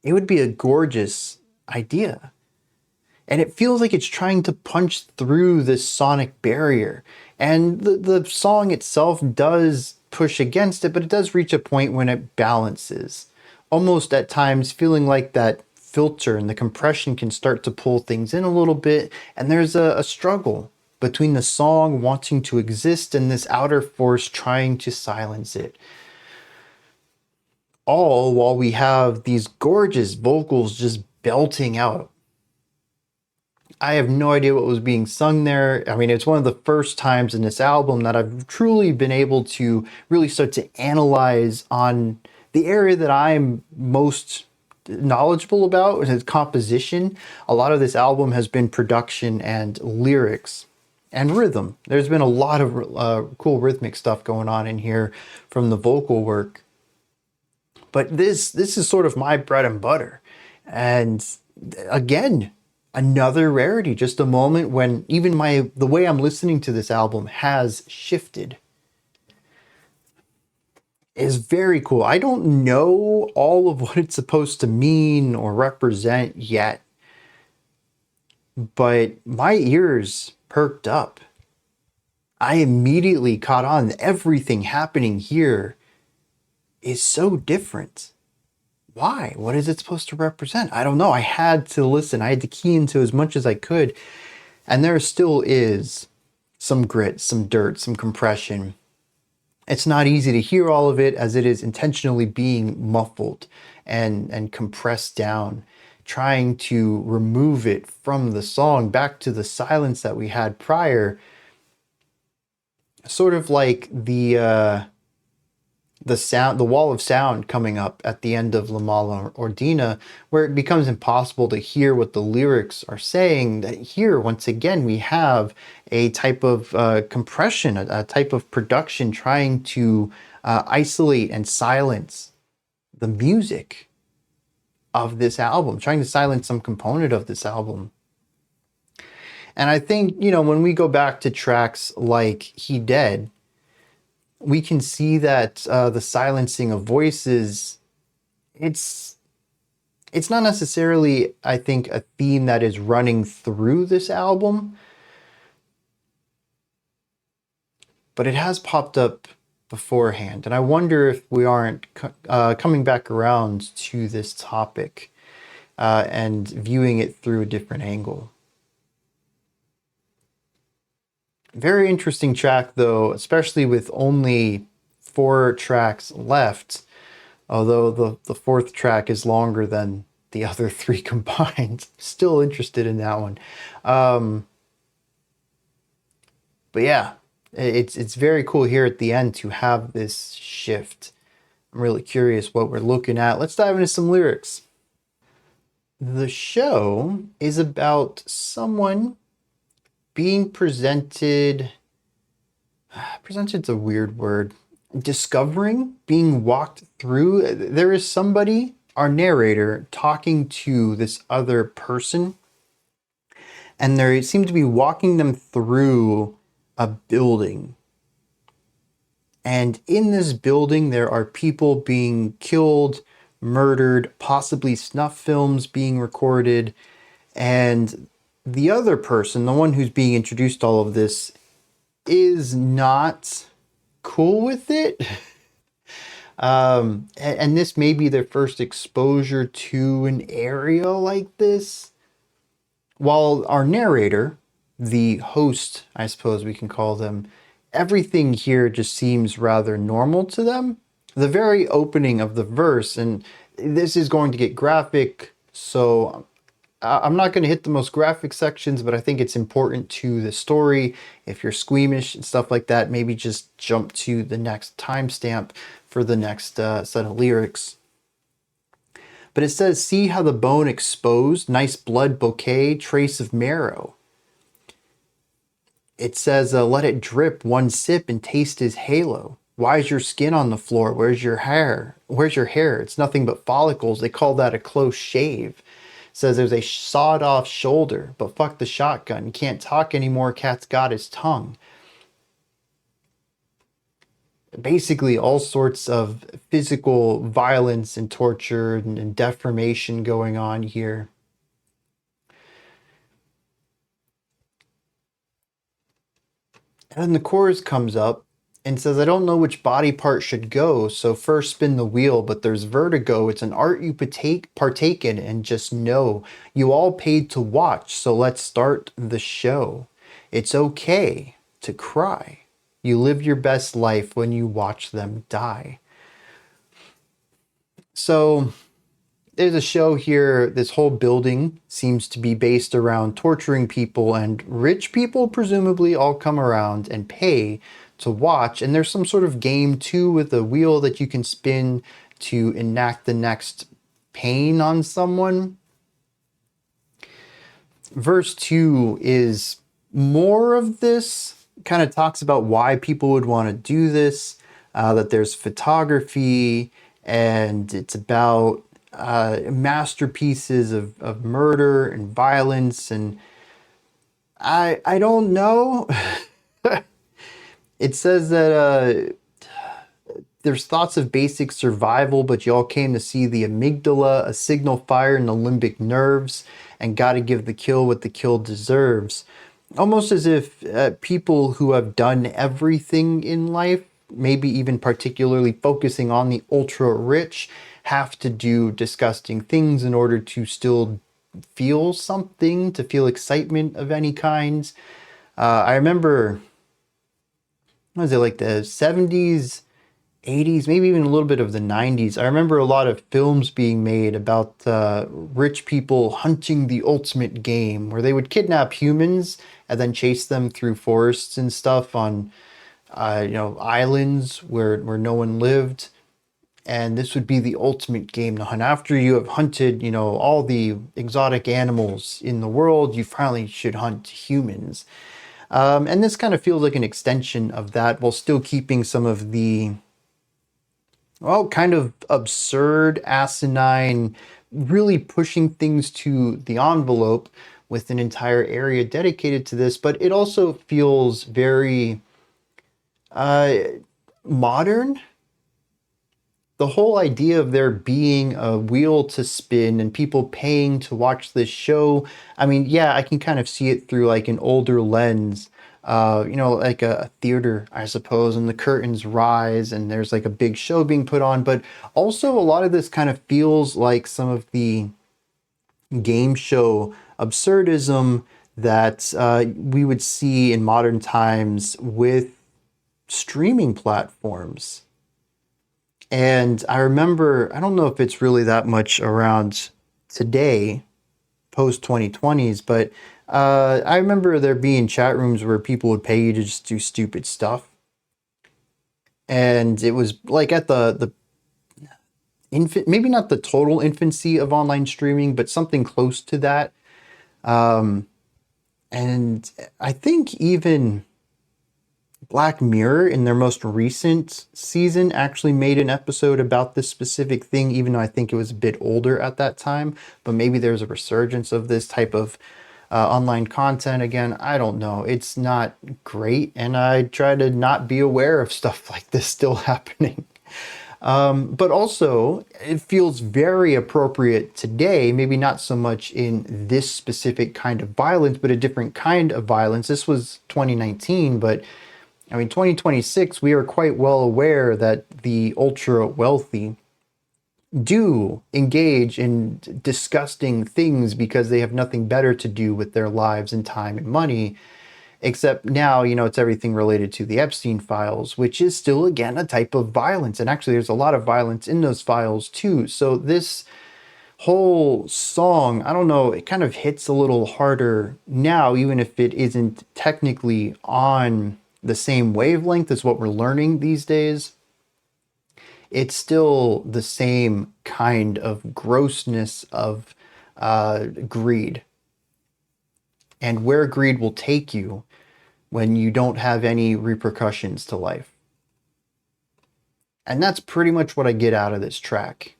it would be a gorgeous idea. And it feels like it's trying to punch through this sonic barrier. And the song itself does push against it, but it does reach a point when it balances. Almost at times feeling like that filter and the compression can start to pull things in a little bit. And there's a struggle between the song wanting to exist and this outer force trying to silence it. All while we have these gorgeous vocals just belting out. I have no idea what was being sung there. I mean, it's one of the first times in this album that I've truly been able to really start to analyze on the area that I'm most knowledgeable about, which is composition. A lot of this album has been production and lyrics and rhythm. There's been a lot of cool rhythmic stuff going on in here from the vocal work. But this is sort of my bread and butter. And again, another rarity, just a moment when even the way I'm listening to this album has shifted. Is very cool. I don't know all of what it's supposed to mean or represent yet, but my ears perked up. I immediately caught on. Everything happening here is so different. Why? What is it supposed to represent? I don't know. I had to listen. I had to key into as much as I could. And there still is some grit, some dirt, some compression. It's not easy to hear all of it as it is intentionally being muffled and compressed down, trying to remove it from the song back to the silence that we had prior. Sort of like the sound, the wall of sound coming up at the end of La Mala Ordina, where it becomes impossible to hear what the lyrics are saying. That here, once again, we have a type of compression, a type of production trying to isolate and silence the music of this album, trying to silence some component of this album. And I think, when we go back to tracks like He Dead, we can see that the silencing of voices, it's not necessarily, I think, a theme that is running through this album, but it has popped up beforehand. And I wonder if we aren't coming back around to this topic and viewing it through a different angle. Very interesting track, though, especially with only 4 tracks left, although the 4th track is longer than the other 3 combined. Still interested in that one. But yeah, it's very cool here at the end to have this shift. I'm really curious what we're looking at. Let's dive into some lyrics. The show is about someone being presented's a weird word. Discovering, being walked through. There is somebody, our narrator, talking to this other person, and they seem to be walking them through a building. And in this building, there are people being killed, murdered, possibly snuff films being recorded, and the other person, the one who's being introduced to all of this, is not cool with it. And this may be their first exposure to an area like this. While our narrator, the host, I suppose we can call them, everything here just seems rather normal to them. The very opening of the verse, and this is going to get graphic, so I'm not going to hit the most graphic sections, but I think it's important to the story. If you're squeamish and stuff like that, maybe just jump to the next timestamp for the next set of lyrics. But it says, see how the bone exposed, nice blood bouquet, trace of marrow. It says, let it drip, one sip and taste his halo. Why is your skin on the floor? Where's your hair? Where's your hair? It's nothing but follicles. They call that a close shave. Says there's a sawed off shoulder, but fuck the shotgun. Can't talk anymore. Cat's got his tongue. Basically all sorts of physical violence and torture and deformation going on here. And the chorus comes up and says, I don't know which body part should go, so first spin the wheel, but there's vertigo. It's an art you partake in, and just know you all paid to watch, so let's start the show. It's okay to cry. You live your best life when you watch them die. So there's a show here. This whole building seems to be based around torturing people, and rich people presumably all come around and pay to watch. And there's some sort of game too with a wheel that you can spin to enact the next pain on someone. Verse 2 is more of this, kind of talks about why people would want to do this, that there's photography, and it's about masterpieces of murder and violence, and I don't know. It says that there's thoughts of basic survival, but you all came to see the amygdala, a signal fire in the limbic nerves, and got to give the kill what the kill deserves. Almost as if people who have done everything in life, maybe even particularly focusing on the ultra rich, have to do disgusting things in order to still feel something, to feel excitement of any kind. I remember, what was it, like the 70s, 80s, maybe even a little bit of the 90s. I remember a lot of films being made about rich people hunting the ultimate game, where they would kidnap humans and then chase them through forests and stuff on islands where no one lived. And this would be the ultimate game to hunt. After you have hunted, all the exotic animals in the world, you finally should hunt humans. And this kind of feels like an extension of that, while still keeping some of the, kind of absurd, asinine, really pushing things to the envelope with an entire area dedicated to this. But it also feels very modern. The whole idea of there being a wheel to spin and people paying to watch this show, I mean, yeah, I can kind of see it through like an older lens, like a theater, I suppose, and the curtains rise and there's like a big show being put on. But also a lot of this kind of feels like some of the game show absurdism that we would see in modern times with streaming platforms. And I remember, I don't know if it's really that much around today, post 2020s, but I remember there being chat rooms where people would pay you to just do stupid stuff. And it was like at the maybe not the total infancy of online streaming, but something close to that. And I think even Black Mirror in their most recent season actually made an episode about this specific thing, even though I think it was a bit older at that time. But maybe there's a resurgence of this type of online content again. I don't know. It's not great, and I try to not be aware of stuff like this still happening. But also, it feels very appropriate today, maybe not so much in this specific kind of violence, but a different kind of violence. This was 2019, but I mean, 2026, we are quite well aware that the ultra wealthy do engage in disgusting things because they have nothing better to do with their lives and time and money. Except now, you know, it's everything related to the Epstein files, which is still, again, a type of violence. And actually, there's a lot of violence in those files, too. So this whole song, I don't know, it kind of hits a little harder now, even if it isn't technically on the same wavelength as what we're learning these days. It's still the same kind of grossness of greed. And where greed will take you when you don't have any repercussions to life. And that's pretty much what I get out of this track.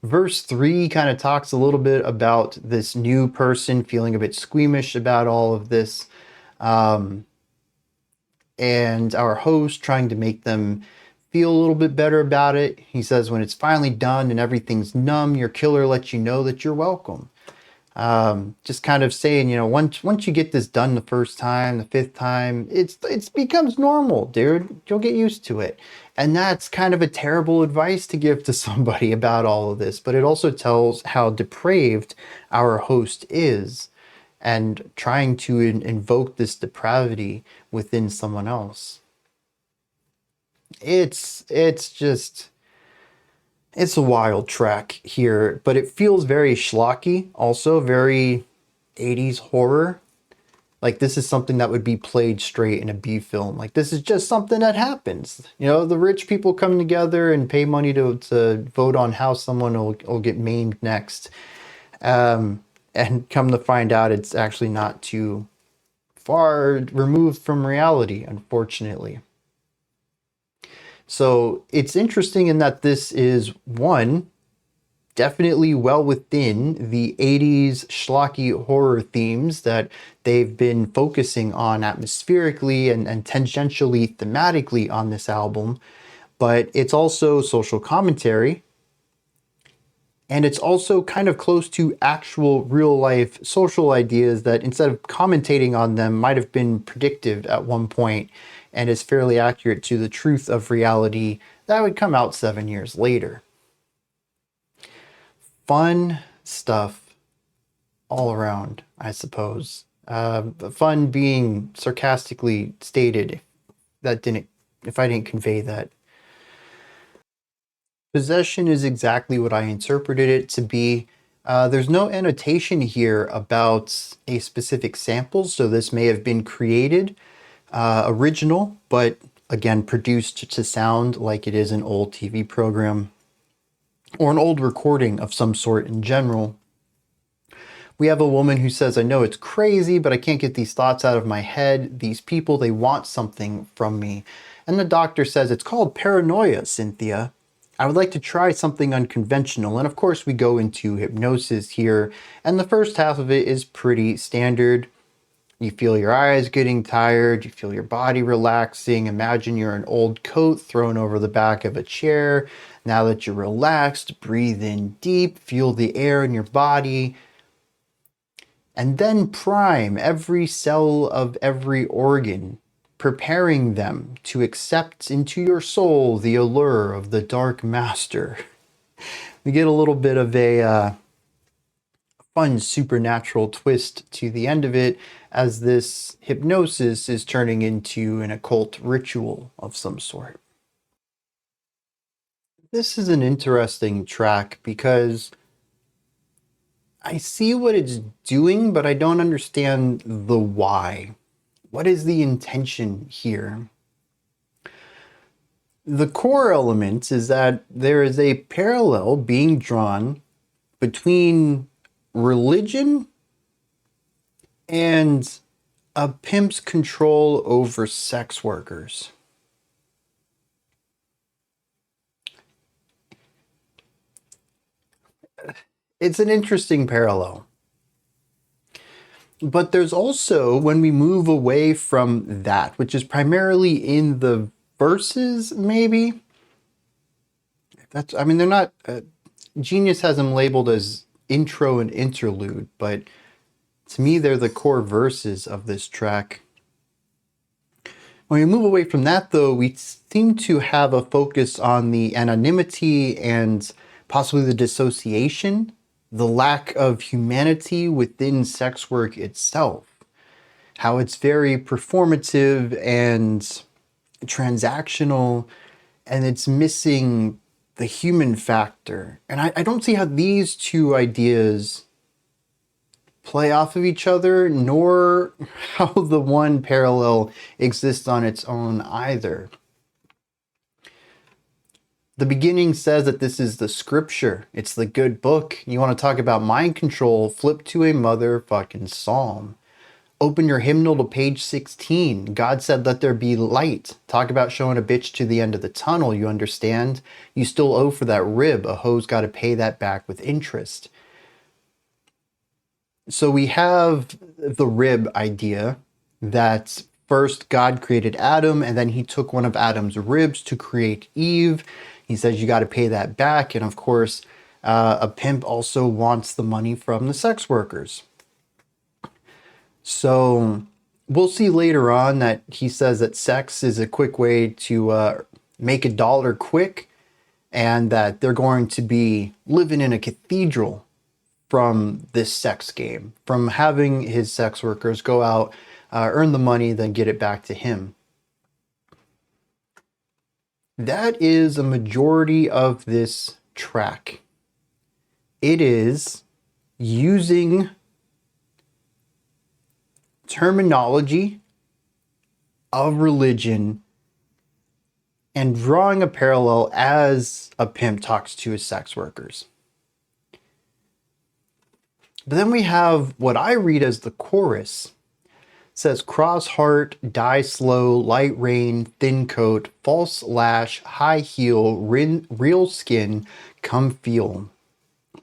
Verse 3 kind of talks a little bit about this new person feeling a bit squeamish about all of this. And our host trying to make them feel a little bit better about it. He says, when it's finally done and everything's numb, your killer lets you know that you're welcome. Just kind of saying, you know, once you get this done the first time, the fifth time, it becomes normal, dude. You'll get used to it. And that's kind of a terrible advice to give to somebody about all of this, but it also tells how depraved our host is and trying to invoke this depravity within someone else. It's a wild track here, but it feels very schlocky, also very 80s horror. Like this is something that would be played straight in a B film. Like this is just something that happens. You know, the rich people come together and pay money to vote on how someone will get maimed next. And come to find out it's actually not too far removed from reality, unfortunately. So it's interesting in that this is, one, definitely well within the 80s schlocky horror themes that they've been focusing on atmospherically and tangentially thematically on this album. But it's also social commentary. And it's also kind of close to actual real life social ideas that instead of commentating on them might have been predictive at one point and is fairly accurate to the truth of reality that would come out 7 years later. Fun stuff all around, I suppose. Fun being sarcastically stated, if I didn't convey that. Possession is exactly what I interpreted it to be. There's no annotation here about a specific sample, so this may have been created original, but again, produced to sound like it is an old TV program or an old recording of some sort in general. We have a woman who says, I know it's crazy, but I can't get these thoughts out of my head. These people, they want something from me. And the doctor says, it's called paranoia, Cynthia. I would like to try something unconventional. And of course, we go into hypnosis here. And the first half of it is pretty standard. You feel your eyes getting tired, you feel your body relaxing. Imagine you're an old coat thrown over the back of a chair. Now that you're relaxed, breathe in deep, feel the air in your body. And then prime every cell of every organ, preparing them to accept into your soul the allure of the Dark Master. We get a little bit of a fun supernatural twist to the end of it, as this hypnosis is turning into an occult ritual of some sort. This is an interesting track because I see what it's doing, but I don't understand the why. What is the intention here? The core element is that there is a parallel being drawn between religion and a pimp's control over sex workers. It's an interesting parallel. But there's also, when we move away from that, which is primarily in the verses, maybe, I mean, they're not, Genius has them labeled as intro and interlude, but to me, they're the core verses of this track. When we move away from that, though, we seem to have a focus on the anonymity and possibly the dissociation, the lack of humanity within sex work itself. How it's very performative and transactional, and it's missing the human factor. And I don't see how these two ideas play off of each other, nor how the one parallel exists on its own either. The beginning says that this is the scripture. It's the good book. You want to talk about mind control? Flip to a motherfucking psalm. Open your hymnal to page 16. God said, let there be light. Talk about showing a bitch to the end of the tunnel, you understand? You still owe for that rib. A hoe's got to pay that back with interest. So we have the rib idea that first God created Adam, and then he took one of Adam's ribs to create Eve. He says you got to pay that back. And of course, a pimp also wants the money from the sex workers. So we'll see later on that he says that sex is a quick way to make $1 quick, and that they're going to be living in a cathedral from this sex game, from having his sex workers go out, earn the money, then get it back to him. That is a majority of this track. It is using terminology of religion and drawing a parallel as a pimp talks to his sex workers. But then we have what I read as the chorus. It says, cross heart, die slow, light rain, thin coat, false lash, high heel, real skin, come feel.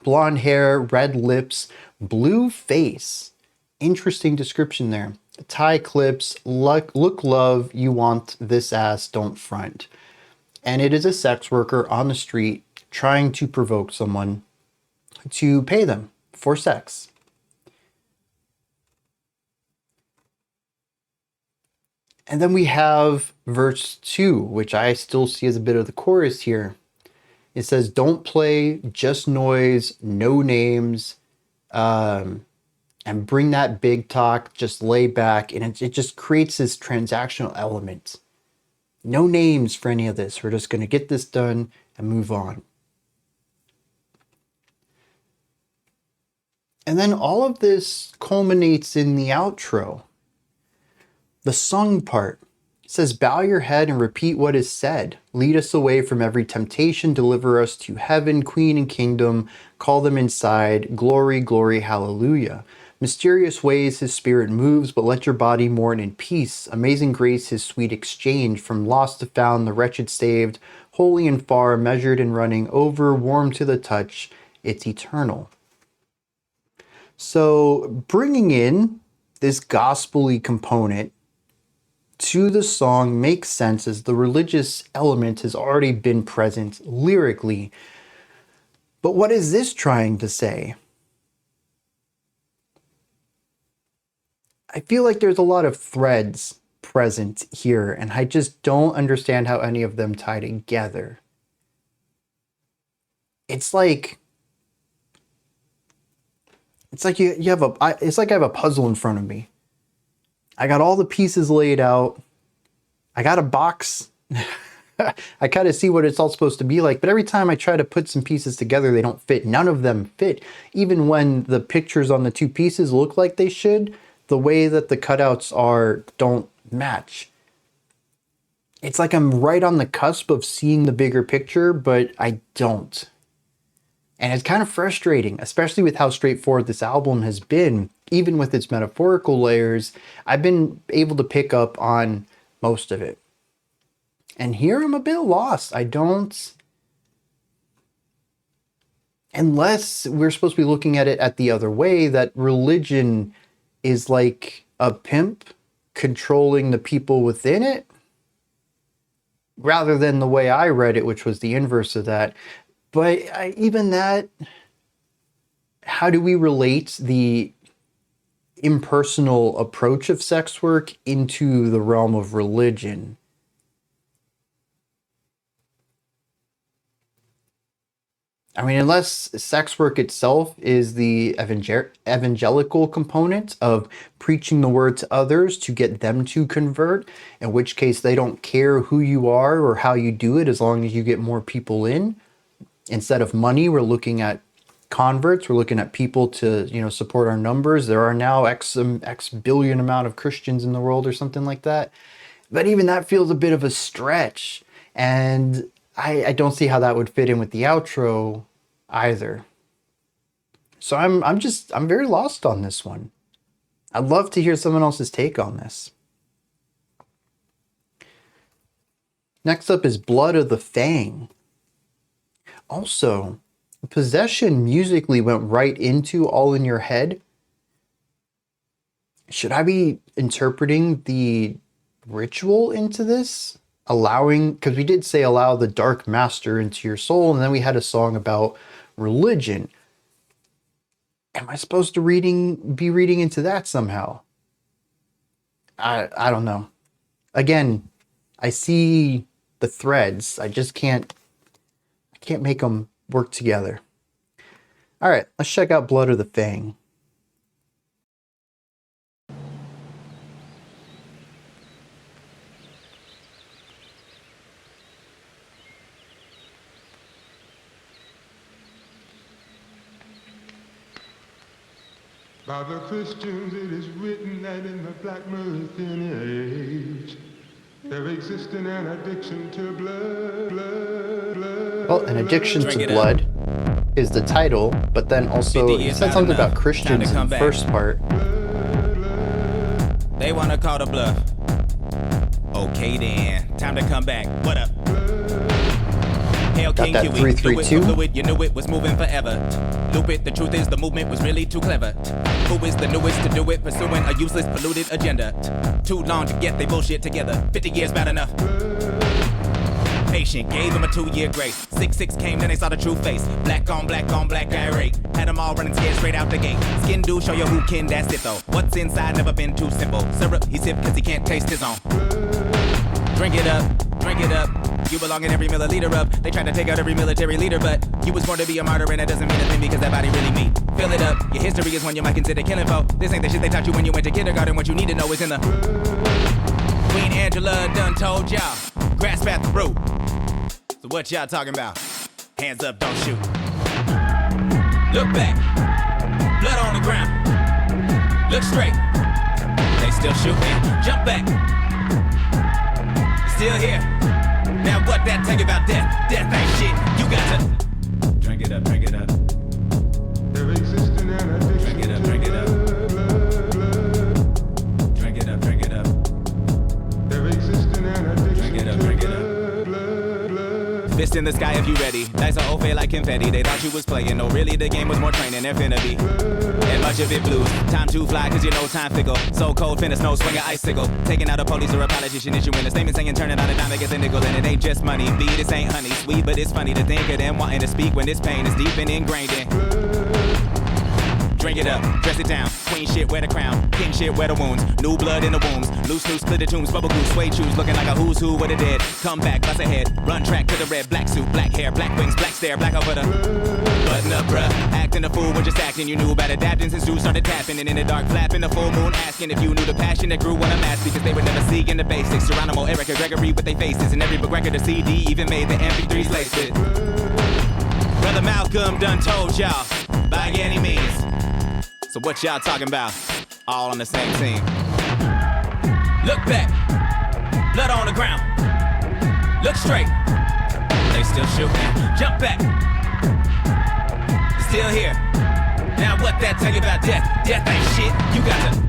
Blonde hair, red lips, blue face. Interesting description there. Tie clips, look love, you want this ass, don't front. And it is a sex worker on the street trying to provoke someone to pay them for sex. And then we have verse 2, which I still see as a bit of the chorus here. It says, don't play, just noise, no names, and bring that big talk, just lay back. And it just creates this transactional element. No names for any of this. We're just going to get this done and move on. And then all of this culminates in the outro. The sung part. It says, bow your head and repeat what is said. Lead us away from every temptation. Deliver us to heaven, queen and kingdom. Call them inside. Glory, glory, hallelujah. Mysterious ways his spirit moves, but let your body mourn in peace. Amazing grace his sweet exchange. From lost to found, the wretched saved. Holy and far, measured and running over. Warm to the touch. It's eternal. So bringing in this gospel-y component to the song makes sense, as the religious element has already been present lyrically. But what is this trying to say? I feel like there's a lot of threads present here, and I just don't understand how any of them tie together. It's like you have it's like I have a puzzle in front of me. I got all the pieces laid out. I got a box. I kind of see what it's all supposed to be like, but every time I try to put some pieces together, they don't fit. None of them fit. Even when the pictures on the two pieces look like they should, the way that the cutouts are don't match. It's like I'm right on the cusp of seeing the bigger picture, but I don't. And it's kind of frustrating, especially with how straightforward this album has been. Even with its metaphorical layers, I've been able to pick up on most of it. And here I'm a bit lost. I don't... Unless we're supposed to be looking at it at the other way, that religion is like a pimp controlling the people within it. rather than the way I read it, which was the inverse of that. But even that, how do we relate the impersonal approach of sex work into the realm of religion? I mean, unless sex work itself is the evangelical component of preaching the word to others to get them to convert, in which case they don't care who you are or how you do it as long as you get more people in. Instead of money, we're looking at converts. We're looking at people to, support our numbers. There are now X billion amount of Christians in the world or something like that. But even that feels a bit of a stretch. And I don't see how that would fit in with the outro either. So I'm very lost on this one. I'd love to hear someone else's take on this. Next up is Blood of the Fang. Also, Possession musically went right into All in Your Head. Should I be interpreting the ritual into this? Because we did say allow the dark master into your soul, and then we had a song about religion. Am I supposed to be reading into that somehow? I don't know. Again, I see the threads. I can't make them work together. All right, let's check out Blood of the Fang. By the Christians it is written that in the Black Myrthian age there existed an addiction to blood. Well, an addiction to blood is the title, but then also it said something about Christians in the first part. They wanna call the bluff. Okay then, time to come back. What up? Hail King Got that 332. Fluid, you knew it was moving forever. Loop it, the truth is the movement was really too clever. Who is the newest to do it, pursuing a useless, polluted agenda? Too long to get they bullshit together. 50 years bad enough. Patient, gave him a 2-year grace. 6-6 came, then they saw the true face. Black on black irate. Had them all running scared straight out the gate. Skin do show you who kin, that's it though. What's inside never been too simple. Syrup, he sip cause he can't taste his own. Drink it up, drink it up. You belong in every milliliter of. They tried to take out every military leader, but you was born to be a martyr, and that doesn't mean a thing because that body really mean. Fill it up. Your history is one you might consider killing for. This ain't the shit they taught you when you went to kindergarten. What you need to know is in the Queen Angela done told y'all. Grasp at the root. So what y'all talking about? Hands up, don't shoot. Look back. Blood on the ground. Look straight. They still shooting. Jump back. Still here. Now what that tell you about death? Death ain't shit. You got to drink it up, drink it up. There exists an addiction. Drink it up, drink it up. Drink it up, drink it up. There exists an addiction. Drink it up, drink it up. Fist in the sky if you ready. Dice are off like confetti. They thought you was playing. No, really, the game was more training than infinity. And much of it blues. Time to fly, cause you know time fickle. So cold, finna snow, swing an icicle. Taking out a police or a politician, issuing a statement saying turn it on a dime, get the nickel. And it ain't just money. B, this ain't honey. Sweet, but it's funny to think of them wanting to speak when this pain is deep and ingrained in. Drink it up, dress it down. Queen shit, wear the crown. King shit, wear the wounds. New blood in the wombs. Loose, split the tombs. Bubble goose, suede shoes. Looking like a who's who with the dead. Come back, bust ahead. Run track to the red. Black suit, black hair, black wings, black stare, black over the button up, bruh. Acting a fool when just acting. You knew about adapting since you started tapping. And in the dark, flapping the full moon. Asking if you knew the passion that grew on a mask. Because they were never seeing the basics. Geronimo, Erica, Gregory with their faces. And every book record or CD even made the MP3s laced it. Brother Malcolm done told y'all. By any means. So what y'all talking about? All on the same team. Look back. Blood on the ground. Look straight. They still shooting. Jump back. Still here. Now what that tell you about death? Death ain't shit. You got to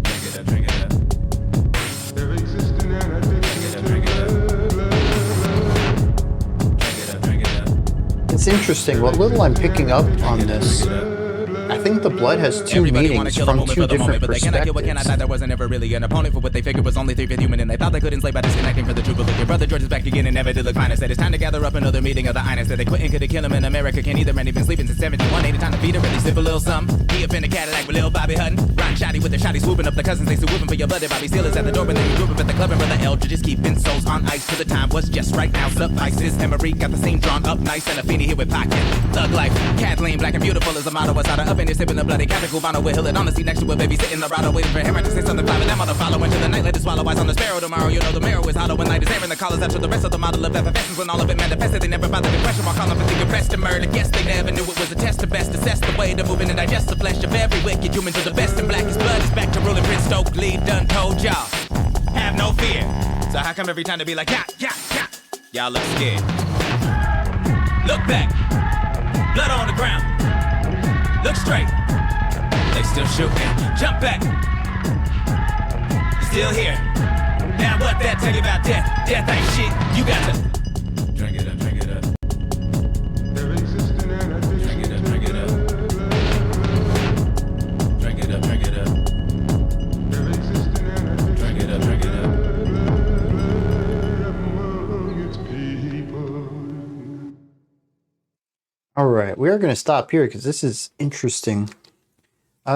drink it up, drink it up. There exists an addiction. Drink it up, drink it up. Drink it up, drink it up. It's interesting. What little I'm picking up on this, I think the blood has two meanings from two different perspectives. There wasn't ever really an opponent for what they figured was only 3/5 human, and they thought they couldn't slay by disconnecting for the truth. But look, your brother George is back again and never did look fine. I said it's time to gather up another meeting of the Ines. Said they quit and could kill him in America. Can't either, man. He been sleeping since 71. Ain't it time to feed her? Really sip a little something. He up in the Cadillac with Lil Bobby Hutton. Ron Shotty with the shotty swooping up the cousins. They still whooping for your blood. Bobby Steele is at the door, but then you group up at the club and brother Eldridge just keeping souls on ice till the time was just right now. Suffices. Emery got the scene drawn up nice and a Feeny here with pocket. Thug life. Kathleen, black and beautiful as a model. Was out up in here sipping the bloody Captain Cubano with Hill on the seat next to a baby sitting the ride waiting for him to say something fly. But that mother following to the night. Let it swallow eyes on the sparrow tomorrow. You know the marrow is hollow when light is airing the collars after the rest of the model of effervescence. When all of it manifested, they never bothered to question while calling for the arrest and murder. Guess they never knew it was a test to best assess the way to move in and digest the flesh of every wicked human to the best. And blackest blood is back to ruling Prince Stokely. Done told y'all, have no fear. So how come every time they be like, yeah, yeah, yeah, y'all look scared? Look back, blood on the ground. Look straight, they still shooting. Jump back, still here. Now what that tell you about death? Death ain't shit. You got to drink it up, drink it up. They're existing and addicted. Drink it up, drink it up. Drink it up, drink it up. They're existing and addicted. Drink it up, drink it up. Among its people. All right, we are going to stop here because this is interesting.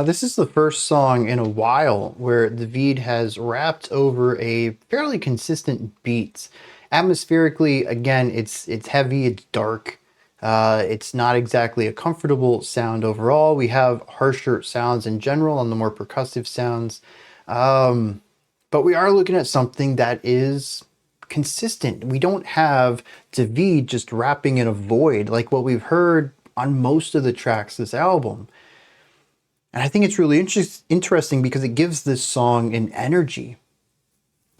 This is the first song in a while where David has rapped over a fairly consistent beat. Atmospherically, again, it's heavy, it's dark. It's not exactly a comfortable sound overall. We have harsher sounds in general on the more percussive sounds. But we are looking at something that is consistent. We don't have David just rapping in a void like what we've heard on most of the tracks this album. And I think it's really interesting because it gives this song an energy.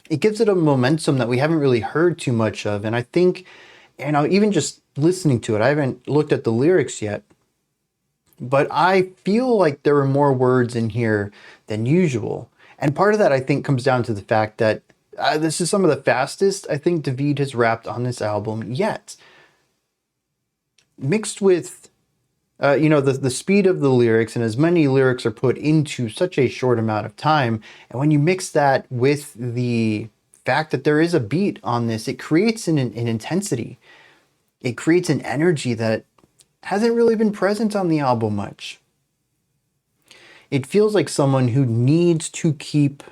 It gives it a momentum that we haven't really heard too much of. And I think, even just listening to it, I haven't looked at the lyrics yet, but I feel like there are more words in here than usual. And part of that, I think, comes down to the fact that this is some of the fastest I think David has rapped on this album yet. Mixed with the speed of the lyrics, and as many lyrics are put into such a short amount of time. And when you mix that with the fact that there is a beat on this, it creates an intensity. It creates an energy that hasn't really been present on the album much. It feels like someone who needs to keep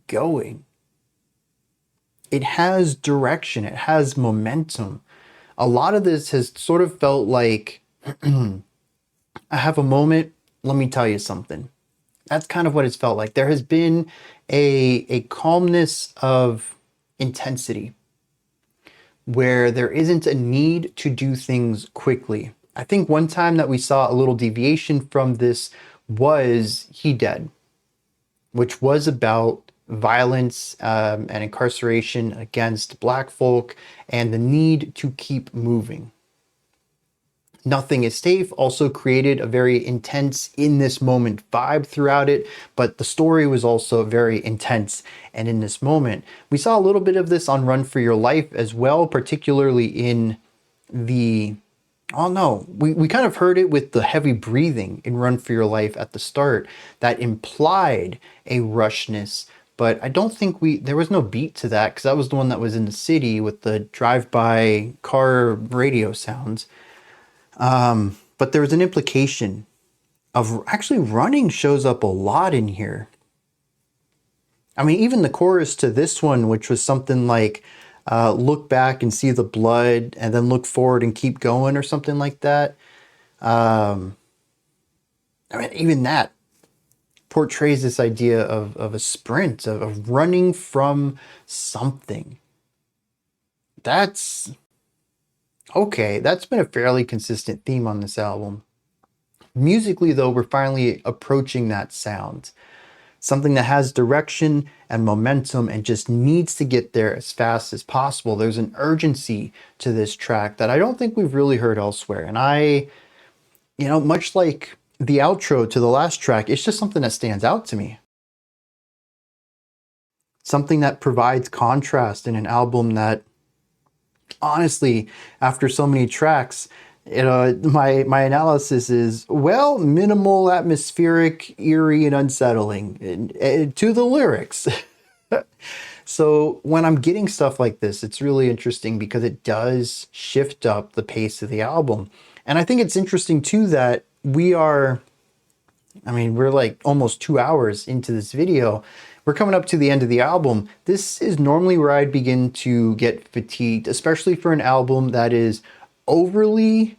going. It has direction. It has momentum. A lot of this has sort of felt like I have a moment, let me tell you something. That's kind of what it's felt like. There has been a calmness of intensity where there isn't a need to do things quickly. I think one time that we saw a little deviation from this was He Dead, which was about violence and incarceration against Black folk and the need to keep moving. Nothing is Safe also created a very intense in this moment vibe throughout it, but the story was also very intense and in this moment. We saw a little bit of this on Run for Your Life as well, particularly in the, we kind of heard it with the heavy breathing in Run for Your Life at the start that implied a rushness, but I don't think there was no beat to that because that was the one that was in the city with the drive-by car radio sounds. But there was an implication of actually running shows up a lot in here. I mean, even the chorus to this one, which was something like, look back and see the blood and then look forward and keep going or something like that. Even that portrays this idea of a sprint, of running from something. That's been a fairly consistent theme on this album. Musically, though, we're finally approaching that sound. Something that has direction and momentum and just needs to get there as fast as possible. There's an urgency to this track that I don't think we've really heard elsewhere. And much like the outro to the last track, it's just something that stands out to me. Something that provides contrast in an album that, honestly, after so many tracks, my analysis is, well, minimal, atmospheric, eerie, and unsettling to the lyrics. So when I'm getting stuff like this, it's really interesting because it does shift up the pace of the album. And I think it's interesting too that we're like almost 2 hours into this video. We're coming up to the end of the album. This is normally where I'd begin to get fatigued, especially for an album that is overly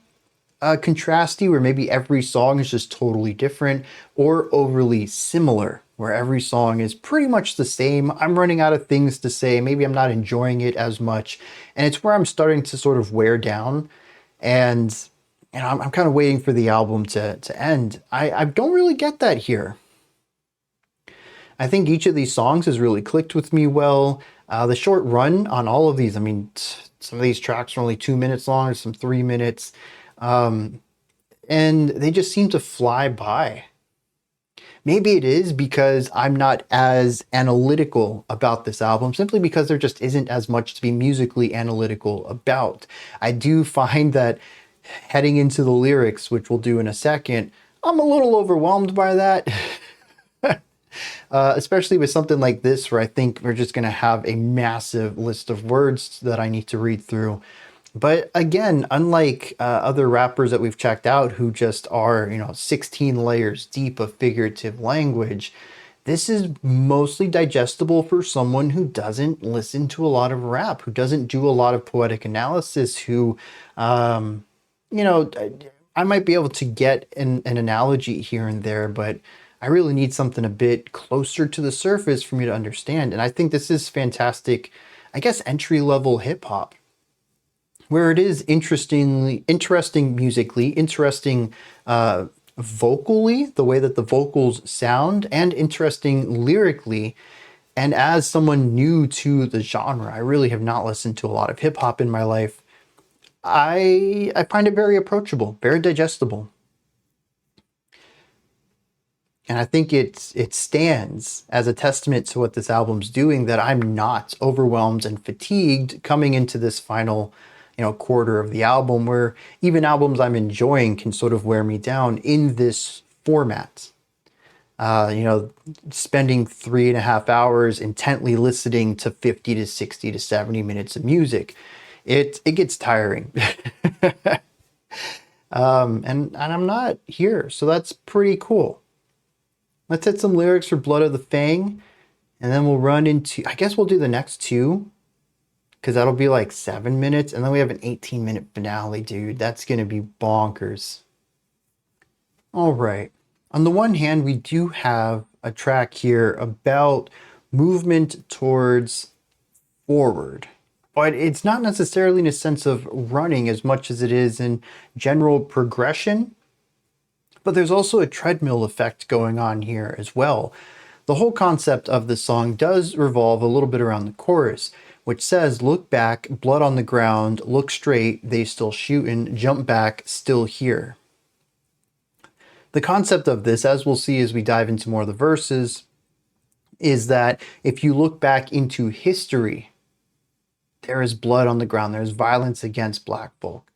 contrasty, where maybe every song is just totally different, or overly similar, where every song is pretty much the same. I'm running out of things to say. Maybe I'm not enjoying it as much. And it's where I'm starting to sort of wear down. And I'm kind of waiting for the album to end. I don't really get that here. I think each of these songs has really clicked with me well. The short run on all of these, I mean, some of these tracks are only 2 minutes long, some 3 minutes. And they just seem to fly by. Maybe it is because I'm not as analytical about this album, simply because there just isn't as much to be musically analytical about. I do find that heading into the lyrics, which we'll do in a second, I'm a little overwhelmed by that. Especially with something like this, where I think we're just going to have a massive list of words that I need to read through. But again, unlike other rappers that we've checked out who just are, 16 layers deep of figurative language, this is mostly digestible for someone who doesn't listen to a lot of rap, who doesn't do a lot of poetic analysis, who, I might be able to get an analogy here and there, but I really need something a bit closer to the surface for me to understand. And I think this is fantastic, I guess, entry-level hip-hop, where it is interesting musically, interesting vocally, the way that the vocals sound, and interesting lyrically. And as someone new to the genre, I really have not listened to a lot of hip-hop in my life. I find it very approachable, very digestible. And I think it stands as a testament to what this album's doing, that I'm not overwhelmed and fatigued coming into this final, quarter of the album, where even albums I'm enjoying can sort of wear me down in this format. Spending 3.5 hours intently listening to 50 to 60 to 70 minutes of music, it gets tiring. And I'm not here, so that's pretty cool. Let's hit some lyrics for Blood of the Fang, and then we'll run into, I guess we'll do the next two, because that'll be like 7 minutes, and then we have an 18-minute finale, dude. That's going to be bonkers. All right. On the one hand, we do have a track here about movement towards forward, but it's not necessarily in a sense of running as much as it is in general progression. But there's also a treadmill effect going on here as well. The whole concept of the song does revolve a little bit around the chorus, which says, look back, blood on the ground, look straight, they still shootin', jump back, still here. The concept of this, as we'll see as we dive into more of the verses, is that if you look back into history, there is blood on the ground, there's violence against black folk.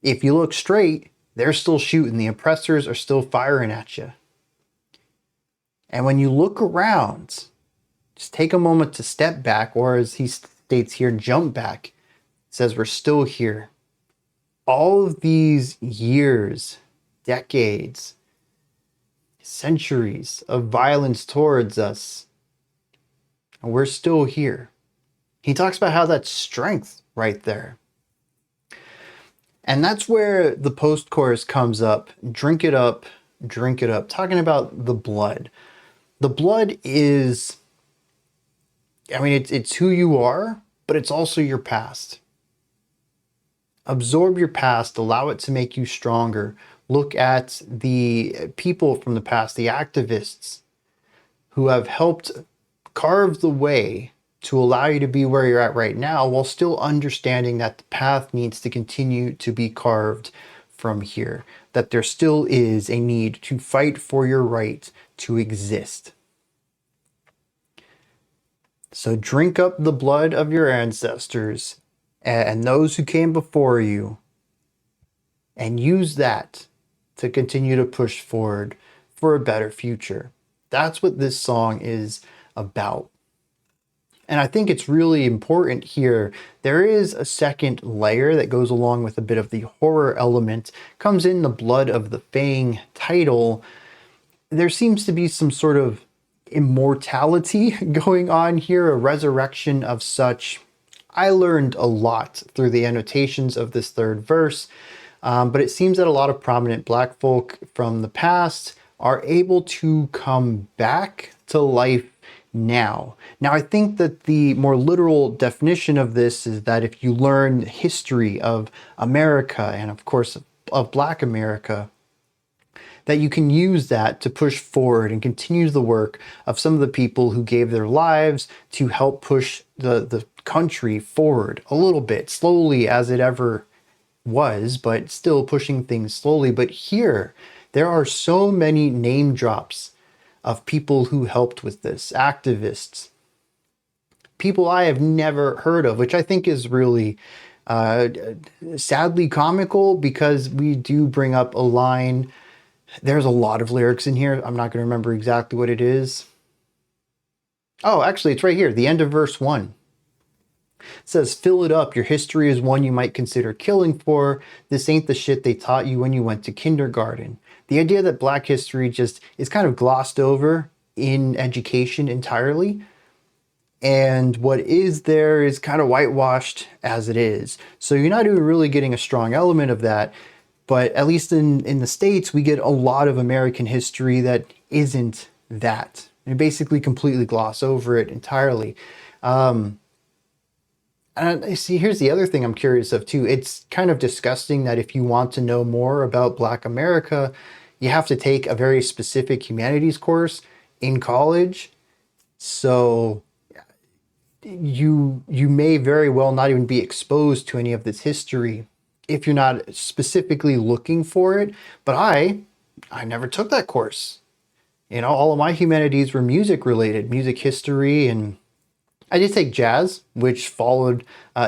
If you look straight, they're still shooting. The oppressors are still firing at you. And when you look around, just take a moment to step back, or as he states here, jump back. It says we're still here. All of these years, decades, centuries of violence towards us, and we're still here. He talks about how that's strength right there. And that's where the post-chorus comes up, drink it up, talking about the blood. The blood is, it's who you are, but it's also your past. Absorb your past, allow it to make you stronger. Look at the people from the past, the activists who have helped carve the way to allow you to be where you're at right now, while still understanding that the path needs to continue to be carved from here. That there still is a need to fight for your right to exist. So drink up the blood of your ancestors and those who came before you, and use that to continue to push forward for a better future. That's what this song is about. And I think it's really important here. There is a second layer that goes along with a bit of the horror element, comes in the Blood of the Fang title. There seems to be some sort of immortality going on here, a resurrection of such. I learned a lot through the annotations of this third verse, but it seems that a lot of prominent Black folk from the past are able to come back to life now. Now, I think that the more literal definition of this is that if you learn the history of America and of course of Black America, that you can use that to push forward and continue the work of some of the people who gave their lives to help push the country forward a little bit, slowly as it ever was, but still pushing things slowly. But here, there are so many name drops of people who helped with this, activists, people I have never heard of, which I think is really sadly comical, because we do bring up a line. There's a lot of lyrics in here. I'm not going to remember exactly what it is. Oh, actually, it's right here, the end of verse 1. It says, "Fill it up. Your history is one you might consider killing for. This ain't the shit they taught you when you went to kindergarten." The idea that Black history just is kind of glossed over in education entirely. And what is there is kind of whitewashed as it is. So you're not even really getting a strong element of that. But at least in the States, we get a lot of American history that isn't that. And basically completely gloss over it entirely. And I see, here's the other thing I'm curious of too. It's kind of disgusting that if you want to know more about Black America, you have to take a very specific humanities course in college. So you may very well not even be exposed to any of this history if you're not specifically looking for it. But I never took that course. You know, all of my humanities were music related, music history, and I did take jazz, which followed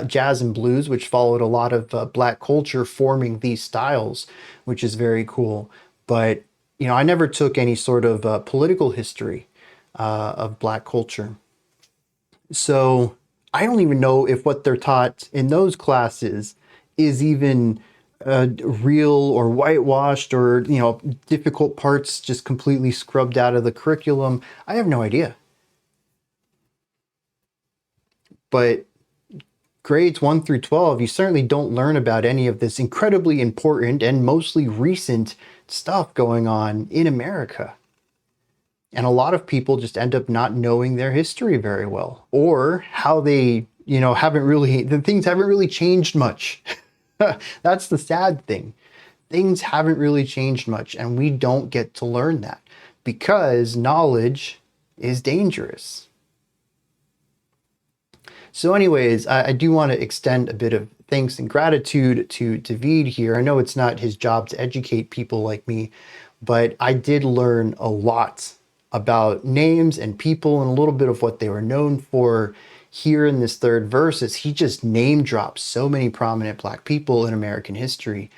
jazz and blues, which followed a lot of Black culture forming these styles, which is very cool. But, you know, I never took any sort of political history of Black culture. So I don't even know if what they're taught in those classes is even real or whitewashed, or, you know, difficult parts just completely scrubbed out of the curriculum. I have no idea. But grades 1 through 12, you certainly don't learn about any of this incredibly important and mostly recent stuff going on in America. And a lot of people just end up not knowing their history very well, or how they, you know, things haven't really changed much. That's the sad thing. Things haven't really changed much, and we don't get to learn that because knowledge is dangerous. So anyways, I do want to extend a bit of thanks and gratitude to David here. I know it's not his job to educate people like me, but I did learn a lot about names and people and a little bit of what they were known for here in this third verse, as he just name drops so many prominent Black people in American history.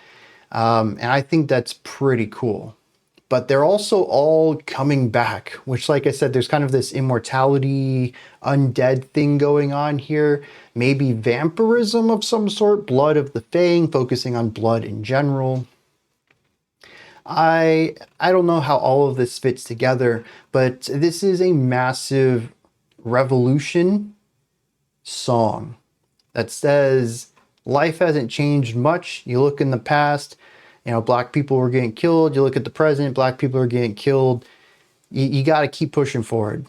And I think that's pretty cool. But they're also all coming back, which, like I said, there's kind of this immortality, undead thing going on here. Maybe vampirism of some sort, Blood of the Fang, focusing on blood in general. I don't know how all of this fits together, but this is a massive revolution song that says life hasn't changed much. You look in the past, you know, Black people were getting killed. You look at the present, Black people are getting killed. You got to keep pushing forward.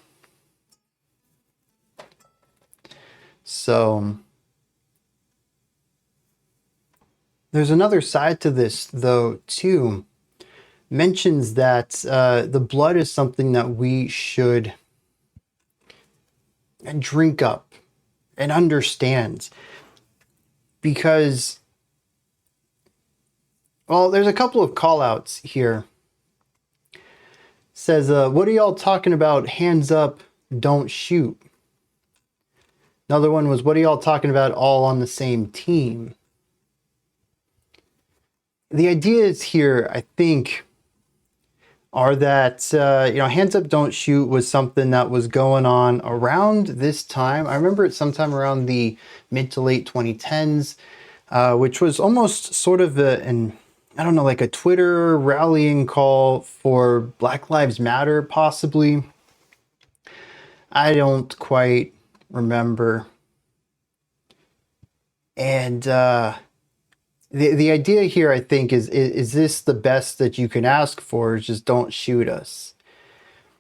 So there's another side to this, though, too. Mentions that the blood is something that we should drink up and understand, because, well, there's a couple of call outs here. Says, what are y'all talking about? Hands up, don't shoot. Another one was, what are y'all talking about? All on the same team. the ideas here, I think, are that, Hands Up, Don't Shoot was something that was going on around this time. I remember it sometime around the mid to late 2010s, which was almost sort of like a Twitter rallying call for Black Lives Matter, possibly. I don't quite remember. And the idea here, I think, is this the best that you can ask for? Is just don't shoot us.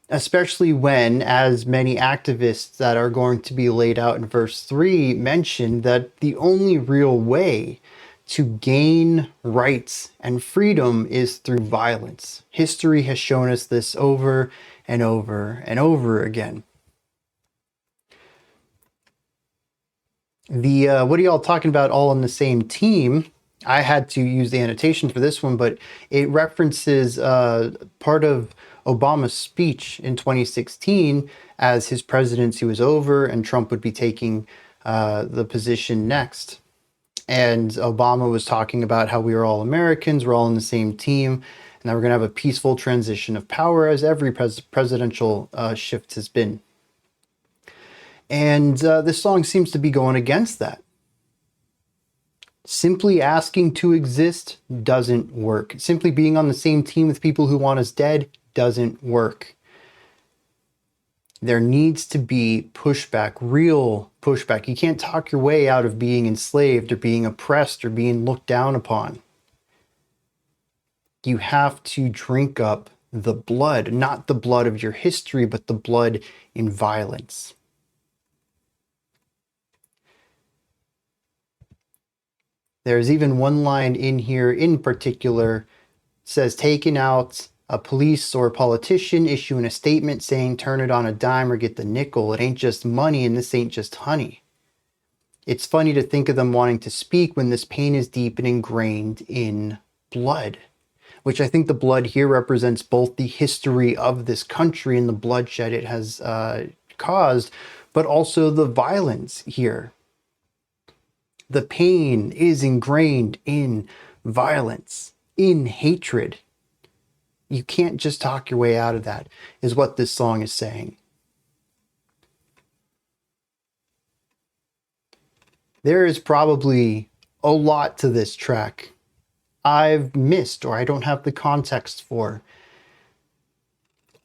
Especially when, as many activists that are going to be laid out in verse 3 mention, that the only real way to gain rights and freedom is through violence. History has shown us this over and over and over again. The what are y'all talking about all on the same team? I had to use the annotation for this one, but it references part of Obama's speech in 2016 as his presidency was over and Trump would be taking the position next. And Obama was talking about how we are all Americans, we're all on the same team, and that we're going to have a peaceful transition of power, as every presidential shift has been. And this song seems to be going against that. Simply asking to exist doesn't work. Simply being on the same team with people who want us dead doesn't work. There needs to be pushback, real pushback. You can't talk your way out of being enslaved or being oppressed or being looked down upon. You have to drink up the blood, not the blood of your history, but the blood in violence. There's even one line in here in particular, says, taking out a police or a politician issuing a statement saying turn it on a dime or get the nickel. It ain't just money and this ain't just honey. It's funny to think of them wanting to speak when this pain is deep and ingrained in blood, which I think the blood here represents both the history of this country and the bloodshed it has caused, but also the violence here. The pain is ingrained in violence, in hatred. You can't just talk your way out of that, is what this song is saying. There is probably a lot to this track I've missed or I don't have the context for.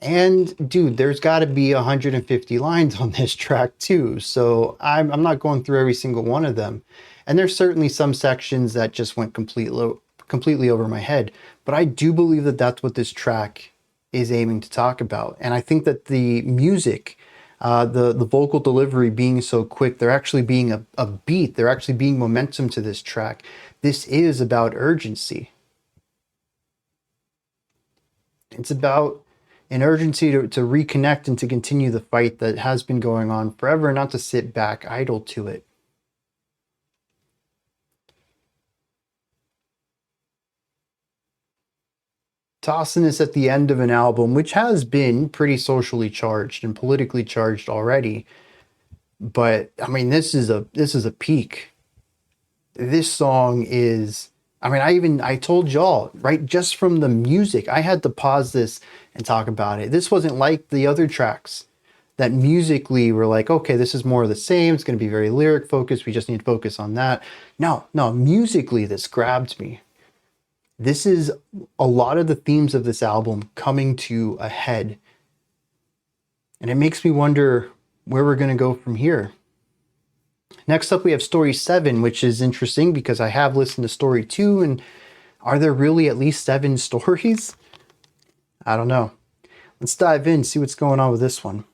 And dude, there's got to be 150 lines on this track too. So I'm not going through every single one of them. And there's certainly some sections that just went completely over my head. But I do believe that that's what this track is aiming to talk about. And I think that the music, the vocal delivery being so quick, there actually being a beat, there actually being momentum to this track. This is about urgency. It's about an urgency to reconnect and to continue the fight that has been going on forever, not to sit back idle to it. Tossing this at the end of an album, which has been pretty socially charged and politically charged already. But I mean, this is a peak. This song is, I told y'all, right? Just from the music, I had to pause this and talk about it. This wasn't like the other tracks that musically were like, okay, this is more of the same. It's going to be very lyric focused. We just need to focus on that. No, musically, this grabbed me. This is a lot of the themes of this album coming to a head. And it makes me wonder where we're going to go from here. Next up, we have Story 7, which is interesting because I have listened to Story 2, and are there really at least 7 stories? I don't know. Let's dive in, see what's going on with this one.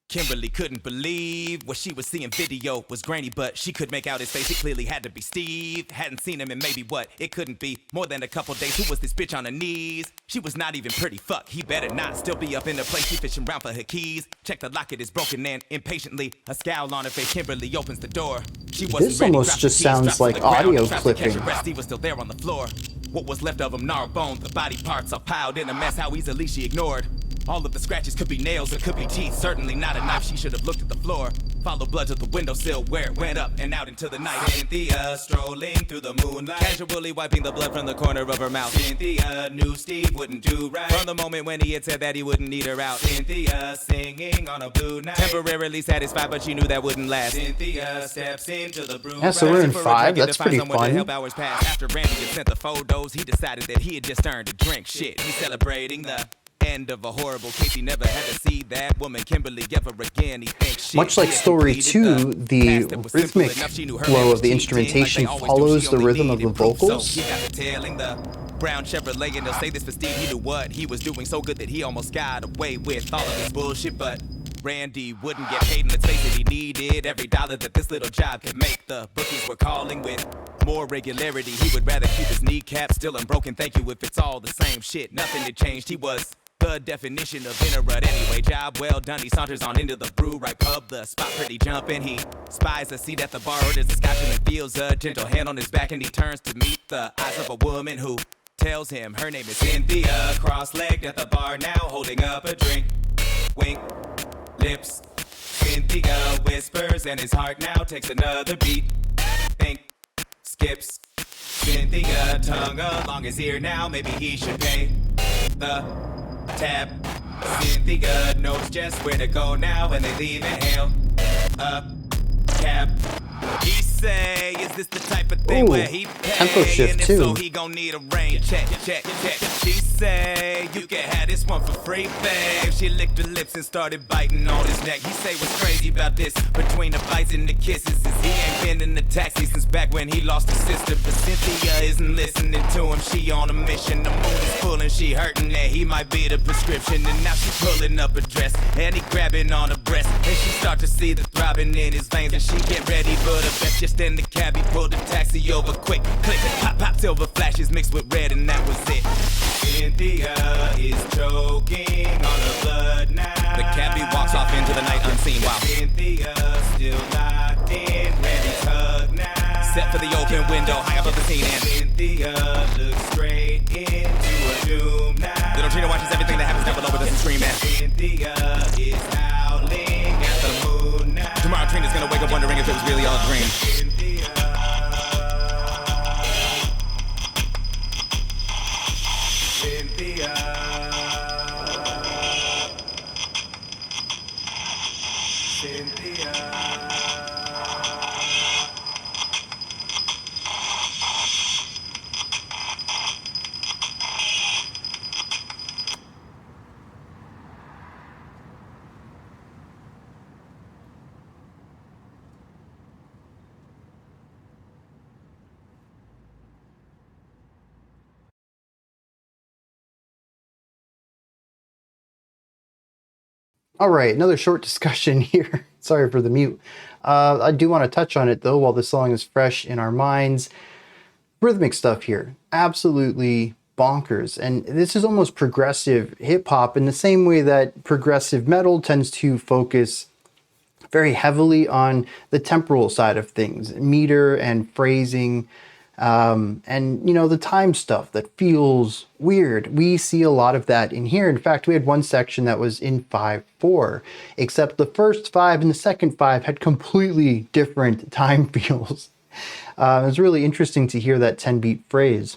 Kimberly couldn't believe what she was seeing. Video was Granny, but she could make out his face. It clearly had to be Steve. Hadn't seen him in maybe what? It couldn't be more than a couple days. Who was this bitch on her knees? She was not even pretty. Fuck, he better not still be up in the place. She fishing around for her keys. Check the locket is broken and impatiently, a scowl on her face. Kimberly opens the door. She wasn't this ready. Almost just sounds like audio clipping. He was still there on the floor. What was left of him, gnarled bones, the body parts are piled in a mess. How easily she ignored. All of the scratches could be nails, it could be teeth, certainly not a knife. She should have looked at the floor. Follow blood to the windowsill where it went up and out into the night. Cynthia strolling through the moonlight, casually wiping the blood from the corner of her mouth. Cynthia knew Steve wouldn't do right from the moment when he had said that he wouldn't need her out. Cynthia singing on a blue night, temporarily satisfied, but she knew that wouldn't last. Cynthia steps into the brew. Yeah, so we're in 5. That's pretty fun. Hours passed. After Randy had sent the photos, he decided that he had just earned a drink. Shit, he's celebrating the end of a horrible case. He never had to see that woman Kimberly ever again. He thinks shit. Much like story 2, the rhythmic flow of the instrumentation follows the rhythm of the vocals. So he got to tailing the brown Chevrolet, and they'll say this for Steve. He knew what he was doing so good that he almost got away with all of this bullshit, but Randy wouldn't get paid in the space that he needed. Every dollar that this little job could make, the bookies were calling with more regularity. He would rather keep his kneecap still unbroken. Thank you if it's all the same shit. Nothing had changed. He was the definition of in a rut anyway. Job well done. He saunters on into the brew right pub, the spot pretty jumping. He spies a seat at the bar, orders a scotch, and then feels a gentle hand on his back, and he turns to meet the eyes of a woman who tells him her name is Cynthia. Cross-legged at the bar now, holding up a drink. Wink, lips. Cynthia whispers, and his heart now takes another beat. Think, skips. Cynthia tongue along his ear now, maybe he should pay the tab. Cynthia knows just where to go now, and they leave and hail a cab. He say, is this the type of thing where he tempo pay? shift And if too. so, he gon' need a rain check, check, check. She say, you can have this one for free, babe. She licked her lips and started biting on his neck. He say, what's crazy about this? Between the bites and the kisses is he ain't been in the taxi since back when he lost his sister. But Cynthia isn't listening to him. She on a mission. The moon is full and she hurting that he might be the prescription. And now she pulling up a dress and he grabbing on her breast. And she start to see the throbbing in his veins, and she get ready for the best. Just then the cabbie pulled the taxi over quick. Click, pop, pop, silver flashes mixed with red, and that was it. Cynthia is choking on the blood now. The cabbie walks off into the night unseen. Wow. Cynthia still locked in, Randy's hug now. Set for the open window, high above the scene, and Cynthia looks straight into a doom now. Little Trina watches everything that happens down below, but doesn't scream at. Cynthia is howling at the moon now. Tomorrow Trina's gonna wake up wondering if it was really all a dream. Cynthia. All right, another short discussion here. Sorry for the mute. I do want to touch on it though while the song is fresh in our minds. Rhythmic stuff here, absolutely bonkers. And this is almost progressive hip hop in the same way that progressive metal tends to focus very heavily on the temporal side of things, meter and phrasing, and you know, the time stuff that feels weird. We see a lot of that in here. In fact, we had one section that was in 5/4, except the first 5 and the second 5 had completely different time feels. It was really interesting to hear that 10-beat phrase.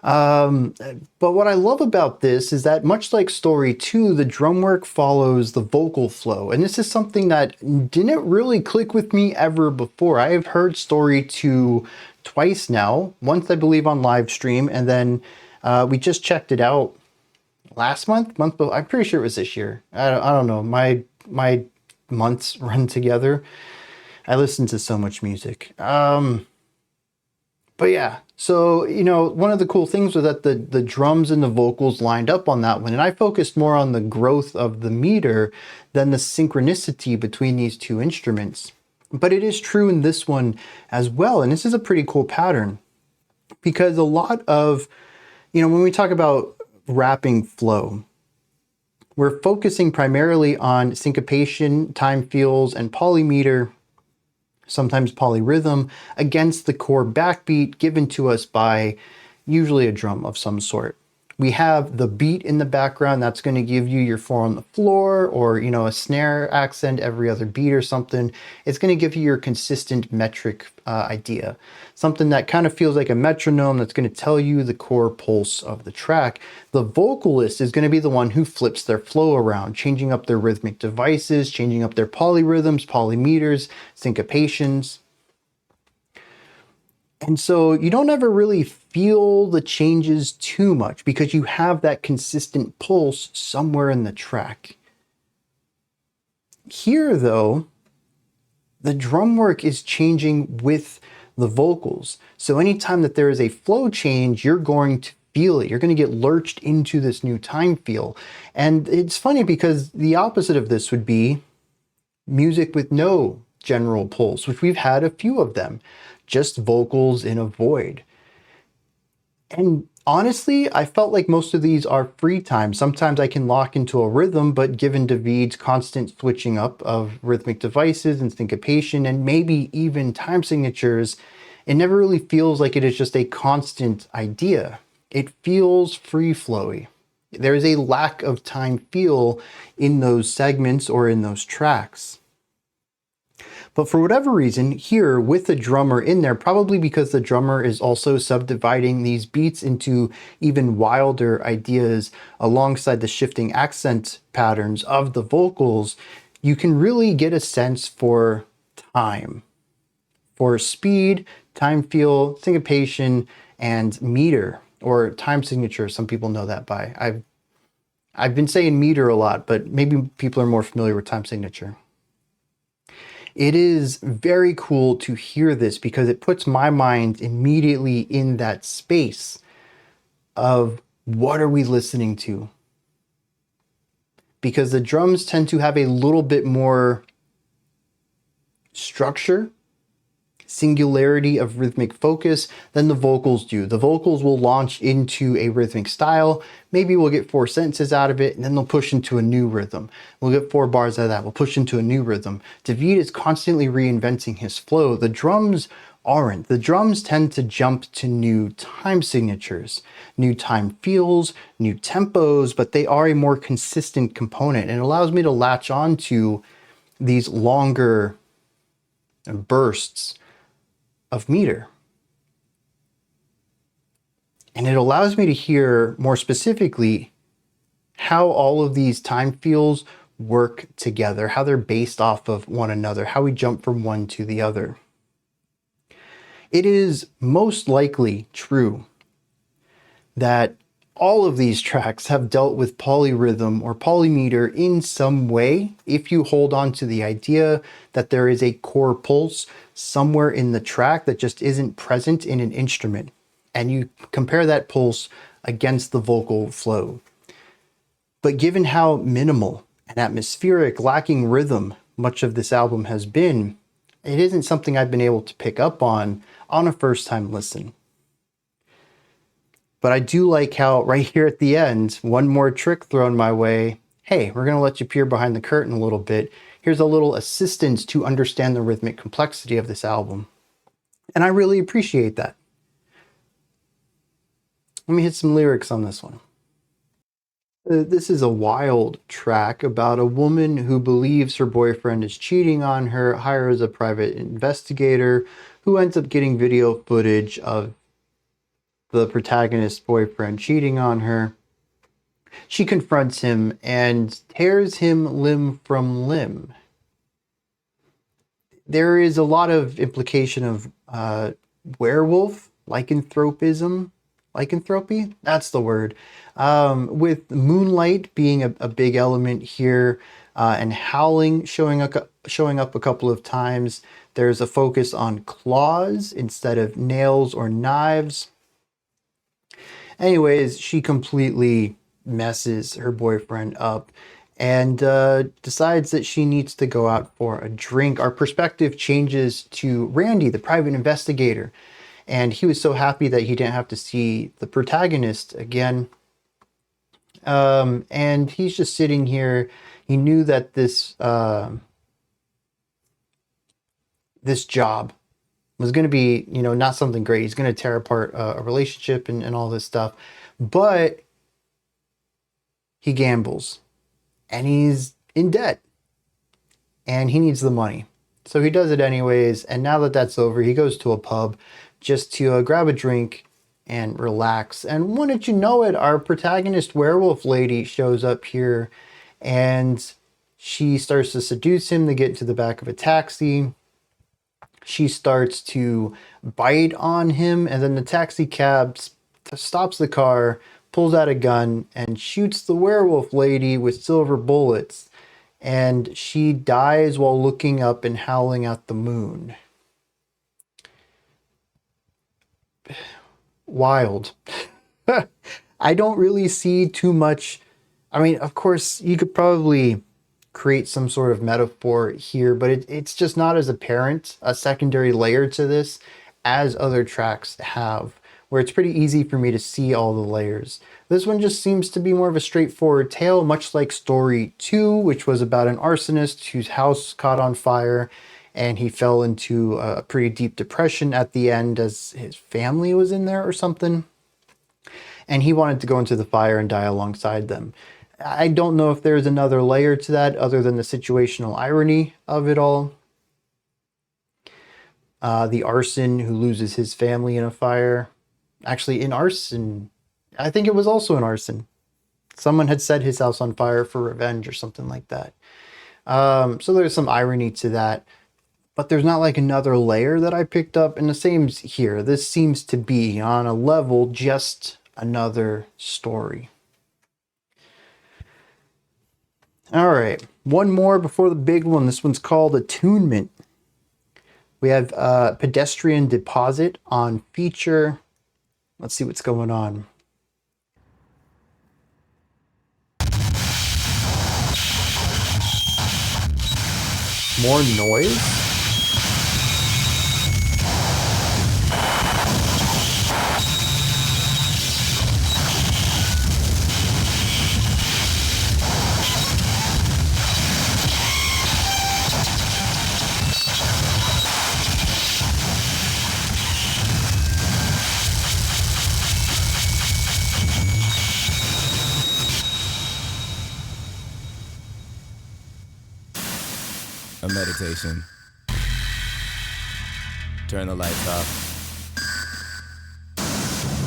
But what I love about this is that much like story 2, the drum work follows the vocal flow. And this is something that didn't really click with me ever before. I have heard story 2 twice now, once I believe on live stream, and then we just checked it out last month, I'm pretty sure it was this year. I don't know, my months run together. I listen to so much music. But yeah, so, you know, one of the cool things was that the drums and the vocals lined up on that one. And I focused more on the growth of the meter than the synchronicity between these two instruments. But it is true in this one as well. And this is a pretty cool pattern because a lot of, you know, when we talk about rapping flow, we're focusing primarily on syncopation, time feels, and polymeter, sometimes polyrhythm, against the core backbeat given to us by usually a drum of some sort. We have the beat in the background that's going to give you your 4 on the floor, or, you know, a snare accent every other beat or something. It's going to give you your consistent metric idea. Something that kind of feels like a metronome that's going to tell you the core pulse of the track. The vocalist is going to be the one who flips their flow around, changing up their rhythmic devices, changing up their polyrhythms, polymeters, syncopations. And so you don't ever really feel the changes too much because you have that consistent pulse somewhere in the track. Here, though, the drum work is changing with the vocals. So anytime that there is a flow change, you're going to feel it. You're going to get lurched into this new time feel. And it's funny because the opposite of this would be music with no general pulse, which we've had a few of them. Just vocals in a void. And honestly, I felt like most of these are free time. Sometimes I can lock into a rhythm, but given David's constant switching up of rhythmic devices and syncopation and maybe even time signatures, it never really feels like it is just a constant idea. It feels free-flowy. There is a lack of time feel in those segments or in those tracks. But for whatever reason, here with the drummer in there, probably because the drummer is also subdividing these beats into even wilder ideas alongside the shifting accent patterns of the vocals, you can really get a sense for time, for speed, time feel, syncopation, and meter, or time signature. Some people know that by. I've been saying meter a lot, but maybe people are more familiar with time signature. It is very cool to hear this because it puts my mind immediately in that space of what are we listening to? Because the drums tend to have a little bit more structure, singularity of rhythmic focus than the vocals do. The vocals will launch into a rhythmic style. Maybe we'll get 4 sentences out of it, and then they'll push into a new rhythm. We'll get 4 bars out of that. We'll push into a new rhythm. David is constantly reinventing his flow. The drums aren't. The drums tend to jump to new time signatures, new time feels, new tempos, but they are a more consistent component, and it allows me to latch on to these longer bursts of meter. And it allows me to hear more specifically how all of these time feels work together, how they're based off of one another, how we jump from one to the other. It is most likely true that all of these tracks have dealt with polyrhythm or polymeter in some way if you hold on to the idea that there is a core pulse somewhere in the track that just isn't present in an instrument, and you compare that pulse against the vocal flow. But given how minimal and atmospheric, lacking rhythm much of this album has been, it isn't something I've been able to pick up on a first-time listen. But I do like how right here at the end, one more trick thrown my way. Hey, we're going to let you peer behind the curtain a little bit. Here's a little assistance to understand the rhythmic complexity of this album. And I really appreciate that. Let me hit some lyrics on this one. This is a wild track about a woman who believes her boyfriend is cheating on her, hires a private investigator who ends up getting video footage of the protagonist's boyfriend cheating on her. She confronts him and tears him limb from limb. There is a lot of implication of werewolf, lycanthropy, that's the word. With moonlight being a big element here, and howling showing up a couple of times. There's a focus on claws instead of nails or knives. Anyways, she completely messes her boyfriend up and decides that she needs to go out for a drink. Our perspective changes to Randy, the private investigator. And he was so happy that he didn't have to see the protagonist again. And he's just sitting here. He knew that this job was going to be, not something great. He's going to tear apart a relationship and all this stuff. But he gambles, and he's in debt, and he needs the money. So he does it anyways, and now that that's over, he goes to a pub just to grab a drink and relax. And wouldn't you know it, our protagonist werewolf lady shows up here, and she starts to seduce him to get into the back of a taxi. She starts to bite on him, and then the taxi cab stops the car, pulls out a gun, and shoots the werewolf lady with silver bullets. And she dies while looking up and howling at the moon. Wild. I don't really see too much. I mean, of course, you could probably create some sort of metaphor here, but it's just not as apparent, a secondary layer to this, as other tracks have, where it's pretty easy for me to see all the layers. This one just seems to be more of a straightforward tale, much like Story 2, which was about an arsonist whose house caught on fire, and he fell into a pretty deep depression at the end as his family was in there or something. And he wanted to go into the fire and die alongside them. I don't know if there's another layer to that other than the situational irony of it all. The arson who loses his family in a fire. Actually, in arson, I think it was also an arson. Someone had set his house on fire for revenge or something like that. So there's some irony to that. But there's not like another layer that I picked up. And the same's here. This seems to be on a level just another story. All right, one more before the big one. This one's called Attunement. We have Pedestrian Deposit on feature. Let's see what's going on. More noise? A meditation. Turn the lights off.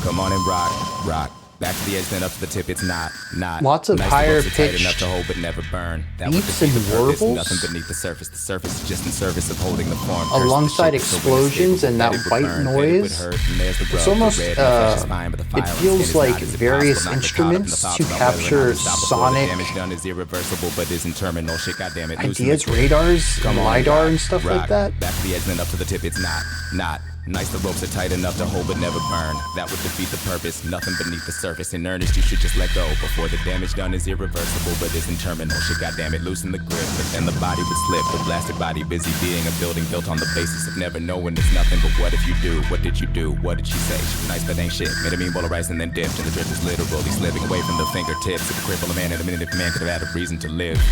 Come on and rock. Back to the edge, then up to the tip. It's not. Lots of nice higher tight pitched enough to hold but never burn. That beeps would and defeat the purpose. warbles. Nothing beneath the surface. The surface is just in service of holding the form. Alongside explosions and that white noise. It's almost, it feels like various instruments to capture sonic ideas, radars, LiDAR and stuff like that. Back to the edge, then up to the tip. It's not. Nice, the ropes are tight enough to hold but never burn. That would defeat the purpose, nothing beneath the surface. In earnest, you should just let go before the damage done is irreversible but isn't terminal. Shit, goddammit, loosen the grip, but then the body would slip. The blasted body busy being a building built on the basis of never knowing it's nothing. But what if you do? What did you do? What did she say? She was nice but ain't shit. Made a mean bowl of rice and then dipped, and the drip is literally slipping away from the fingertips. It could cripple a man in a minute if a man could have had a reason to live.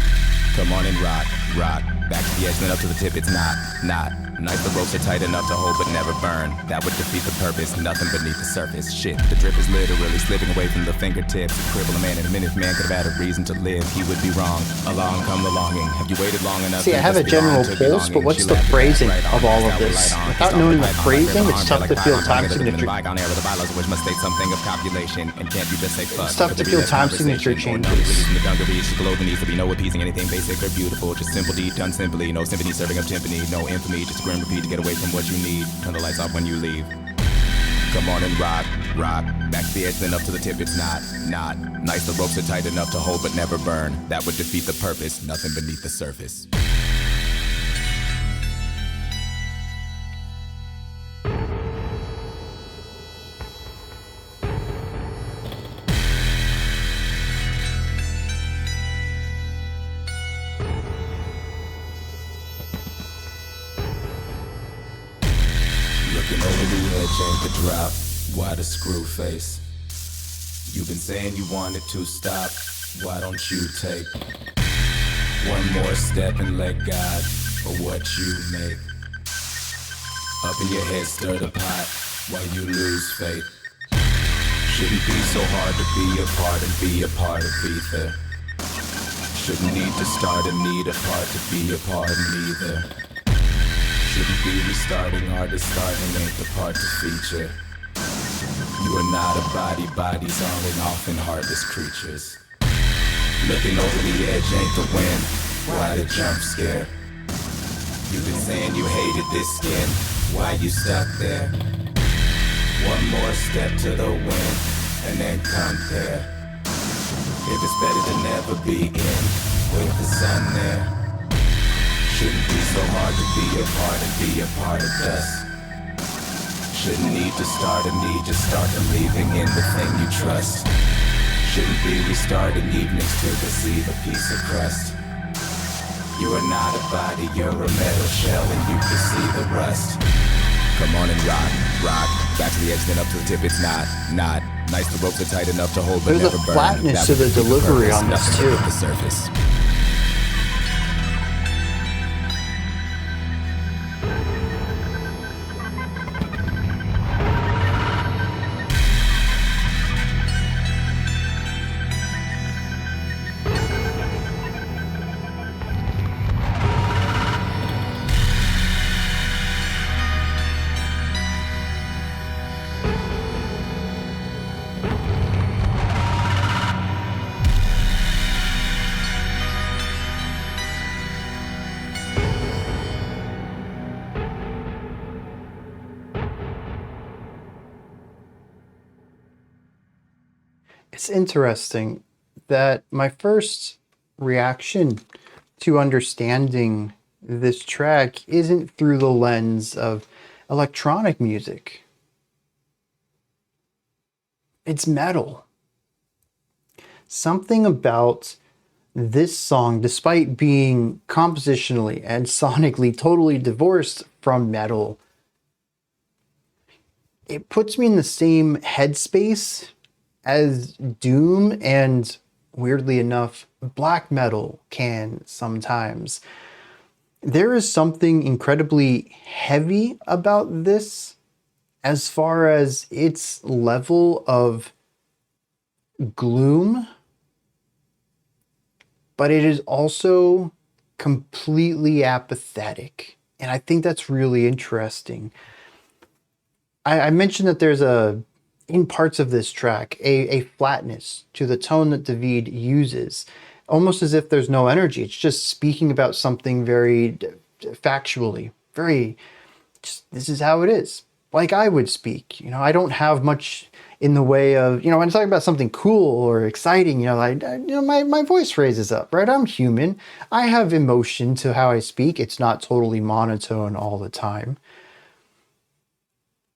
Come on and rock. Back to the edge, then up to the tip. It's not. Nice, the ropes are tight enough to hold but never burn. That would defeat the purpose, nothing beneath the surface. Shit, the drip is literally slipping away from the fingertips. It cripple a man in a minute if man could have had a reason to live. He would be wrong. Along come the longing. Have you waited long enough? See, I have a general pulse, but what's the phrasing of all of this? Without knowing the phrasing, it's tough to feel time signature. It's tough to feel time signature changes. Needs to be no appeasing anything basic or beautiful. Just simple deed done simply. No symphony serving up timpani. No infamy. Just grim repeat to get away from what you need. Turn the lights off when you leave. Come on and rock. Back to the edge, then up to the tip. It's not. Nice, the ropes are tight enough to hold but never burn. That would defeat the purpose. Nothing beneath the surface. Change the drop, why the screw face? You've been saying you wanted to stop, why don't you take one more step and let God for what you make? Up in your head, stir the pot while you lose faith. Shouldn't be so hard to be a part and be a part of either. Shouldn't need to start and need a part to be a part neither. Shouldn't be restarting, artist starting ain't the part to feature. You are not a body, bodies on and often heartless creatures. Looking over the edge ain't the win, why the jump scare? You've been saying you hated this skin, why you stuck there? One more step to the wind, and then compare. If it's better to never begin, with the sun there. Shouldn't be so hard to be a part and be a part of us. Shouldn't need to start and need to start believing in the thing you trust. Shouldn't be restarting evenings to receive a piece of crust. You are not a body, you're a metal shell and you can see the rust. Come on and rock, rock, back to the edge then up to the tip, it's not. Nice, the ropes are tight enough to hold but There's never a burn. flatness to the delivery on this too. The surface. It's interesting that my first reaction to understanding this track isn't through the lens of electronic music. It's metal. Something about this song, despite being compositionally and sonically totally divorced from metal, it puts me in the same headspace as doom and, weirdly enough, black metal can sometimes. There is something incredibly heavy about this as far as its level of gloom, but it is also completely apathetic. And I think that's really interesting. I mentioned that there's in parts of this track, a flatness to the tone that David uses, almost as if there's no energy. It's just speaking about something very factually, this is how it is. Like I would speak, I don't have much in the way of, when I'm talking about something cool or exciting, my voice raises up, right? I'm human. I have emotion to how I speak. It's not totally monotone all the time.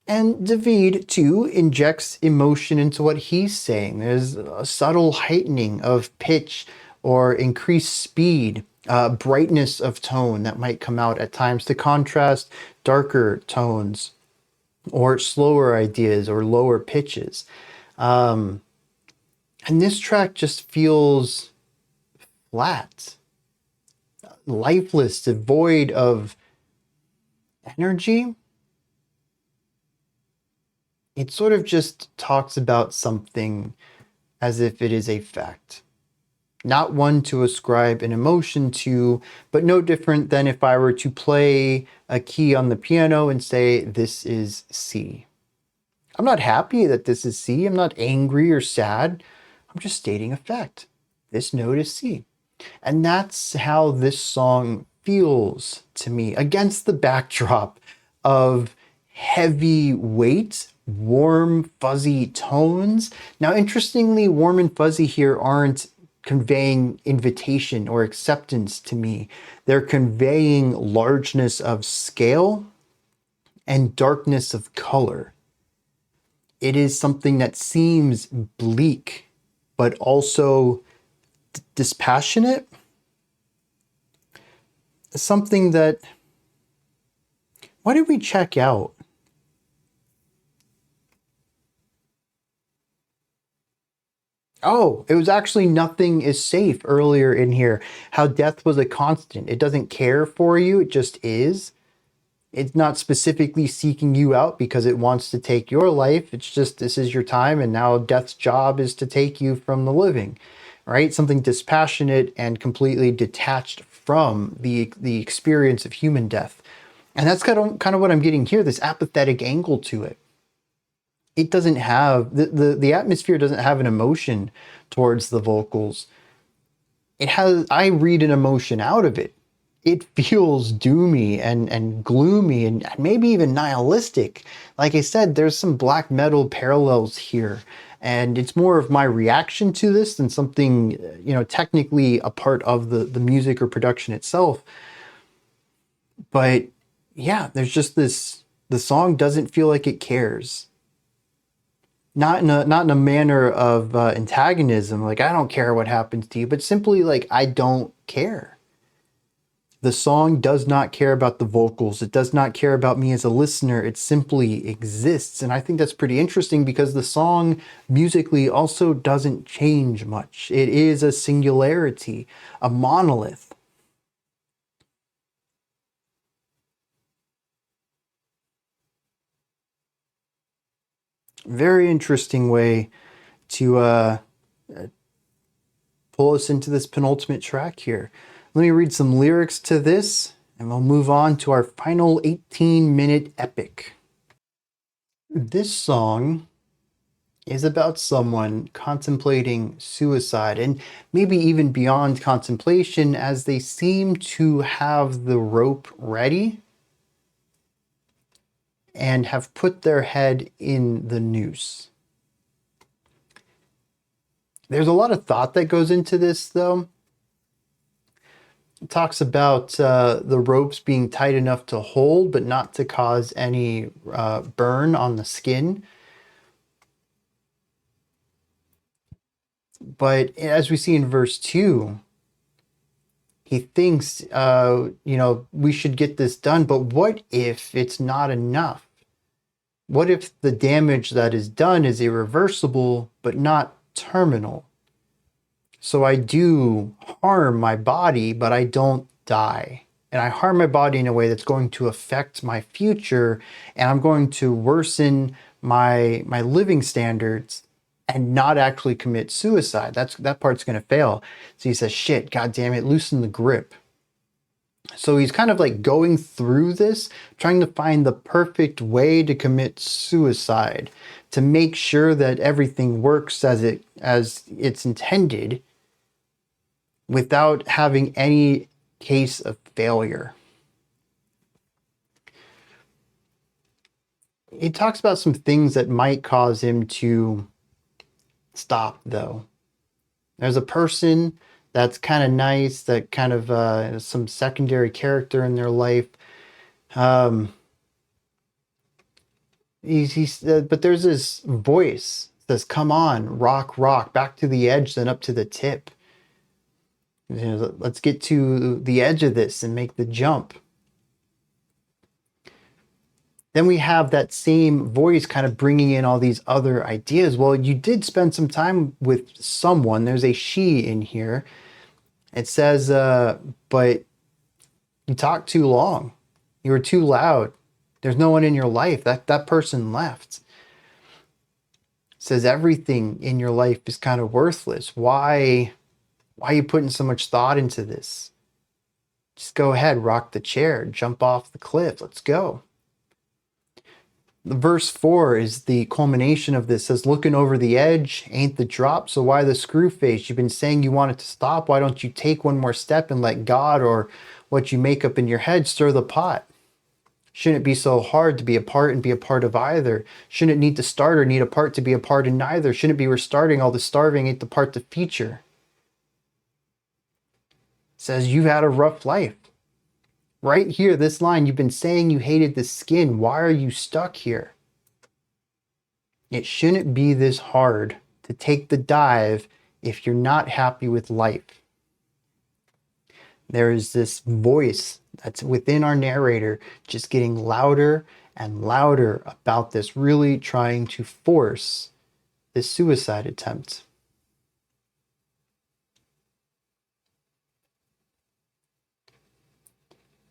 And David, too, injects emotion into what he's saying. There's a subtle heightening of pitch or increased speed, brightness of tone that might come out at times to contrast darker tones or slower ideas or lower pitches. And this track just feels flat, lifeless, devoid of energy. It sort of just talks about something as if it is a fact. Not one to ascribe an emotion to, but no different than if I were to play a key on the piano and say, this is C. I'm not happy that this is C. I'm not angry or sad. I'm just stating a fact. This note is C. And that's how this song feels to me against the backdrop of heavy weight, warm, fuzzy tones. Now, interestingly, warm and fuzzy here aren't conveying invitation or acceptance to me. They're conveying largeness of scale and darkness of color. It is something that seems bleak, but also dispassionate. Something that... What did we check out? Oh, it was actually nothing is safe earlier in here. How death was a constant. It doesn't care for you. It just is. It's not specifically seeking you out because it wants to take your life. It's just, this is your time, and now death's job is to take you from the living, right? Something dispassionate and completely detached from the experience of human death. And that's kind of what I'm getting here, this apathetic angle to it. It doesn't have, the atmosphere doesn't have an emotion towards the vocals. It has, I read an emotion out of it. It feels doomy and gloomy and maybe even nihilistic. Like I said, there's some black metal parallels here. And it's more of my reaction to this than something, you know, technically a part of the music or production itself. But yeah, there's just this, the song doesn't feel like it cares. Not in a manner of antagonism, like I don't care what happens to you, but simply like I don't care. The song does not care about the vocals. It does not care about me as a listener. It simply exists. And I think that's pretty interesting because the song musically also doesn't change much. It is a singularity, a monolith. Very interesting way to pull us into this penultimate track here. Let me read some lyrics to this, and we'll move on to our final 18-minute epic. This song is about someone contemplating suicide, and maybe even beyond contemplation, as they seem to have the rope ready and have put their head in the noose. There's a lot of thought that goes into this, though. It talks about the ropes being tight enough to hold, but not to cause any burn on the skin. But as we see in verse 2, he thinks, we should get this done, but what if it's not enough? What if the damage that is done is irreversible, but not terminal? So I do harm my body, but I don't die. And I harm my body in a way that's going to affect my future, and I'm going to worsen my living standards and not actually commit suicide. That part's going to fail. So he says, shit, God damn it, loosen the grip. So he's kind of like going through this, trying to find the perfect way to commit suicide, to make sure that everything works as it's intended, without having any case of failure. He talks about some things that might cause him to stop, though. There's a person that's kind of nice, that kind of some secondary character in their life. But there's this voice that says, come on, rock, rock, back to the edge, then up to the tip. Let's get to the edge of this and make the jump. Then we have that same voice kind of bringing in all these other ideas. Well, you did spend some time with someone. There's a she in here. It says, but you talked too long. You were too loud. There's no one in your life. That person left. It says everything in your life is kind of worthless. Why are you putting so much thought into this? Just go ahead, rock the chair, jump off the cliff. Let's go. The verse 4 is the culmination of this. It says, looking over the edge ain't the drop, so why the screw face? You've been saying you want it to stop. Why don't you take one more step and let God, or what you make up in your head, stir the pot? Shouldn't it be so hard to be a part and be a part of either? Shouldn't it need to start or need a part to be a part in neither? Shouldn't it be restarting all the starving ain't the part to feature? It says, you've had a rough life. Right here, this line, you've been saying you hated the skin. Why are you stuck here? It shouldn't be this hard to take the dive if you're not happy with life. There is this voice that's within our narrator just getting louder and louder about this, really trying to force this suicide attempt.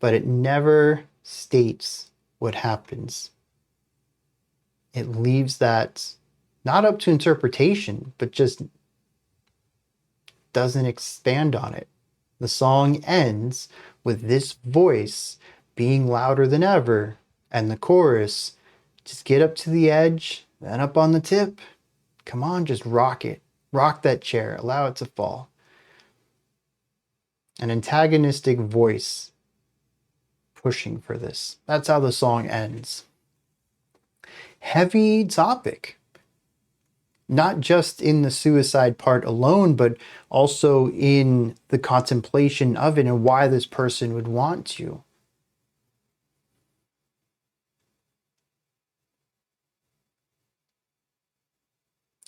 But it never states what happens. It leaves that not up to interpretation, but just doesn't expand on it. The song ends with this voice being louder than ever, and the chorus, just get up to the edge, then up on the tip. Come on, just rock it. Rock that chair, allow it to fall. An antagonistic voice pushing for this. That's how the song ends. Heavy topic. Not just in the suicide part alone, but also in the contemplation of it and why this person would want to.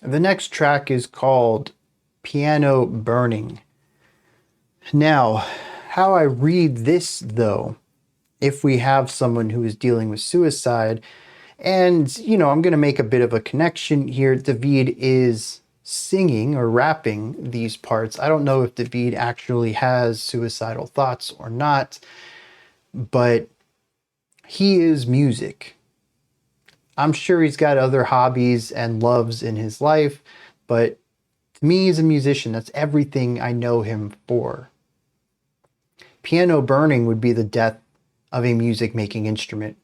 The next track is called Piano Burning. Now, how I read this though, if we have someone who is dealing with suicide, and, you know, I'm going to make a bit of a connection here. David is singing or rapping these parts. I don't know if David actually has suicidal thoughts or not, but he is music. I'm sure he's got other hobbies and loves in his life, but to me, he's a musician. That's everything I know him for. Piano burning would be the death of a music-making instrument.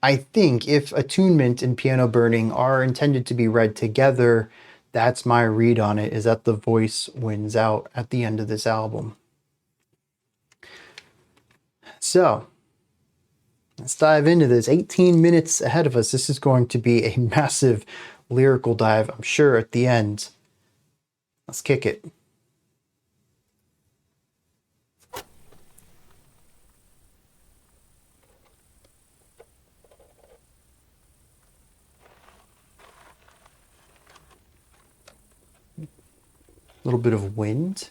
I think if attunement and piano burning are intended to be read together, that's my read on it, is that the voice wins out at the end of this album. So, let's dive into this. 18 minutes ahead of us. This is going to be a massive lyrical dive, I'm sure, at the end. Let's kick it. A little bit of wind.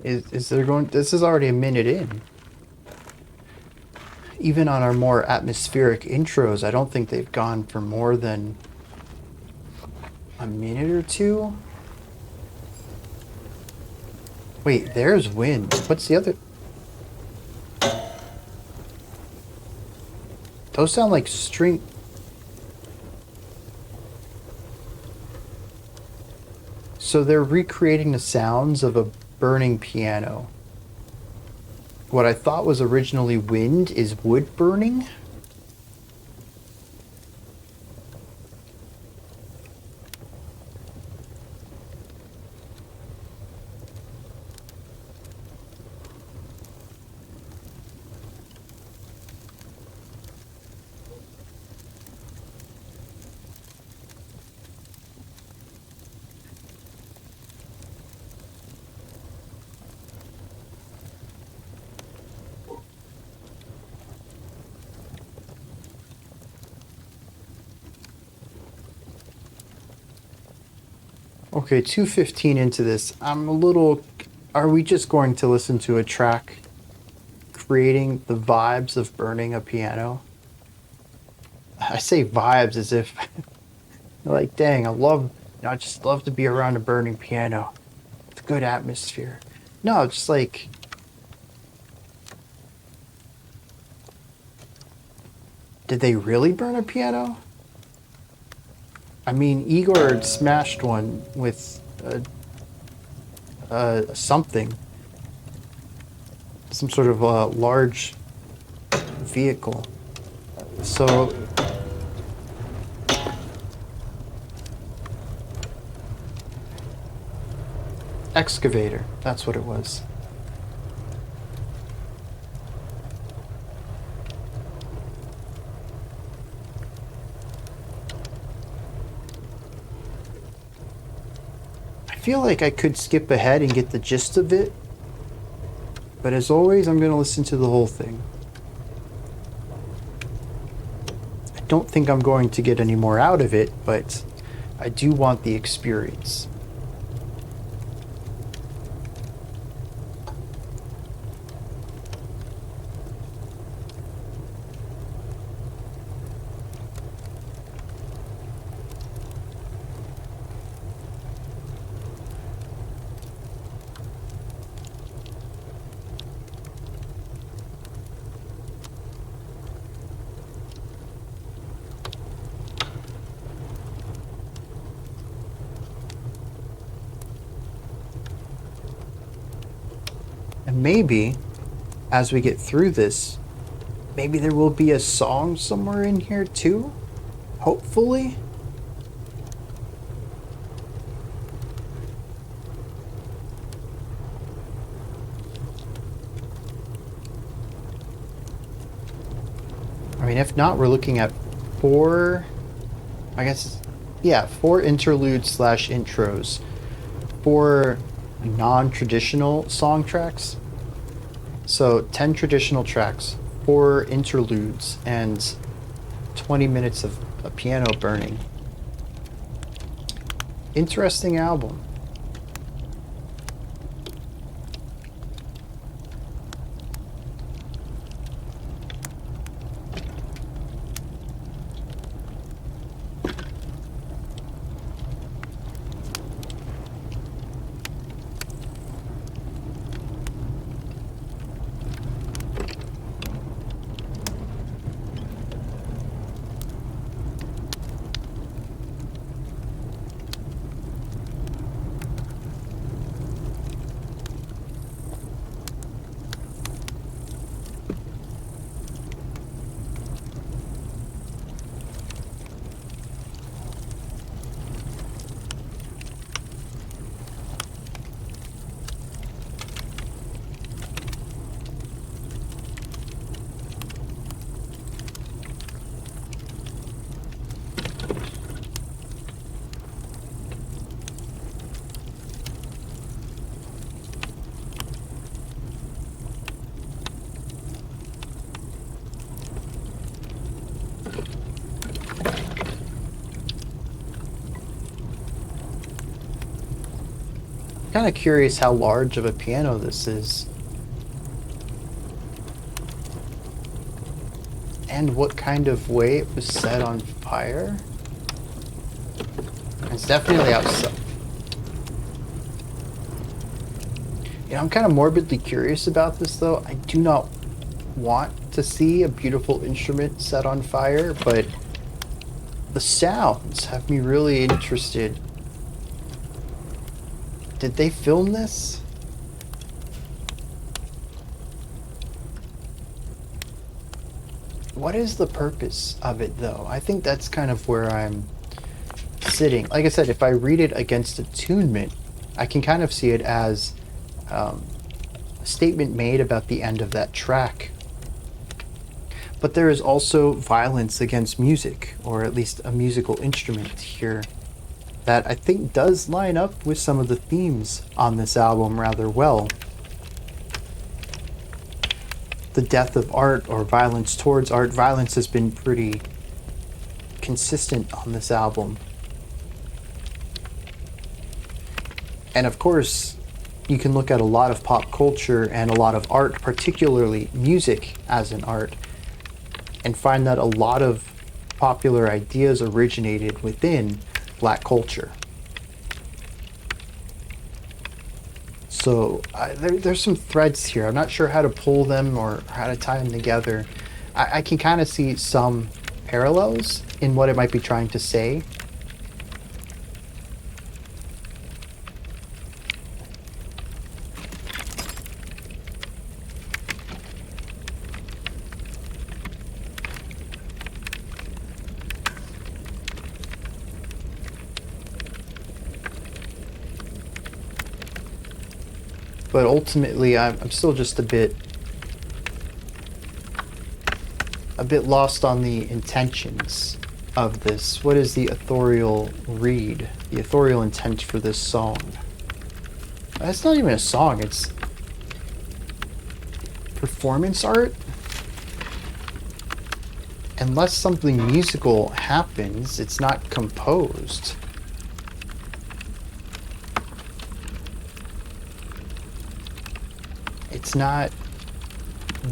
Is there going? This is already a minute in. Even on our more atmospheric intros, I don't think they've gone for more than a minute or two. Wait, there's wind. What's the other? Those sound like string. So they're recreating the sounds of a burning piano. What I thought was originally wind is wood burning. Okay, 2:15 into this. I'm a little... Are we just going to listen to a track creating the vibes of burning a piano? I say vibes as if... like, dang, I just love to be around a burning piano. It's a good atmosphere. No, just like... Did they really burn a piano? I mean, Igor smashed one with something. Some sort of large vehicle. So... Excavator, that's what it was. I feel like I could skip ahead and get the gist of it, but as always, I'm going to listen to the whole thing. I don't think I'm going to get any more out of it, but I do want the experience. And maybe, as we get through this, maybe there will be a song somewhere in here too? Hopefully? I mean, if not, we're looking at four interludes / intros. 4 non-traditional song tracks. So 10 traditional tracks, 4 interludes, and 20 minutes of a piano burning. Interesting album. Kind of curious how large of a piano this is. And what kind of way it was set on fire. It's definitely outside. You know, I'm kind of morbidly curious about this though. I do not want to see a beautiful instrument set on fire, but the sounds have me really interested. Did they film this? What is the purpose of it though? I think that's kind of where I'm sitting. Like I said, if I read it against attunement, I can kind of see it as a statement made about the end of that track. But there is also violence against music, or at least a musical instrument here, that I think does line up with some of the themes on this album rather well. The death of art, or violence towards art. Violence has been pretty consistent on this album. And of course, you can look at a lot of pop culture and a lot of art, particularly music as an art, and find that a lot of popular ideas originated within Black culture. So there's some threads here. I'm not sure how to pull them or how to tie them together. I can kind of see some parallels in what it might be trying to say. but ultimately I'm still just a bit lost on the intentions of this. What is the authorial read, the authorial intent for this song? It's not even a song, it's performance art. Unless something musical happens, it's not composed. It's not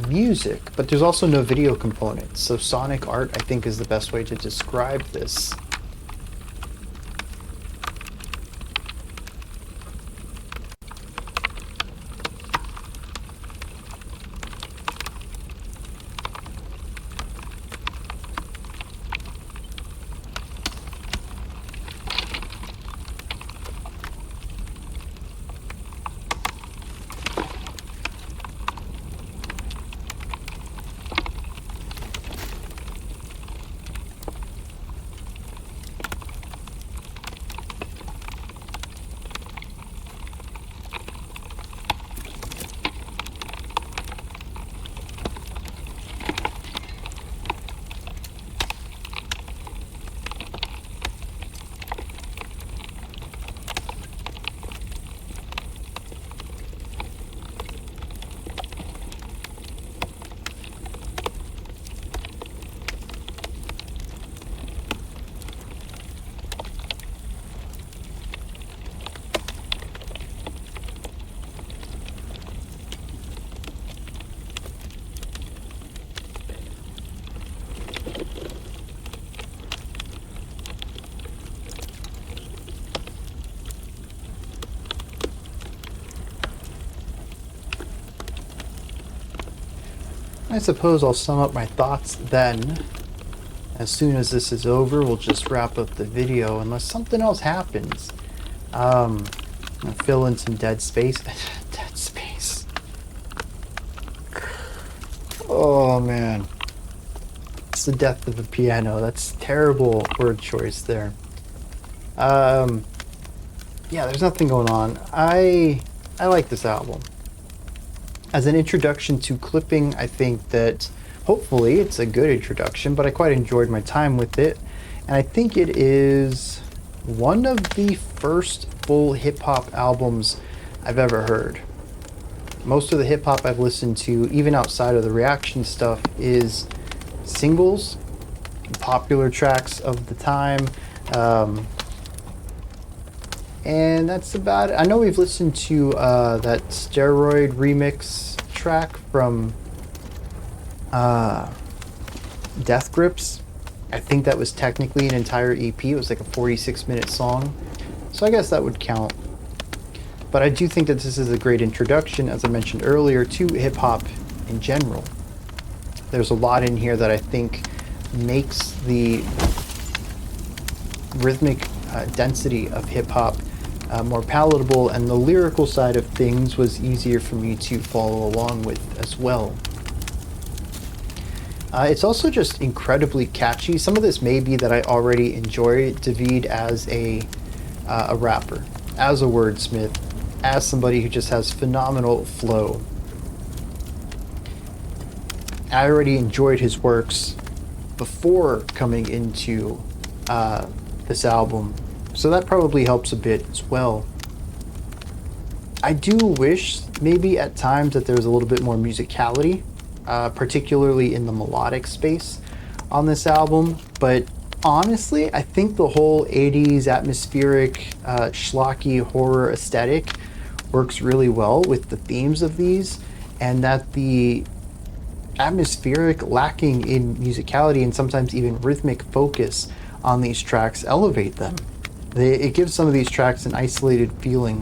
music, but there's also no video components. So sonic art, I think, is the best way to describe this. I suppose I'll sum up my thoughts then. As soon as this is over, we'll just wrap up the video unless something else happens. I'll fill in some dead space. Dead space. Oh man. It's the death of the piano. That's terrible word choice there. Yeah, there's nothing going on. I like this album. As an introduction to clipping, I think that hopefully it's a good introduction, but I quite enjoyed my time with it. And I think it is one of the first full hip-hop albums I've ever heard. Most of the hip-hop I've listened to, even outside of the reaction stuff, is singles, popular tracks of the time. And that's about it. I know we've listened to that Steroid remix track from Death Grips. I think that was technically an entire EP. It was like a 46-minute song. So I guess that would count. But I do think that this is a great introduction, as I mentioned earlier, to hip-hop in general. There's a lot in here that I think makes the rhythmic density of hip-hop more palatable, and the lyrical side of things was easier for me to follow along with as well. It's also just incredibly catchy. Some of this may be that I already enjoy David as a rapper, as a wordsmith, as somebody who just has phenomenal flow. I already enjoyed his works before coming into this album, so that probably helps a bit as well. I do wish maybe at times that there was a little bit more musicality, particularly in the melodic space on this album, but honestly, I think the whole 80s atmospheric schlocky horror aesthetic works really well with the themes of these, and that the atmospheric lacking in musicality and sometimes even rhythmic focus on these tracks elevate them. It gives some of these tracks an isolated feeling,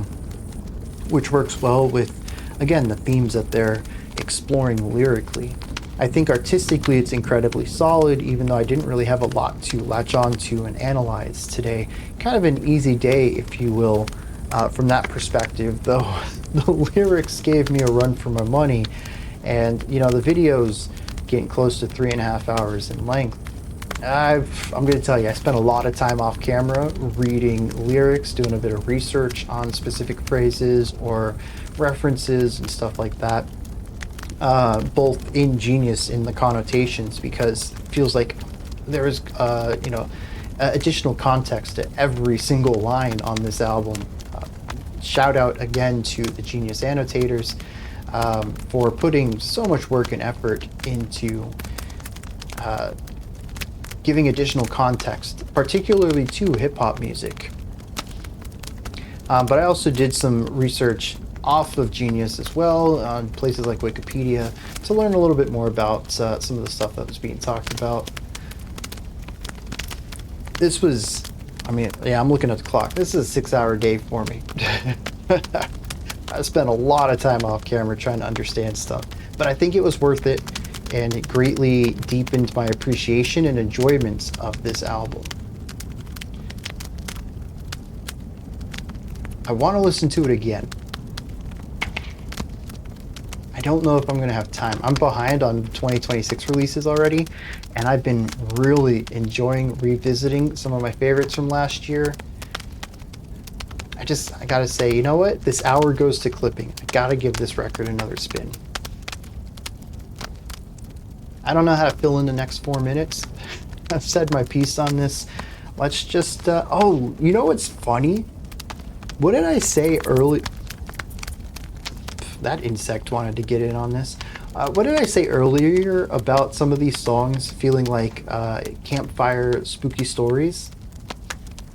which works well with, again, the themes that they're exploring lyrically. I think artistically it's incredibly solid, even though I didn't really have a lot to latch on to and analyze today. Kind of an easy day, if you will, from that perspective, though the lyrics gave me a run for my money. And, you know, the video's getting close to 3.5 hours in length. I'm going to tell you, I spent a lot of time off camera reading lyrics, doing a bit of research on specific phrases or references and stuff like that, both ingenious in the connotations, because it feels like there's additional context to every single line on this album. Shout out again to the genius annotators for putting so much work and effort into giving additional context, particularly to hip-hop music. But I also did some research off of Genius as well, on places like Wikipedia, to learn a little bit more about some of the stuff that was being talked about. This was, I'm looking at the clock. This is a 6-hour day for me. I spent a lot of time off camera trying to understand stuff, but I think it was worth it, and it greatly deepened my appreciation and enjoyment of this album. I want to listen to it again. I don't know if I'm going to have time. I'm behind on 2026 releases already, and I've been really enjoying revisiting some of my favorites from last year. I gotta say, you know what? This hour goes to clipping. I gotta give this record another spin. I don't know how to fill in the next 4 minutes. I've said my piece on this. Let's just, oh, you know what's funny? What did I say early? That insect wanted to get in on this. What did I say earlier about some of these songs feeling like campfire spooky stories?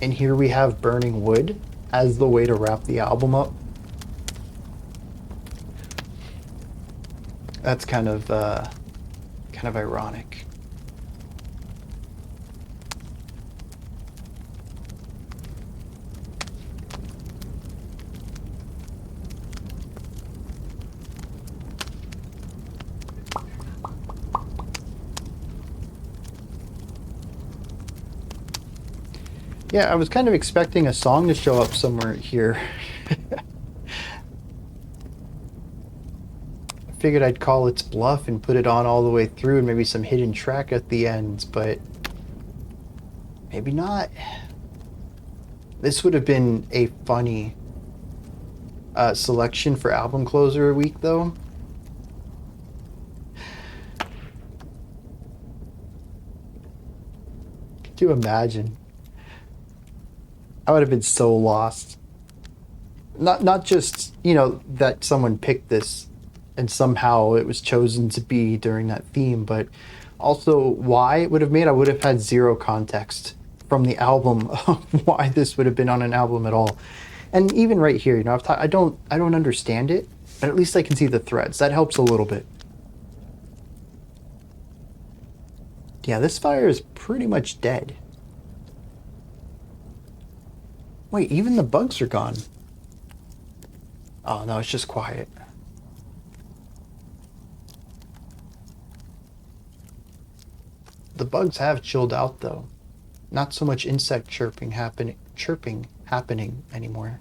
And here we have Burning Wood as the way to wrap the album up. That's kind of ironic. Yeah, I was kind of expecting a song to show up somewhere here. I figured I'd call its bluff and put it on all the way through and maybe some hidden track at the end, but maybe not. This would have been a funny selection for album closer week, though. Could you imagine? I would have been so lost. Not just, that someone picked this and somehow it was chosen to be during that theme, but also why it would have made. I would have had zero context from the album of why this would have been on an album at all. And even right here, I don't understand it, but at least I can see the threads. That helps a little bit. Yeah, this fire is pretty much dead. Wait, even the bugs are gone. Oh no, it's just quiet. The bugs have chilled out though. Not so much insect chirping happening anymore.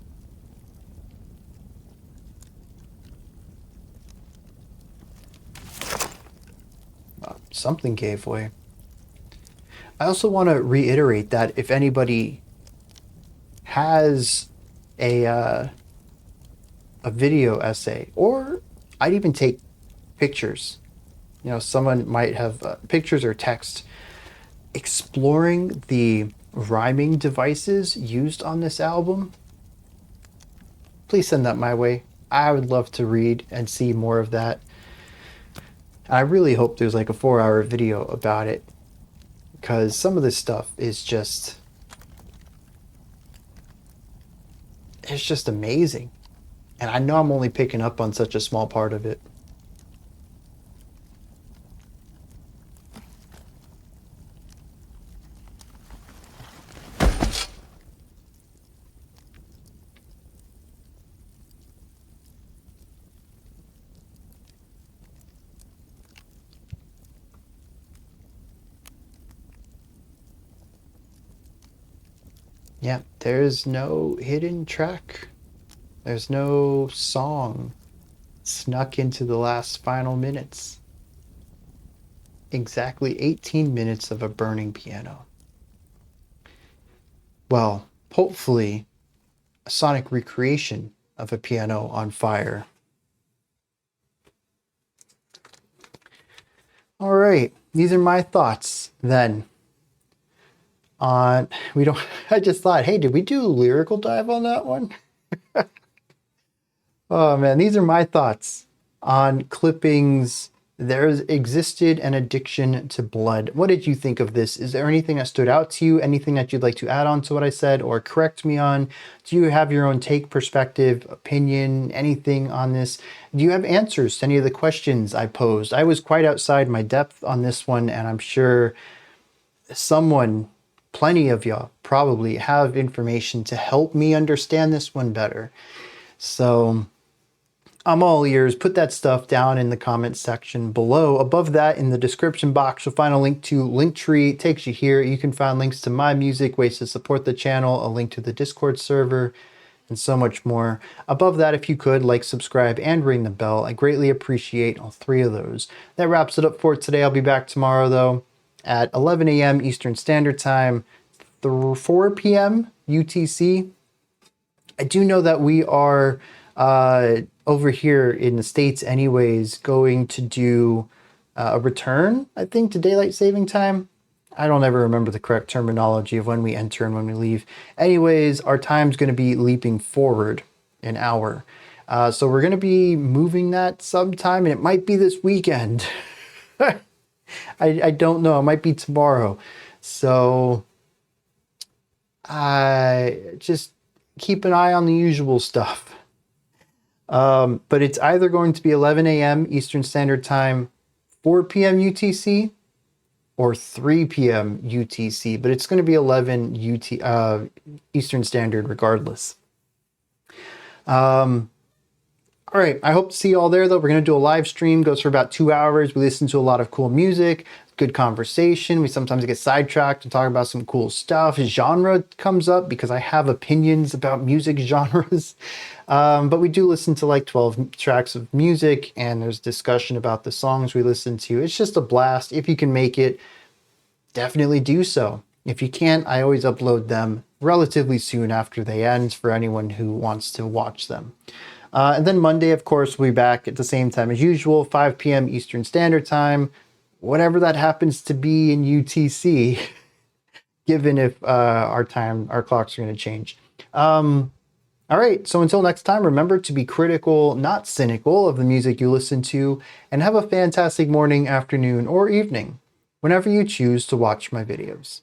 Something gave way. I also want to reiterate that if anybody has a video essay, or I'd even take pictures. Someone might have pictures or text exploring the rhyming devices used on this album. Please send that my way. I would love to read and see more of that. I really hope there's like a 4-hour video about it, because some of this stuff is just... it's just amazing. And I know I'm only picking up on such a small part of it. Yeah, there's no hidden track. There's no song snuck into the last final minutes. Exactly 18 minutes of a burning piano. Well, hopefully a sonic recreation of a piano on fire. All right, these are my thoughts then on, I just thought, hey, did we do a lyrical dive on that one? Oh man, these are my thoughts on clippings. There's existed an addiction to blood. What did you think of this? Is there anything that stood out to you? Anything that you'd like to add on to what I said or correct me on? Do you have your own take, perspective, opinion, anything on this? Do you have answers to any of the questions I posed? I was quite outside my depth on this one, and I'm sure plenty of y'all probably have information to help me understand this one better. So I'm all ears. Put that stuff down in the comments section below. Above that, in the description box, you'll find a link to Linktree. It takes you here. You can find links to my music, ways to support the channel, a link to the Discord server, and so much more. Above that, if you could, like, subscribe, and ring the bell. I greatly appreciate all three of those. That wraps it up for today. I'll be back tomorrow, though, at 11 a.m. Eastern Standard Time, 4 p.m. UTC. I do know that we are over here in the States anyways, going to do a return, I think, to daylight saving time. I don't ever remember the correct terminology of when we enter and when we leave. Anyways, our time's going to be leaping forward an hour. So we're going to be moving that sometime, and it might be this weekend. I don't know. It might be tomorrow. So I just keep an eye on the usual stuff. But it's either going to be 11 a.m. Eastern Standard Time, 4 p.m. UTC, or 3 p.m. UTC. But it's going to be 11 Eastern Standard regardless. All right, I hope to see you all there, though. We're going to do a live stream. Goes for about 2 hours. We listen to a lot of cool music, good conversation. We sometimes get sidetracked and talk about some cool stuff. Genre comes up because I have opinions about music genres. But we do listen to like 12 tracks of music, and there's discussion about the songs we listen to. It's just a blast. If you can make it, definitely do so. If you can't, I always upload them relatively soon after they end for anyone who wants to watch them. And then Monday, of course, we'll be back at the same time as usual, 5 p.m. Eastern Standard Time, whatever that happens to be in UTC, given if our clocks are going to change. All right, so until next time, remember to be critical, not cynical, of the music you listen to, and have a fantastic morning, afternoon, or evening, whenever you choose to watch my videos.